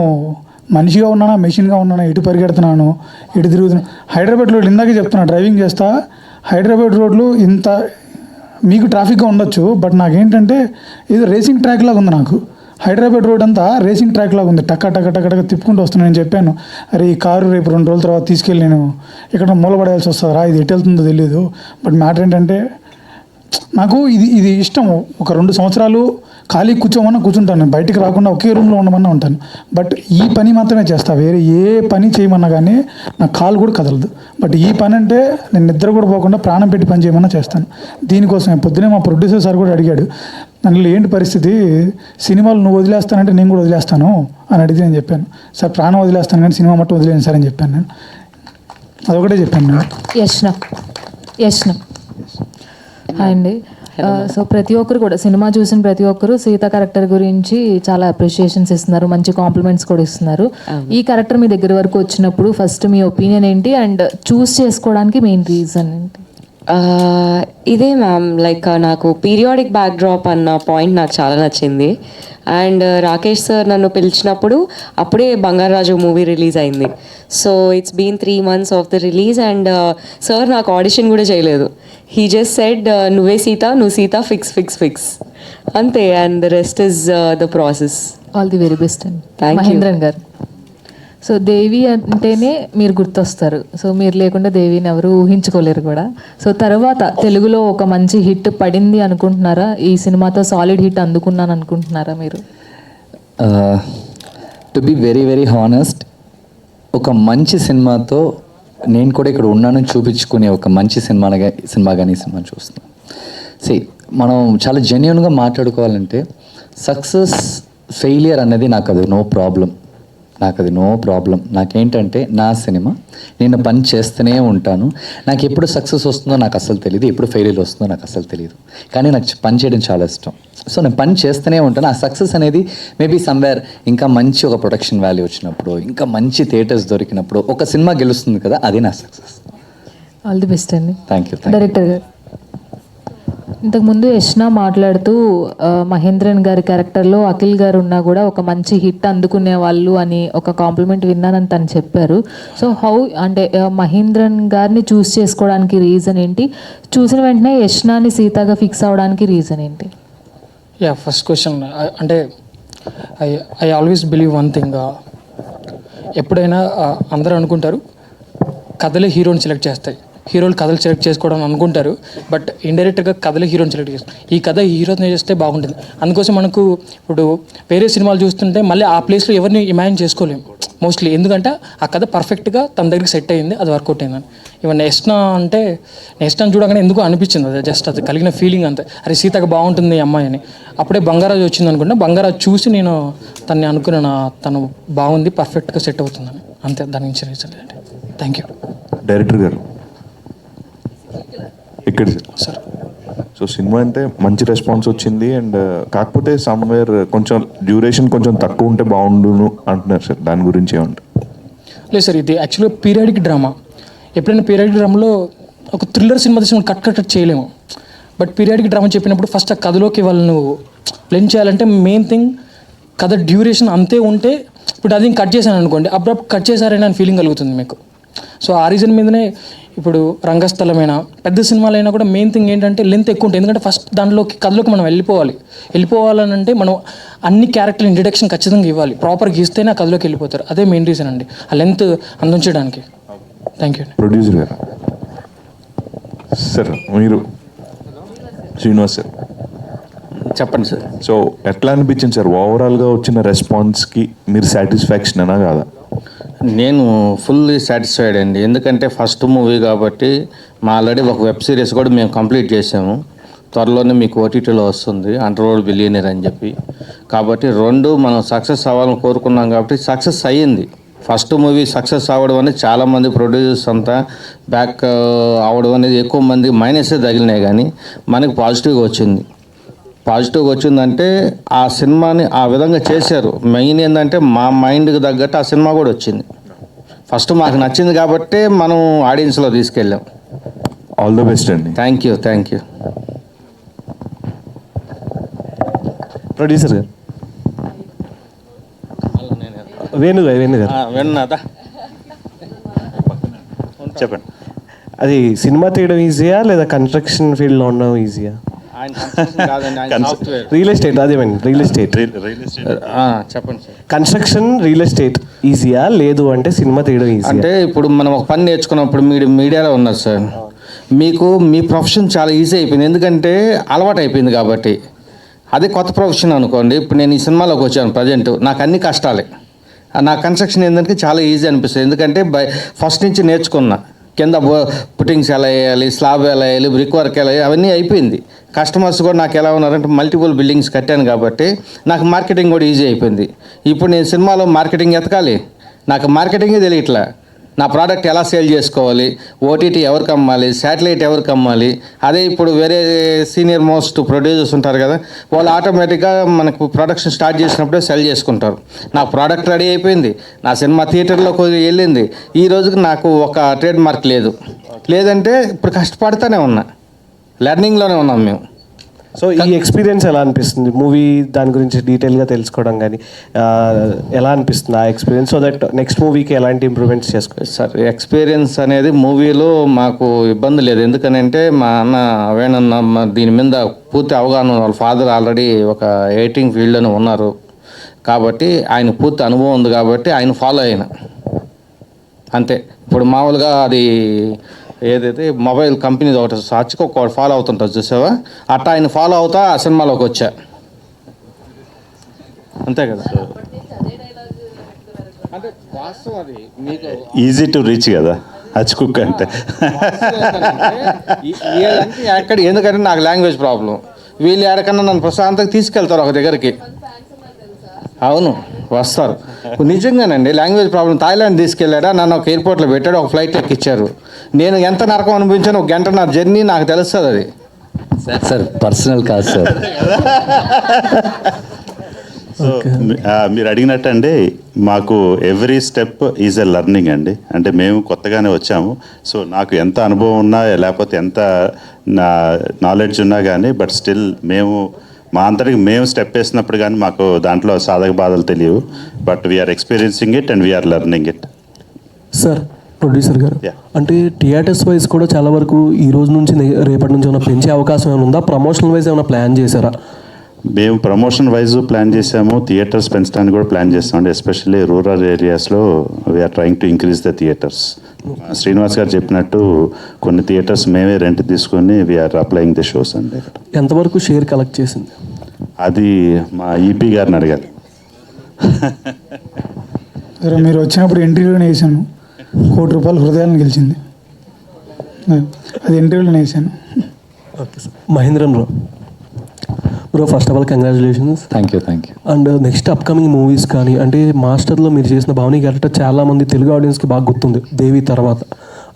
మనిషిగా ఉన్నానా మెషిన్గా ఉన్నానా, ఎటు పరిగెడుతున్నాను, ఎటు తిరుగుతున్నాను. హైదరాబాద్ రోడ్లు ఇందాకే చెప్తున్నా, డ్రైవింగ్ చేస్తా. హైదరాబాద్ రోడ్లు ఇంత మీకు ట్రాఫిక్గా ఉండొచ్చు, బట్ నాకేంటంటే ఏదో రేసింగ్ ట్రాక్ లాగా ఉంది. నాకు హైదరాబాద్ రోడ్ అంతా రేసింగ్ ట్రాక్ లాగా ఉంది, టక్క టక్క టక్క టక్క తిప్పుకుంటూ వస్తున్నాను. నేను చెప్పాను, అరే ఈ కారు రేపు 2 రోజుల తర్వాత తీసుకెళ్ళి నేను ఇక్కడ మూలపడేయాల్సి వస్తుందిరా, ఇది ఎటు వెళ్తుందో తెలియదు. బట్ మ్యాటర్ ఏంటంటే, నాకు ఇది ఇష్టం. ఒక 2 సంవత్సరాలు ఖాళీ కూర్చుంటాను, బయటికి రాకుండా ఒకే రూమ్లో ఉండమన్నా ఉంటాను. బట్ ఈ పని మాత్రమే చేస్తా, వేరే ఏ పని చేయమన్నా కానీ నా కాలు కూడా కదలదు. బట్ ఈ పని అంటే నేను నిద్ర కూడా పోకుండా ప్రాణం పెట్టి పని చేయమన్నా చేస్తాను. దీనికోసం పొద్దునే మా ప్రొడ్యూసర్ సార్ కూడా అడిగాడు, నన్ను ఏంటి పరిస్థితి, సినిమాలు నువ్వు వదిలేస్తానంటే నేను కూడా వదిలేస్తాను అని అడిగితే నేను చెప్పాను, సార్ ప్రాణం వదిలేస్తాను కానీ సినిమా మట్టు వదిలేను సార్ అని చెప్పాను. నేను అదొకటే చెప్పాను. నేను యష్ణ హాయ్ అండి. సో ప్రతి ఒక్కరు కూడా సినిమా చూసిన ప్రతి ఒక్కరు సీత క్యారెక్టర్ గురించి చాలా అప్రిషియేషన్స్ ఇస్తున్నారు, మంచి కాంప్లిమెంట్స్ కూడా ఇస్తున్నారు. ఈ క్యారెక్టర్ మీ దగ్గర వరకు వచ్చినప్పుడు ఫస్ట్ మీ ఒపీనియన్ ఏంటి అండ్ చూస్ చేసుకోవడానికి మెయిన్ రీజన్ ఏంటి? ఇదే మ్యామ్, లైక్ నాకు పీరియాడిక్ బ్యాక్డ్రాప్ అన్న పాయింట్ నాకు చాలా నచ్చింది. అండ్ రాకేష్ సార్ నన్ను పిలిచినప్పుడు అప్పుడే బంగారాజు మూవీ రిలీజ్ అయింది. So it's been 3 months of the release and sir నాకు ఆడిషన్ కూడా చేయలేదు. హీ జస్ట్ సెడ్ నువ్వే సీత, నువ్వు సీత, ఫిక్స్ అంతే. And the rest is the process. All the very best అండి. Thank you. మహేంద్రన్ గారు. సో దేవి అంటేనే మీరు గుర్తొస్తారు. సో మీరు లేకుండా దేవిని ఎవరు ఊహించుకోలేరు కూడా. సో తర్వాత తెలుగులో ఒక మంచి హిట్ పడింది అనుకుంటున్నారా? ఈ సినిమాతో సాలిడ్ హిట్ అందుకున్నాను అనుకుంటున్నారా మీరు? To be very very honest, ఒక మంచి సినిమాతో నేను కూడా ఇక్కడ ఉన్నానని చూపించుకునే ఒక మంచి సినిమా కానీ సినిమా చూస్తున్నాను. మనం చాలా జెన్యున్గా మాట్లాడుకోవాలంటే సక్సెస్ ఫెయిలియర్ అనేది నాకు అది నో ప్రాబ్లం. నాకేంటంటే నా సినిమా, నేను పని చేస్తూనే ఉంటాను. నాకు ఎప్పుడు సక్సెస్ వస్తుందో నాకు అసలు తెలియదు, ఎప్పుడు ఫెయిలియర్ వస్తుందో నాకు అసలు తెలియదు. కానీ నాకు పని చేయడం చాలా ఇష్టం. సో నేను పని చేస్తూనే ఉంటాను. ఆ సక్సెస్ అనేది మేబీ సమ్వేర్ ఇంకా మంచి ఒక ప్రొడక్షన్ వాల్యూ వచ్చినప్పుడు, ఇంకా మంచి థియేటర్స్ దొరికినప్పుడు ఒక సినిమా గెలుస్తుంది కదా, అది నా సక్సెస్. ఆల్ ది బెస్ట్ అండి. Thank you. డైరెక్టర్ గారు, ఇంతకుముందు యష్నా మాట్లాడుతూ మహేంద్రన్ గారి క్యారెక్టర్లో అఖిల్ గారు ఉన్నా కూడా ఒక మంచి హిట్ అందుకునే వాళ్ళు అని ఒక కాంప్లిమెంట్ విన్నానని తను చెప్పారు. సో అంటే మహేంద్రన్ గారిని చూస్ చేసుకోవడానికి రీజన్ ఏంటి? చూసిన వెంటనే యష్నాని సీతగా ఫిక్స్ అవ్వడానికి రీజన్ ఏంటి? ఫస్ట్ క్వశ్చన్ అంటే I always believe one thing. ఎప్పుడైనా అందరూ అనుకుంటారు కథలే హీరోని సెలెక్ట్ చేస్తాయి, హీరోలు కథలు సెలెక్ట్ చేసుకోవడం అనుకుంటారు. బట్ ఇండైరెక్ట్గా కథలే హీరోని సెలెక్ట్ చేస్తారు. ఈ కథ హీరోని చేస్తే బాగుంటుంది. అందుకోసం మనకు ఇప్పుడు వేరే సినిమాలు చూస్తుంటే మళ్ళీ ఆ ప్లేస్లో ఎవరిని ఇమాజిన్ చేసుకోలేము మోస్ట్లీ. ఎందుకంటే ఆ కథ పర్ఫెక్ట్గా తన దగ్గరికి సెట్ అయ్యింది, అది వర్కౌట్ అయిందని. ఇవన్నీ యష్నా అంటే యష్నాని చూడగానే ఎందుకు అనిపించింది, అది జస్ట్ అది కలిగిన ఫీలింగ్ అంతే. అరే సీతకు బాగుంటుంది ఈ అమ్మాయి అని. అప్పుడే బంగారాజు వచ్చింది అనుకుంటే బంగారాజు చూసి నేను తన్ని అనుకున్నాను, తను బాగుంది, పర్ఫెక్ట్గా సెట్ అవుతుందని. అంతే, దాని నుంచి రీజన్ లేదండి. Thank you. డైరెక్టర్ గారు ఇక్కడ సార్, సో సినిమా అంటే మంచి రెస్పాన్స్ వచ్చింది, అండ్ కాకపోతే సమ్వేర్ కొంచెం డ్యూరేషన్ కొంచెం తక్కువ ఉంటే బాగుండును అంటున్నారు సార్, దాని గురించి ఏమంటారు? లేదు సార్, ఇది యాక్చువల్గా పీరియాడిక్ డ్రామా. ఎప్పుడైనా పీరియాడిక్ డ్రామాలో ఒక థ్రిల్లర్ సినిమా తీసి కట్ చేయలేము. బట్ పీరియాడిక్ డ్రామా చెప్పినప్పుడు ఫస్ట్ ఆ కథలోకి వాళ్ళు నువ్వు బ్లెండ్ చేయాలంటే మెయిన్ థింగ్ కథ డ్యూరేషన్ అంతే ఉంటే, ఇప్పుడు అది కట్ చేశాను అనుకోండి, అప్పుడప్పుడు కట్ చేశారని అని ఫీలింగ్ కలుగుతుంది మీకు. సో ఆ రీజన్ మీదనే ఇప్పుడు రంగస్థలమైనా పెద్ద సినిమాలైనా కూడా మెయిన్ థింగ్ ఏంటంటే లెంత్ ఎక్కువ ఉంటుంది. ఎందుకంటే ఫస్ట్ దాంట్లోకి కథలోకి మనం వెళ్ళిపోవాలని అంటే మనం అన్ని క్యారెక్టర్ ఇంట్రడక్షన్ ఖచ్చితంగా ఇవ్వాలి, ప్రాపర్గా ఇస్తేనే ఆ కథలోకి వెళ్ళిపోతారు. అదే మెయిన్ రీజన్ అండి, ఆ లెంత్ అందించడానికి. Thank you. ప్రొడ్యూసర్ గారు సార్, మీరు శ్రీనివాస్ సార్ చెప్పండి సార్. సో ఎట్లా అనిపించింది సార్ ఓవరాల్గా వచ్చిన రెస్పాన్స్కి? మీరు సాటిస్ఫాక్షన్ అనా కాదా? నేను ఫుల్లీ సాటిస్ఫైడ్ అండి. ఎందుకంటే ఫస్ట్ మూవీ కాబట్టి మా ఆల్రెడీ ఒక వెబ్ సిరీస్ కూడా మేము కంప్లీట్ చేసాము. త్వరలోనే మీకు ఓటీటీలో వస్తుంది, అండర్వరల్డ్ బిలియనీర్ అని చెప్పి. కాబట్టి రెండు మనం సక్సెస్ అవ్వాలని కోరుకున్నాం కాబట్టి సక్సెస్ అయ్యింది. ఫస్ట్ మూవీ సక్సెస్ అవ్వడం అనేది చాలామంది ప్రొడ్యూసర్స్ అంతా బ్యాక్ అవ్వడం అనేది ఎక్కువ మంది మైనసే తగిలినాయి, కానీ మనకి పాజిటివ్గా వచ్చిందంటే ఆ సినిమాని ఆ విధంగా చేశారు. మెయిన్ ఏంటంటే మా మైండ్కి తగ్గట్టు ఆ సినిమా కూడా వచ్చింది. ఫస్ట్ మాకు నచ్చింది కాబట్టి మనం ఆడియన్స్లో తీసుకెళ్ళాం. ఆల్ ద బెస్ట్ అండి. Thank you. ప్రొడ్యూసర్ గారు వేణు గారు విన్నదా చెప్పండి. అది సినిమా తీయడం ఈజీయా లేదా కన్స్ట్రక్షన్ ఫీల్డ్లో ఉండడం ఈజీయా? రియల్ ఎస్టేట్, అదేమండి రియల్ ఎస్టేట్ చెప్పండి సార్. కన్స్ట్రక్షన్ రియల్ ఎస్టేట్ ఈజీయా లేదు అంటే సినిమా తీయడం ఈజీ? అంటే ఇప్పుడు మనం ఒక పని నేర్చుకున్నప్పుడు మీడియాలో ఉన్నారు సార్, మీకు మీ ప్రొఫెషన్ చాలా ఈజీ అయిపోయింది. ఎందుకంటే అలవాటు అయిపోయింది కాబట్టి. అదే కొత్త ప్రొఫెషన్ అనుకోండి, ఇప్పుడు నేను ఈ సినిమాలోకి వచ్చాను ప్రజెంట్, నాకు అన్ని కష్టాలే. నా కన్స్ట్రక్షన్ ఏంటంటే చాలా ఈజీ అనిపిస్తుంది. ఎందుకంటే ఫస్ట్ నుంచి నేర్చుకున్నా, కింద పుట్టింగ్స్ ఎలా వేయాలి, స్లాబ్ ఎలా వేయాలి, బ్రిక్ వర్క్ ఎలా వేయాలి, అవన్నీ అయిపోయింది. కస్టమర్స్ కూడా నాకు ఎలా ఉన్నారంటే మల్టిపుల్ బిల్డింగ్స్ కట్టాను కాబట్టి నాకు మార్కెటింగ్ కూడా ఈజీ అయిపోయింది. ఇప్పుడు నేను సినిమాలో మార్కెటింగ్ ఎతకాలి, నాకు మార్కెటింగే తెలియట్లా. నా ప్రోడక్ట్ ఎలా సేల్ చేసుకోవాలి, ఓటీటీ ఎవరికి అమ్మాలి, శాటిలైట్ ఎవరికి అమ్మాలి. అదే ఇప్పుడు వేరే సీనియర్ మోస్ట్ ప్రొడ్యూసర్స్ ఉంటారు కదా, వాళ్ళు ఆటోమేటిక్గా మనకు ప్రొడక్షన్ స్టార్ట్ చేసినప్పుడే సెల్ చేసుకుంటారు. నా ప్రోడక్ట్ రెడీ అయిపోయింది, నా సినిమా థియేటర్లోకి వెళ్ళింది, ఈ రోజుకి నాకు ఒక ట్రేడ్ మార్క్ లేదంటే ఇప్పుడు కష్టపడుతూనే ఉన్నా, లెర్నింగ్లోనే ఉన్నాం మేము. సో ఈ ఎక్స్పీరియన్స్ ఎలా అనిపిస్తుంది? మూవీ దాని గురించి డీటెయిల్గా తెలుసుకోవడం కానీ ఎలా అనిపిస్తుంది ఆ ఎక్స్పీరియన్స్? సో దట్ నెక్స్ట్ మూవీకి ఎలాంటి ఇంప్రూవ్మెంట్స్ చేసుకోవచ్చు సార్? ఎక్స్పీరియన్స్ అనేది మూవీలో మాకు ఇబ్బంది లేదు. ఎందుకనంటే మా అన్న వేణన్న దీని మీద పూర్తి అవగాహన, వాళ్ళ ఫాదర్ ఆల్రెడీ ఒక ఎడిటింగ్ ఫీల్డ్లోనే ఉన్నారు కాబట్టి ఆయన పూర్తి అనుభవం ఉంది కాబట్టి ఆయన ఫాలో అయినా అంతే. ఇప్పుడు మామూలుగా అది ఏదైతే మొబైల్ కంపెనీ ఒకటి సాక్షికి ఒక ఫాలో అవుతుంటుంది చూసావా, అట్టా ఆయన ఫాలో అవుతా ఆ సినిమాలోకి వచ్చా, అంతే కదా. అంటే వాస్తవం అది మీకు ఈజీ టు రీచ్ కదా హచ్కుక్ అంటే. ఎక్కడ ఎందుకంటే నాకు లాంగ్వేజ్ ప్రాబ్లం, వీళ్ళు ఎక్కడికన్నా నన్ను ప్రశాంతంగా తీసుకెళ్తారు ఒక దగ్గరికి. అవును వస్తారు నిజంగానండి. లాంగ్వేజ్ ప్రాబ్లం థాయిలాండ్ తీసుకెళ్ళాడా, నన్ను ఒక ఎయిర్పోర్ట్లో పెట్టాడు, ఒక ఫ్లైట్ ఎక్కిచ్చారు. నేను ఎంత నరకం అనిపించాను, ఒక గంట నా జర్నీ నాకు తెలుస్తుంది అది. సార్ పర్సనల్ కాదు సార్. సో మీరు అడిగినట్టు అండి, మాకు every step is a learning అండి. అంటే మేము కొత్తగానే వచ్చాము, సో నాకు ఎంత అనుభవం ఉన్నా లేకపోతే ఎంత నాలెడ్జ్ ఉన్నా కానీ, బట్ స్టిల్ మేము మా అంతటికి మేము స్టెప్ వేసినప్పుడు కానీ మాకు దాంట్లో సాధక బాధలు తెలియవు. But we're experiencing it and we're learning it. Sir producer గారు, అంటే థియేటర్స్ వైజ్ కూడా చాలా వరకు ఈ రోజు నుంచి రేపటి నుంచి ఏమైనా పెంచే అవకాశం ఏమైనా ఉందా? ప్రమోషనల్ వైజ్ ఏమైనా ప్లాన్ చేశారా? మేము ప్రమోషన్ వైజ్ ప్లాన్ చేసాము, థియేటర్స్ పెంచడానికి కూడా ప్లాన్ చేస్తామండి. ఎస్పెషల్లీ రూరల్ ఏరియాస్లో we're trying to increase the theatres. Srinivas garu చెప్పినట్టు కొన్ని థియేటర్స్ మేమే రెంట్ తీసుకొని వీఆర్ అప్లయింగ్ ది షోస్ అండి. ఎంతవరకు షేర్ కలెక్ట్ చేసింది? అది మా ఈపీ గారిని అడగాలి. సరే, మీరు వచ్చినప్పుడు ఇంటర్వ్యూలోనే వేసాను, ₹1,00,00,000 హృదయాలను గెలిచింది. అది ఇంటర్వ్యూలోనే వేసాను. Okay sir. Mahendran bro, first of all congratulations. Thank you. And next upcoming movies కానీ, అంటే మాస్టర్లో మీరు చేసిన భవనీ క్యారెక్టర్ చాలామంది తెలుగు ఆడియన్స్కి బాగా గుర్తుంది దేవి తర్వాత.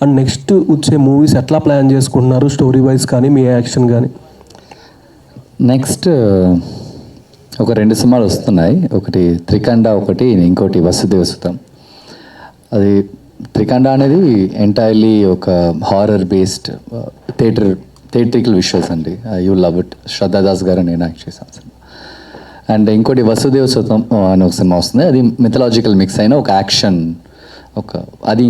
అండ్ నెక్స్ట్ వచ్చే మూవీస్ ఎట్లా ప్లాన్ చేసుకుంటున్నారు, స్టోరీ వైజ్ కానీ మీ యాక్షన్ కానీ? నెక్స్ట్ ఒక 2 సినిమాలు వస్తున్నాయి. ఒకటి త్రికండ, ఒకటి ఇంకోటి వసుదేవ సుతం. అది త్రికండ అనేది ఎంటైర్లీ ఒక హారర్ బేస్డ్ థియేట్రికల్ విజువల్స్ అండి. You love it. Shraddha Das గారు నేను యాక్ట్ చేశాను సినిమా. అండ్ ఇంకోటి వసుదేవ సుతం అని ఒక సినిమా వస్తుంది. అది మిథలాజికల్ మిక్స్ అయిన ఒక యాక్షన్, అది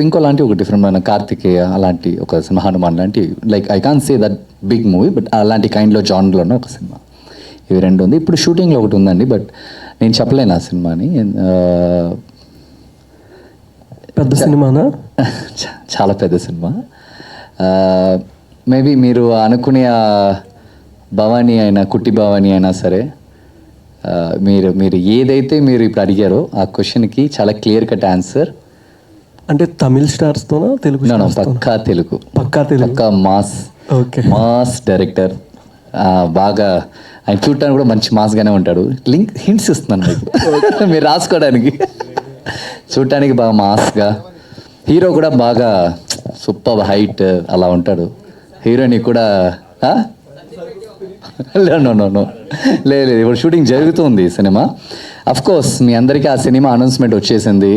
ఇంకో లాంటి ఒక డిఫరెంట్ అయిన కార్తికేయ అలాంటి ఒక సినిమా, హనుమాన్ లాంటి, like I can say that big movie, but అలాంటి కైండ్లో జాన్లోనే ఒక సినిమా. ఇవి 2 ఉంది. ఇప్పుడు షూటింగ్లో ఒకటి ఉందండి, బట్ నేను చెప్పలేను ఆ సినిమాని. పెద్ద సినిమానా? చాలా పెద్ద సినిమా. మేబీ మీరు అనుకునే భవానీ అయినా కుట్టి భవానీ అయినా సరే, మీరు ఏదైతే మీరు ఇప్పుడు అడిగారో ఆ క్వశ్చన్కి చాలా క్లియర్ కట్ ఆన్సర్. అంటే తమిళ స్టార్స్తోనా తెలుగు? పక్కా తెలుగు. పక్కా మాస్. ఓకే. Mass director. బాగా ఆయన చూడటానికి కూడా మంచి మాస్గానే ఉంటాడు. హింట్స్ ఇస్తున్నాను మీకు మీరు రాసుకోవడానికి. చూడటానికి బాగా మాస్గా, హీరో కూడా బాగా సూపర్ హైట్ అలా ఉంటాడు. హీరోయిన్ కూడా నో లేదు, ఇప్పుడు షూటింగ్ జరుగుతుంది సినిమా. అఫ్కోర్స్ మీ అందరికీ ఆ సినిమా అనౌన్స్మెంట్ వచ్చేసింది.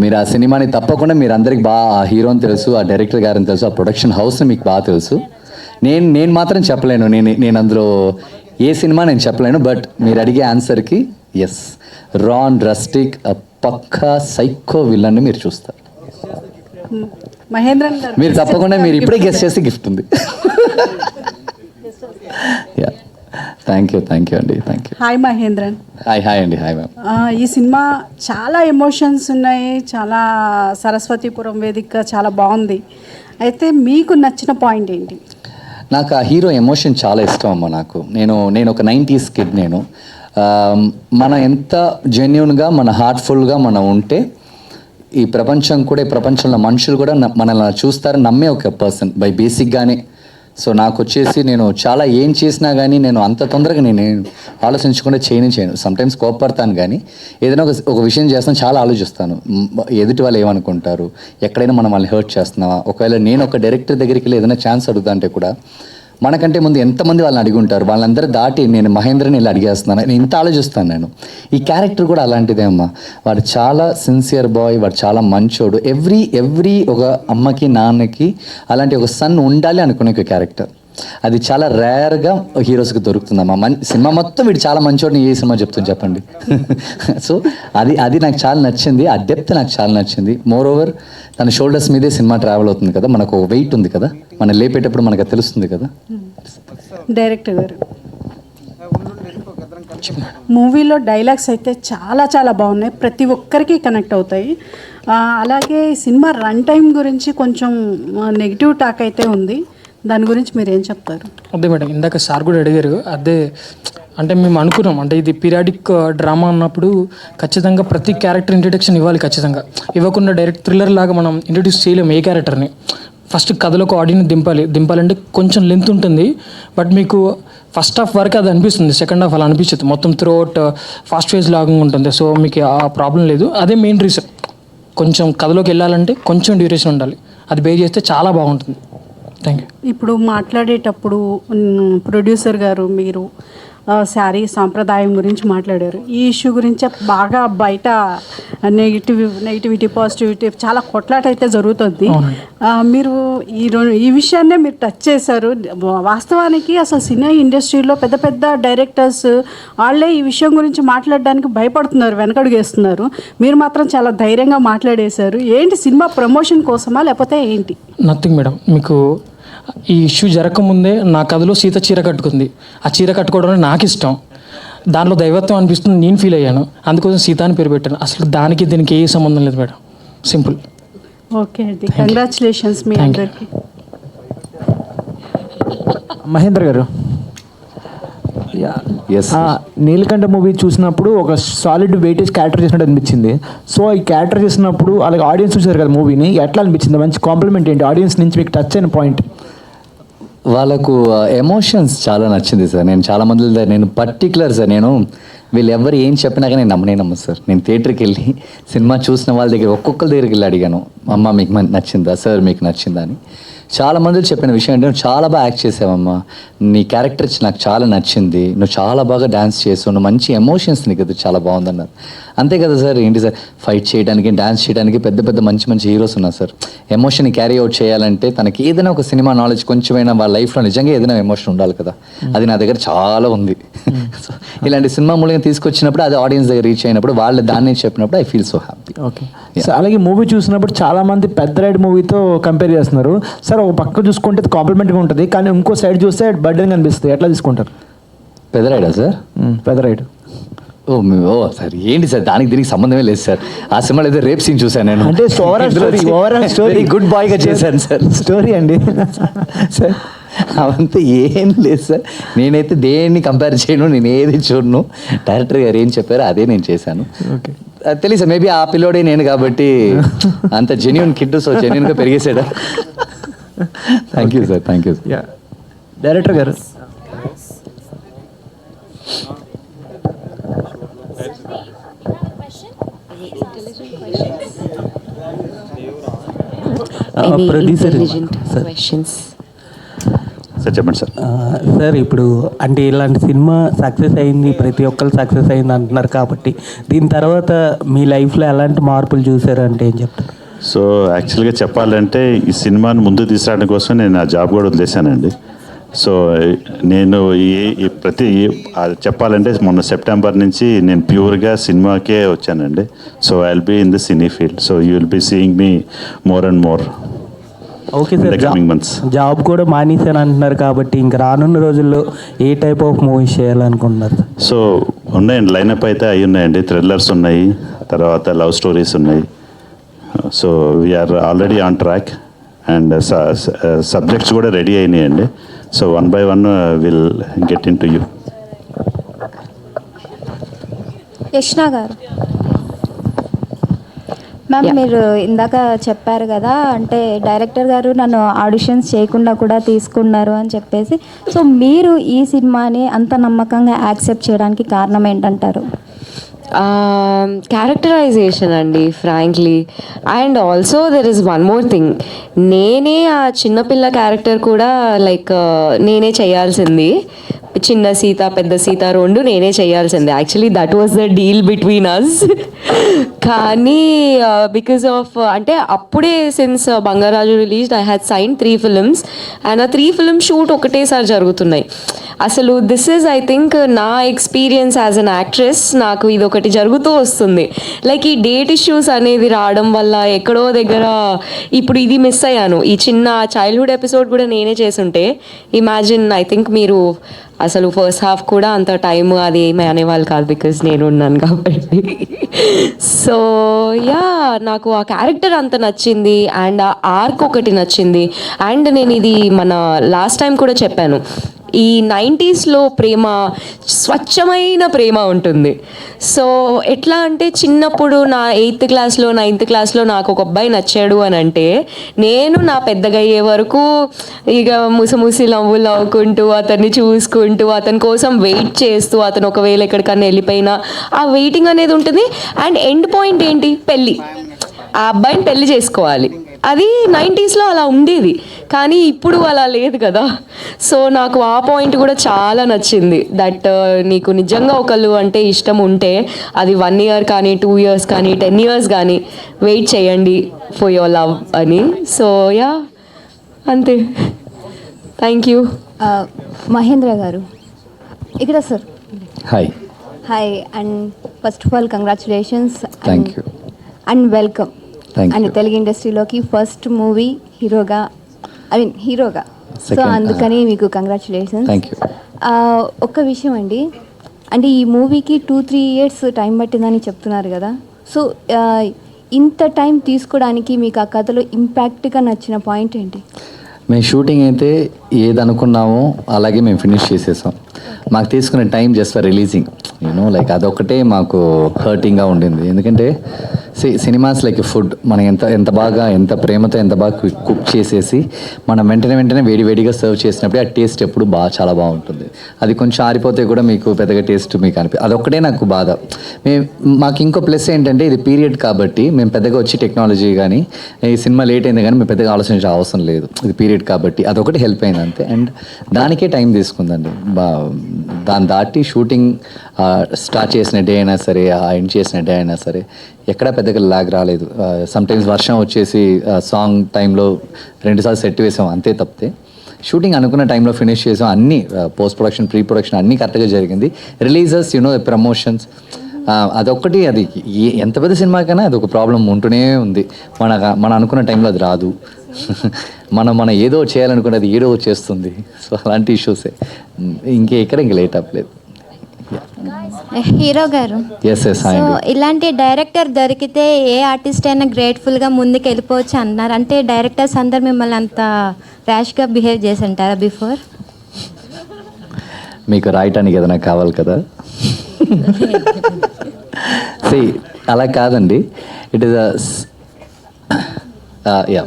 మీరు ఆ సినిమాని తప్పకుండా మీరు అందరికి బాగా ఆ హీరోని తెలుసు, ఆ డైరెక్టర్ గారిని తెలుసు, ఆ ప్రొడక్షన్ హౌస్ని మీకు బాగా తెలుసు. నేను మాత్రం చెప్పలేను, నేను అందులో ఏ సినిమా నేను చెప్పలేను. బట్ మీరు అడిగే ఆన్సర్కి ఎస్, రాన్ రస్టిక్ పక్కా సైకో విలన్ని మీరు చూస్తారు. మహేంద్రన్ గారు మీరు తప్పకుండా మీరు ఇప్పుడే గెస్ట్ చేసి గిఫ్ట్ ఉంది. థ్యాంక్ యూ అండి. Thank you. Hi Mahendran. Hi అండి. Hi ma'am. ఈ సినిమా చాలా ఎమోషన్స్ ఉన్నాయి, చాలా సరస్వతీపురం వేదిక చాలా బాగుంది. అయితే మీకు నచ్చిన పాయింట్ ఏంటి? నాకు ఆ హీరో ఎమోషన్ చాలా ఇష్టం అమ్మ. నేను ఒక 90s కిడ్. మనం ఎంత జెన్యున్గా మన హార్ట్ఫుల్గా మనం ఉంటే ఈ ప్రపంచంలో మనుషులు కూడా మనల్ని చూస్తారు, నమ్మే ఒక పర్సన్ బై బేసిక్గానే. సో నాకు వచ్చేసి నేను చాలా ఏం చేసినా కానీ నేను అంత తొందరగా నేను ఆలోచించకుండా చేయను. సమ్టైమ్స్ కోపడతాను, కానీ ఏదైనా ఒక విషయం చేస్తాను చాలా ఆలోచిస్తాను. ఎదుటి వాళ్ళు ఏమనుకుంటారు, ఎక్కడైనా మనం వాళ్ళని హర్ట్ చేస్తున్నావా, ఒకవేళ నేను ఒక డైరెక్టర్ దగ్గరికి వెళ్ళి ఏదైనా ఛాన్స్ అడుగుతా అంటే కూడా మనకంటే ముందు ఎంతమంది వాళ్ళని అడిగి ఉంటారు, వాళ్ళందరూ దాటి నేను మహేంద్రని ఇలా అడిగేస్తున్నాను, నేను ఇంత ఆలోచిస్తాను. నేను ఈ క్యారెక్టర్ కూడా అలాంటిదే అమ్మ. వాడు చాలా సిన్సియర్ బాయ్, వాడు చాలా మంచోడు. ఎవ్రీ ఒక అమ్మకి నాన్నకి అలాంటి ఒక సన్ ఉండాలి అనుకునే ఒక క్యారెక్టర్. అది చాలా రేర్గా హీరోస్కి దొరుకుతుందమ్మా. సినిమా మొత్తం వీడు చాలా మంచోడిని ఏ సినిమా చెప్తుంది చెప్పండి. సో అది నాకు చాలా నచ్చింది, ఆ డెప్త్ నాకు చాలా నచ్చింది. మోర్ ఓవర్ తన షోల్డర్స్ మీదే సినిమా ట్రావెల్ అవుతుంది కదా, మనకు ఒక వెయిట్ ఉంది కదా, మనం లేపేటప్పుడు మనకు తెలుస్తుంది కదా. డైరెక్టర్ గారు, మూవీలో డైలాగ్స్ అయితే చాలా చాలా బాగున్నాయి, ప్రతి ఒక్కరికి కనెక్ట్ అవుతాయి. అలాగే సినిమా రన్ టైం గురించి కొంచెం నెగిటివ్ టాక్ అయితే ఉంది, దాని గురించి మీరు ఏం చెప్తారు? అదే మేడం, ఇందాక సార్ కూడా అడిగారు. అదే అంటే మేము అనుకున్నాం, అంటే ఇది పీరియాడిక్ డ్రామా అన్నప్పుడు ఖచ్చితంగా ప్రతి క్యారెక్టర్ ఇంట్రడక్షన్ ఇవ్వాలి. ఖచ్చితంగా ఇవ్వకుండా డైరెక్ట్ థ్రిల్లర్ లాగా మనం ఇంట్రడ్యూస్ చేయలేము ఏ క్యారెక్టర్ని. ఫస్ట్ కథలోకి ఆడియన్స్ దింపాలంటే కొంచెం లెంత్ ఉంటుంది. బట్ మీకు ఫస్ట్ హాఫ్ వరకు అది అనిపిస్తుంది, సెకండ్ హాఫ్ అలా అనిపించదు. మొత్తం త్రూ అవుట్ ఫాస్ట్ ఫేజ్ లాగా ఉంటుంది. సో మీకు ఆ ప్రాబ్లం లేదు. అదే మెయిన్ రీజన్. కొంచెం కథలోకి వెళ్ళాలంటే కొంచెం డ్యూరేషన్ ఉండాలి. అది బే చేస్తే చాలా బాగుంటుంది. Thank you. ఇప్పుడు మాట్లాడేటప్పుడు ప్రొడ్యూసర్ గారు మీరు శారీ సాంప్రదాయం గురించి మాట్లాడారు. ఈ ఇష్యూ గురించి బాగా బయట నెగిటివిటీ పాజిటివిటీ చాలా కొట్లాట అయితే జరుగుతుంది. మీరు ఈ విషయాన్నే మీరు టచ్ చేశారు. వాస్తవానికి అసలు సినిమా ఇండస్ట్రీలో పెద్ద పెద్ద డైరెక్టర్స్ వాళ్ళే ఈ విషయం గురించి మాట్లాడడానికి భయపడుతున్నారు, వెనకడుగేస్తున్నారు. మీరు మాత్రం చాలా ధైర్యంగా మాట్లాడేశారు. ఏంటి, సినిమా ప్రమోషన్ కోసమా లేకపోతే ఏంటి? Nothing madam. మీకు ఈ ఇష్యూ జరగకముందే నా కథలో సీత చీర కట్టుకుంది. ఆ చీర కట్టుకోవడం నాకు ఇష్టం. దాంట్లో దైవత్వం అనిపిస్తుంది, నేను ఫీల్ అయ్యాను. అందుకోసం సీత అని పేరు పెట్టాను. అసలు దానికి దీనికి ఏ సంబంధం లేదు మేడం. సింపుల్. ఓకే అండి, కంగ్రాచులేషన్స్ మీ అందరికీ. మహేంద్ర గారు, నీలకంఠ మూవీ చూసినప్పుడు ఒక సాలిడ్ వెయిటేజ్ క్యారెక్టర్ చేసినట్టు అనిపించింది. సో ఈ క్యారెక్టర్ చేసినప్పుడు అలాగే ఆడియన్స్ చూసారు కదా మూవీని, ఎట్లా అనిపించింది? మంచి కాంప్లిమెంట్ ఏంటి ఆడియన్స్ నుంచి మీకు టచ్ అయిన పాయింట్? వాళ్ళకు ఎమోషన్స్ చాలా నచ్చింది సార్. నేను చాలా మంది నేను పర్టికులర్ సార్, నేను వీళ్ళు ఎవరు ఏం చెప్పినా కానీ నేను నమ్మను సార్. నేను థియేటర్కి వెళ్ళి సినిమా చూసిన వాళ్ళ దగ్గర ఒక్కొక్కరి దగ్గరికి వెళ్ళి అడిగాను, అమ్మ మీకు నచ్చిందా సార్, మీకు నచ్చిందా అని. చాలా మంది చెప్పిన విషయం ఏంటంటే, నువ్వు చాలా బాగా యాక్ట్ చేసావమ్మా, నీ క్యారెక్టర్ నాకు చాలా నచ్చింది, నువ్వు చాలా బాగా డ్యాన్స్ చేసావు, నువ్వు మంచి ఎమోషన్స్ నీకు అది చాలా బాగుందన్నారు. అంతే కదా సార్, ఏంటి సార్ ఫైట్ చేయడానికి డ్యాన్స్ చేయడానికి పెద్ద పెద్ద మంచి మంచి హీరోస్ ఉన్నారు సార్. ఎమోషన్ క్యారీ అవుట్ చేయాలంటే తనకి ఏదైనా ఒక సినిమా నాలెడ్జ్ కొంచెమైనా వాళ్ళ లైఫ్లో నిజంగా ఏదైనా ఎమోషన్ ఉండాలి కదా. అది నా దగ్గర చాలా ఉంది. సో ఇలాంటి సినిమా మూలంగా తీసుకొచ్చినప్పుడు అది ఆడియన్స్ దగ్గర రీచ్ అయినప్పుడు వాళ్ళు దాన్ని చెప్పినప్పుడు I feel so happy. Okay sir, అలాగే మూవీ చూసినప్పుడు చాలా మంది పెద్ద రైడ్ మూవీతో కంపేర్ చేస్తున్నారు సార్. ఒక పక్క చూసుకుంటే కాంప్లిమెంట్గా ఉంటుంది, కానీ ఇంకో సైడ్ చూస్తే బర్డెన్ అనిపిస్తుంది. ఎట్లా తీసుకుంటారు? పెద్ద రైడా సార్? పెద్ద రైడ్. ఓ సార్ ఏంటి సార్, దానికి దీనికి సంబంధమే లేదు సార్. ఆ సినిమాలో ఏదో రేప్ సీన్ చూసాను నేను. అంటే ఓవరాల్ స్టోరీ గుడ్ బాయ్గా చేశాను సార్. స్టోరీ అండి సార్ అవంతా ఏం లేదు సార్. నేనైతే దేన్ని కంపేర్ చేయను, నేను ఏది చూడను. డైరెక్టర్ గారు ఏం చెప్పారో అదే నేను చేశాను. తెలియదు సార్, మేబీ ఆ పిల్లోడే నేను కాబట్టి అంత జెన్యున్ కిడ్, సో జెన్యున్గా పెరిగేసాడా. Thank you sir, thank you. Director గారు, ప్రొడ్యూసర్ సార్ చెప్పండి సార్. సార్ ఇప్పుడు అంటే ఇలాంటి సినిమా సక్సెస్ అయింది, ప్రతి ఒక్కరు సక్సెస్ అయింది అంటున్నారు కాబట్టి దీని తర్వాత మీ లైఫ్లో ఎలాంటి మార్పులు చూసారు అంటే ఏం చెప్తారు? సో యాక్చువల్గా చెప్పాలంటే ఈ సినిమాను ముందు తీసుకురావడం కోసం నేను ఆ జాబ్ కూడా వదిలేశానండి. సో నేను చెప్పాలంటే మొన్న సెప్టెంబర్ నుంచి నేను ప్యూర్గా సినిమాకే వచ్చానండి. So I will be in the cine field. So you will be seeing me more and more. Okay sir, job కూడా మానేశాను అంటున్నారు కాబట్టి ఇంకా రానున్న రోజుల్లో ఏ టైప్ ఆఫ్ మూవీస్ చేయాలనుకుంటున్నారు? సో ఉన్నాయండి, లైనప్ అయితే అవి ఉన్నాయండి. థ్రిల్లర్స్ ఉన్నాయి, తర్వాత లవ్ స్టోరీస్ ఉన్నాయి. So we're already on track and subjects కూడా రెడీ అయినాయండి. So 1 by 1 will get in to you. Yashna గారు, మ్యామ్ మీరు ఇందాక చెప్పారు కదా, అంటే డైరెక్టర్ గారు నన్ను ఆడిషన్స్ చేయకుండా కూడా తీసుకున్నారు అని చెప్పేసి. సో మీరు ఈ సినిమాని అంత నమ్మకంగా యాక్సెప్ట్ చేయడానికి కారణం ఏంటంటారు? క్యారెక్టరైజేషన్ అండి, frankly. And also there is one more thing. నేనే ఆ చిన్నపిల్ల క్యారెక్టర్ కూడా నేనే చేయాల్సింది. చిన్న సీత పెద్ద సీత రెండు నేనే చేయాల్సిందే. Actually that was the deal between us. కానీ బికాస్ ఆఫ్ అంటే అప్పుడే since Bangarraju released I had sign 3 films and ఆ 3 film షూట్ ఒకటేసారి జరుగుతున్నాయి. అసలు దిస్ ఈజ్ ఐ థింక్ నా ఎక్స్పీరియన్స్ యాజ్ అన్ యాక్ట్రెస్, నాకు ఇది ఒకటి జరుగుతూ వస్తుంది. లైక్ ఈ డేట్ ఇష్యూస్ అనేది రావడం వల్ల ఎక్కడో దగ్గర ఇప్పుడు ఇది మిస్ అయ్యాను. ఈ చిన్న చైల్డ్హుడ్ ఎపిసోడ్ కూడా నేనే చేసుంటే ఇమాజిన్, ఐ థింక్ మీరు అసలు ఫస్ట్ హాఫ్ కూడా అంత టైం అది ఏమీ అనేవాళ్ళు కాదు, బికాజ్ నేను ఉన్నాను కాబట్టి. సో యా, నాకు ఆ క్యారెక్టర్ అంత నచ్చింది అండ్ ఆ ఆర్క్ ఒకటి నచ్చింది. అండ్ నేను ఇది మన లాస్ట్ టైం కూడా చెప్పాను, ఈ 90sలో ప్రేమ స్వచ్ఛమైన ప్రేమ ఉంటుంది. సో ఎట్లా అంటే చిన్నప్పుడు నా 8th క్లాస్లో 9th క్లాస్లో నాకు ఒక అబ్బాయి నచ్చాడు అని అంటే నేను నా పెద్దగా అయ్యే వరకు ఇక ముసి నవ్వులు నవ్వుకుంటూ అతన్ని చూసుకుంటూ అతని కోసం వెయిట్ చేస్తూ అతను ఒకవేళ ఎక్కడికన్నా వెళ్ళిపోయినా ఆ వెయిటింగ్ అనేది ఉంటుంది. అండ్ ఎండ్ పాయింట్ ఏంటి? పెళ్ళి. ఆ అబ్బాయిని పెళ్లి చేసుకోవాలి. అది 90sలో అలా ఉండేది, కానీ ఇప్పుడు అలా లేదు కదా. సో నాకు ఆ పాయింట్ కూడా చాలా నచ్చింది, దట్ నీకు నిజంగా ఒకళ్ళు అంటే ఇష్టం ఉంటే అది 1 year కానీ 2 years కానీ 10 years కానీ వెయిట్ చేయండి ఫర్ యువర్ లవ్ అని. సో యా, అంతే. Thank you. మహేంద్ర గారు ఇక్కడ sir. Hi. Hi and first of all congratulations thank you and welcome. Thank and you. Telugu ఇండస్ట్రీలోకి ఫస్ట్ మూవీ హీరోగా, సో అందుకని మీకు కంగ్రాచులేషన్స్. Thank you. ఒక్క విషయం అండి, అంటే ఈ మూవీకి 2-3 years టైం పట్టిందని చెప్తున్నారు కదా. సో ఇంత టైం తీసుకోవడానికి మీకు ఆ కథలో ఇంపాక్ట్గా నచ్చిన పాయింట్ ఏంటి? మేము షూటింగ్ అయితే ఏది అనుకున్నామో అలాగే మేము ఫినిష్ చేసేసాం. మాకు తీసుకునే time just for releasing, like అదొక్కటే మాకు హర్టింగ్గా ఉండింది. ఎందుకంటే సినిమాస్ లైక్ ఫుడ్, మనం ఎంత బాగా ఎంత ప్రేమతో ఎంత బాగా కుక్ చేసేసి మనం వెంటనే వేడివేడిగా సర్వ్ చేసినప్పుడే ఆ టేస్ట్ ఎప్పుడు చాలా బాగుంటుంది. అది కొంచెం ఆరిపోతే కూడా మీకు పెద్దగా టేస్ట్ మీకు అదొక్కటే నాకు బాధ. మాకు ఇంకో ప్లస్ ఏంటంటే ఇది పీరియడ్ కాబట్టి మేము పెద్దగా వచ్చి టెక్నాలజీ కానీ ఈ సినిమా లేట్ అయింది కానీ మేము పెద్దగా ఆలోచించే అవసరం లేదు, ఇది పీరియడ్ కాబట్టి అదొకటి హెల్ప్ అయింది అంతే. అండ్ దానికే టైం తీసుకుందండి. దాన్ని దాటి షూటింగ్ స్టార్ట్ చేసిన డే అయినా సరే ఎండ్ చేసిన డే అయినా సరే ఎక్కడా పెద్దగా లాగ్ రాలేదు. సమ్టైమ్స్ వర్షం వచ్చేసి సాంగ్ టైంలో 2 సార్లు సెట్ వేసాం అంతే తప్పితే షూటింగ్ అనుకున్న టైంలో ఫినిష్ చేసాం. అన్నీ పోస్ట్ ప్రొడక్షన్ ప్రీ ప్రొడక్షన్ అన్నీ కరెక్ట్గా జరిగింది. రిలీజెస్ ప్రమోషన్స్ అదొక్కటి, అది ఎంత పెద్ద సినిమాకైనా అది ఒక ప్రాబ్లం ఉంటూనే ఉంది. మన అనుకున్న టైంలో అది రాదు. మనం ఏదో చేయాలనుకుంటే అది ఏదో చేస్తుంది. సో అలాంటి ఇష్యూసే, ఇంకా లేట్ అవ్వలేదు. హీరో గారు, సో ఇలాంటి డైరెక్టర్ దొరికితే ఏ ఆర్టిస్ట్ అయినా గ్రేట్ఫుల్గా ముందుకు వెళ్ళిపోవచ్చు అన్నారు. అంటే డైరెక్టర్స్ అందరు మిమ్మల్ని అంత ర్యాష్గా బిహేవ్ చేసి ఉంటారా బిఫోర్? మీకు రాయటానికి ఏదైనా కావాలి కదా. అలా కాదండి, it is yeah.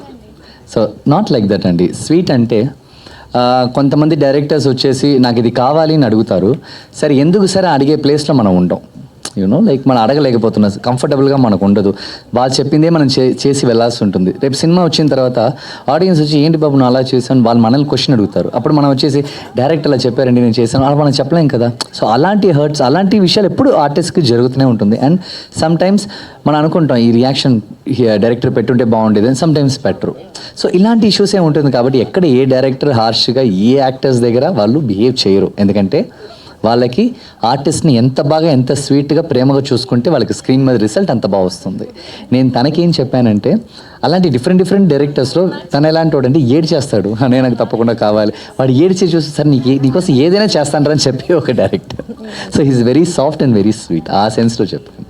So not like that అండి. స్వీట్ అంటే కొంతమంది డైరెక్టర్స్ వచ్చేసి నాకు ఇది కావాలి అని అడుగుతారు. సరే ఎందుకు సరే అడిగే ప్లేస్లో మనం ఉంటాం, లైక్ మనం అడగలేకపోతున్నాం, కంఫర్టబుల్గా మనకు ఉండదు. వాళ్ళు చెప్పిందే మనం చేసి వెళ్ళాల్సి ఉంటుంది. రేపు సినిమా వచ్చిన తర్వాత ఆడియన్స్ వచ్చి ఏంటి బాబు నువ్వు అలా చేశాను, వాళ్ళు మనల్ని క్వశ్చన్ అడుగుతారు. అప్పుడు మనం వచ్చేసి డైరెక్ట్ అలా చెప్పారండి నేను చేశాను అలా మనం చెప్పలేం కదా. సో అలాంటి హర్ట్స్ అలాంటి విషయాలు ఎప్పుడు ఆర్టిస్ట్కి జరుగుతూనే ఉంటుంది. అండ్ సమ్ టైమ్స్ మనం అనుకుంటాం ఈ రియాక్షన్ డైరెక్టర్ పెట్టుంటే బాగుండేది అని, సమ్ టైమ్స్ పెట్టరు. సో ఇలాంటి ఇష్యూసే ఉంటుంది. కాబట్టి ఎక్కడ ఏ డైరెక్టర్ హార్ష్గా ఏ యాక్టర్స్ దగ్గర వాళ్ళు బిహేవ్ చేయరు. ఎందుకంటే వాళ్ళకి ఆర్టిస్ట్ని ఎంత బాగా ఎంత స్వీట్గా ప్రేమగా చూసుకుంటే వాళ్ళకి స్క్రీన్ మీద రిజల్ట్ అంత బాగా వస్తుంది. నేను తనకేం చెప్పానంటే అలాంటి డిఫరెంట్ డైరెక్టర్స్లో తను ఎలాంటి వాడు అంటే ఏడు చేస్తాడు, నేను నాకు తప్పకుండా కావాలి, వాడు ఏడిచి చూసి సార్ నీకోసం ఏదైనా చేస్తానని చెప్పి ఒక director. So he's very soft and very sweet, ఆ సెన్స్లో చెప్పాను.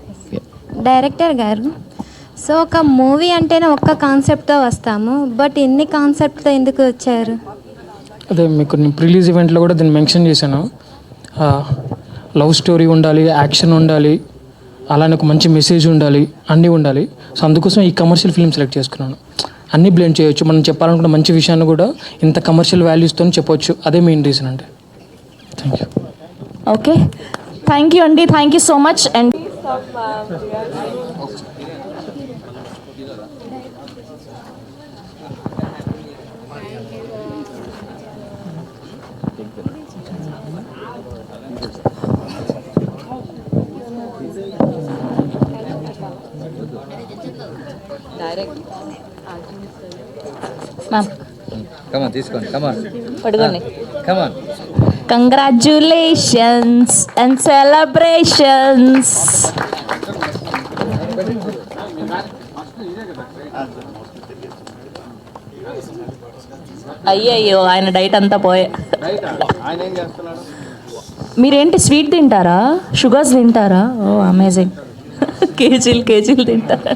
డైరెక్టర్ గారు, సో ఒక మూవీ అంటేనే ఒక్క కాన్సెప్ట్తో వస్తాము, బట్ ఎన్ని కాన్సెప్ట్తో ఎందుకు వచ్చారు? అదే మీకు నేను రిలీజ్ ఈవెంట్లో కూడా దీన్ని మెన్షన్ చేశాను. లవ్ స్టోరీ ఉండాలి, యాక్షన్ ఉండాలి, అలానే ఒక మంచి మెసేజ్ ఉండాలి, అన్నీ ఉండాలి. సో అందుకోసం ఈ కమర్షియల్ ఫిల్మ్ సెలెక్ట్ చేసుకున్నాను. అన్నీ బ్లెండ్ చేయొచ్చు, మనం చెప్పాలనుకున్న మంచి విషయాన్ని కూడా ఇంత కమర్షియల్ వాల్యూస్తో చెప్పొచ్చు. అదే మెయిన్ రీజన్ అంటే. Thank you. Okay, thank you అండి, thank you so much. And తీసుకోండి, పడుకోండి. Congratulations and celebrations. అయ్యయ్యో ఆయన డైట్ అంతా పోయే. మీరేంటి స్వీట్ తింటారా, షుగర్స్ తింటారా? ఓ అమేజింగ్. కేజీలు తింటారా?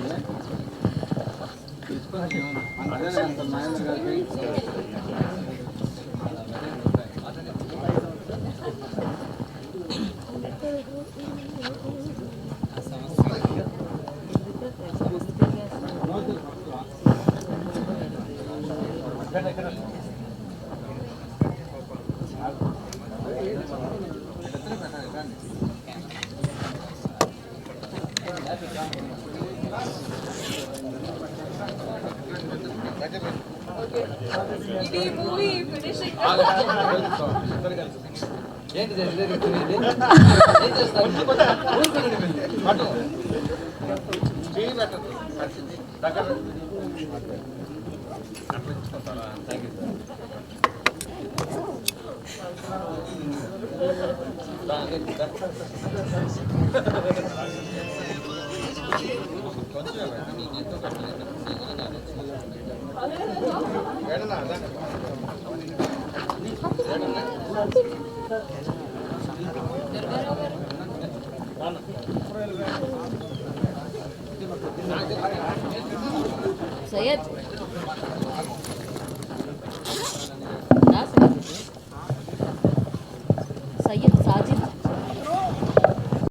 సయ్యద్ సయ్యద్ సాజిద్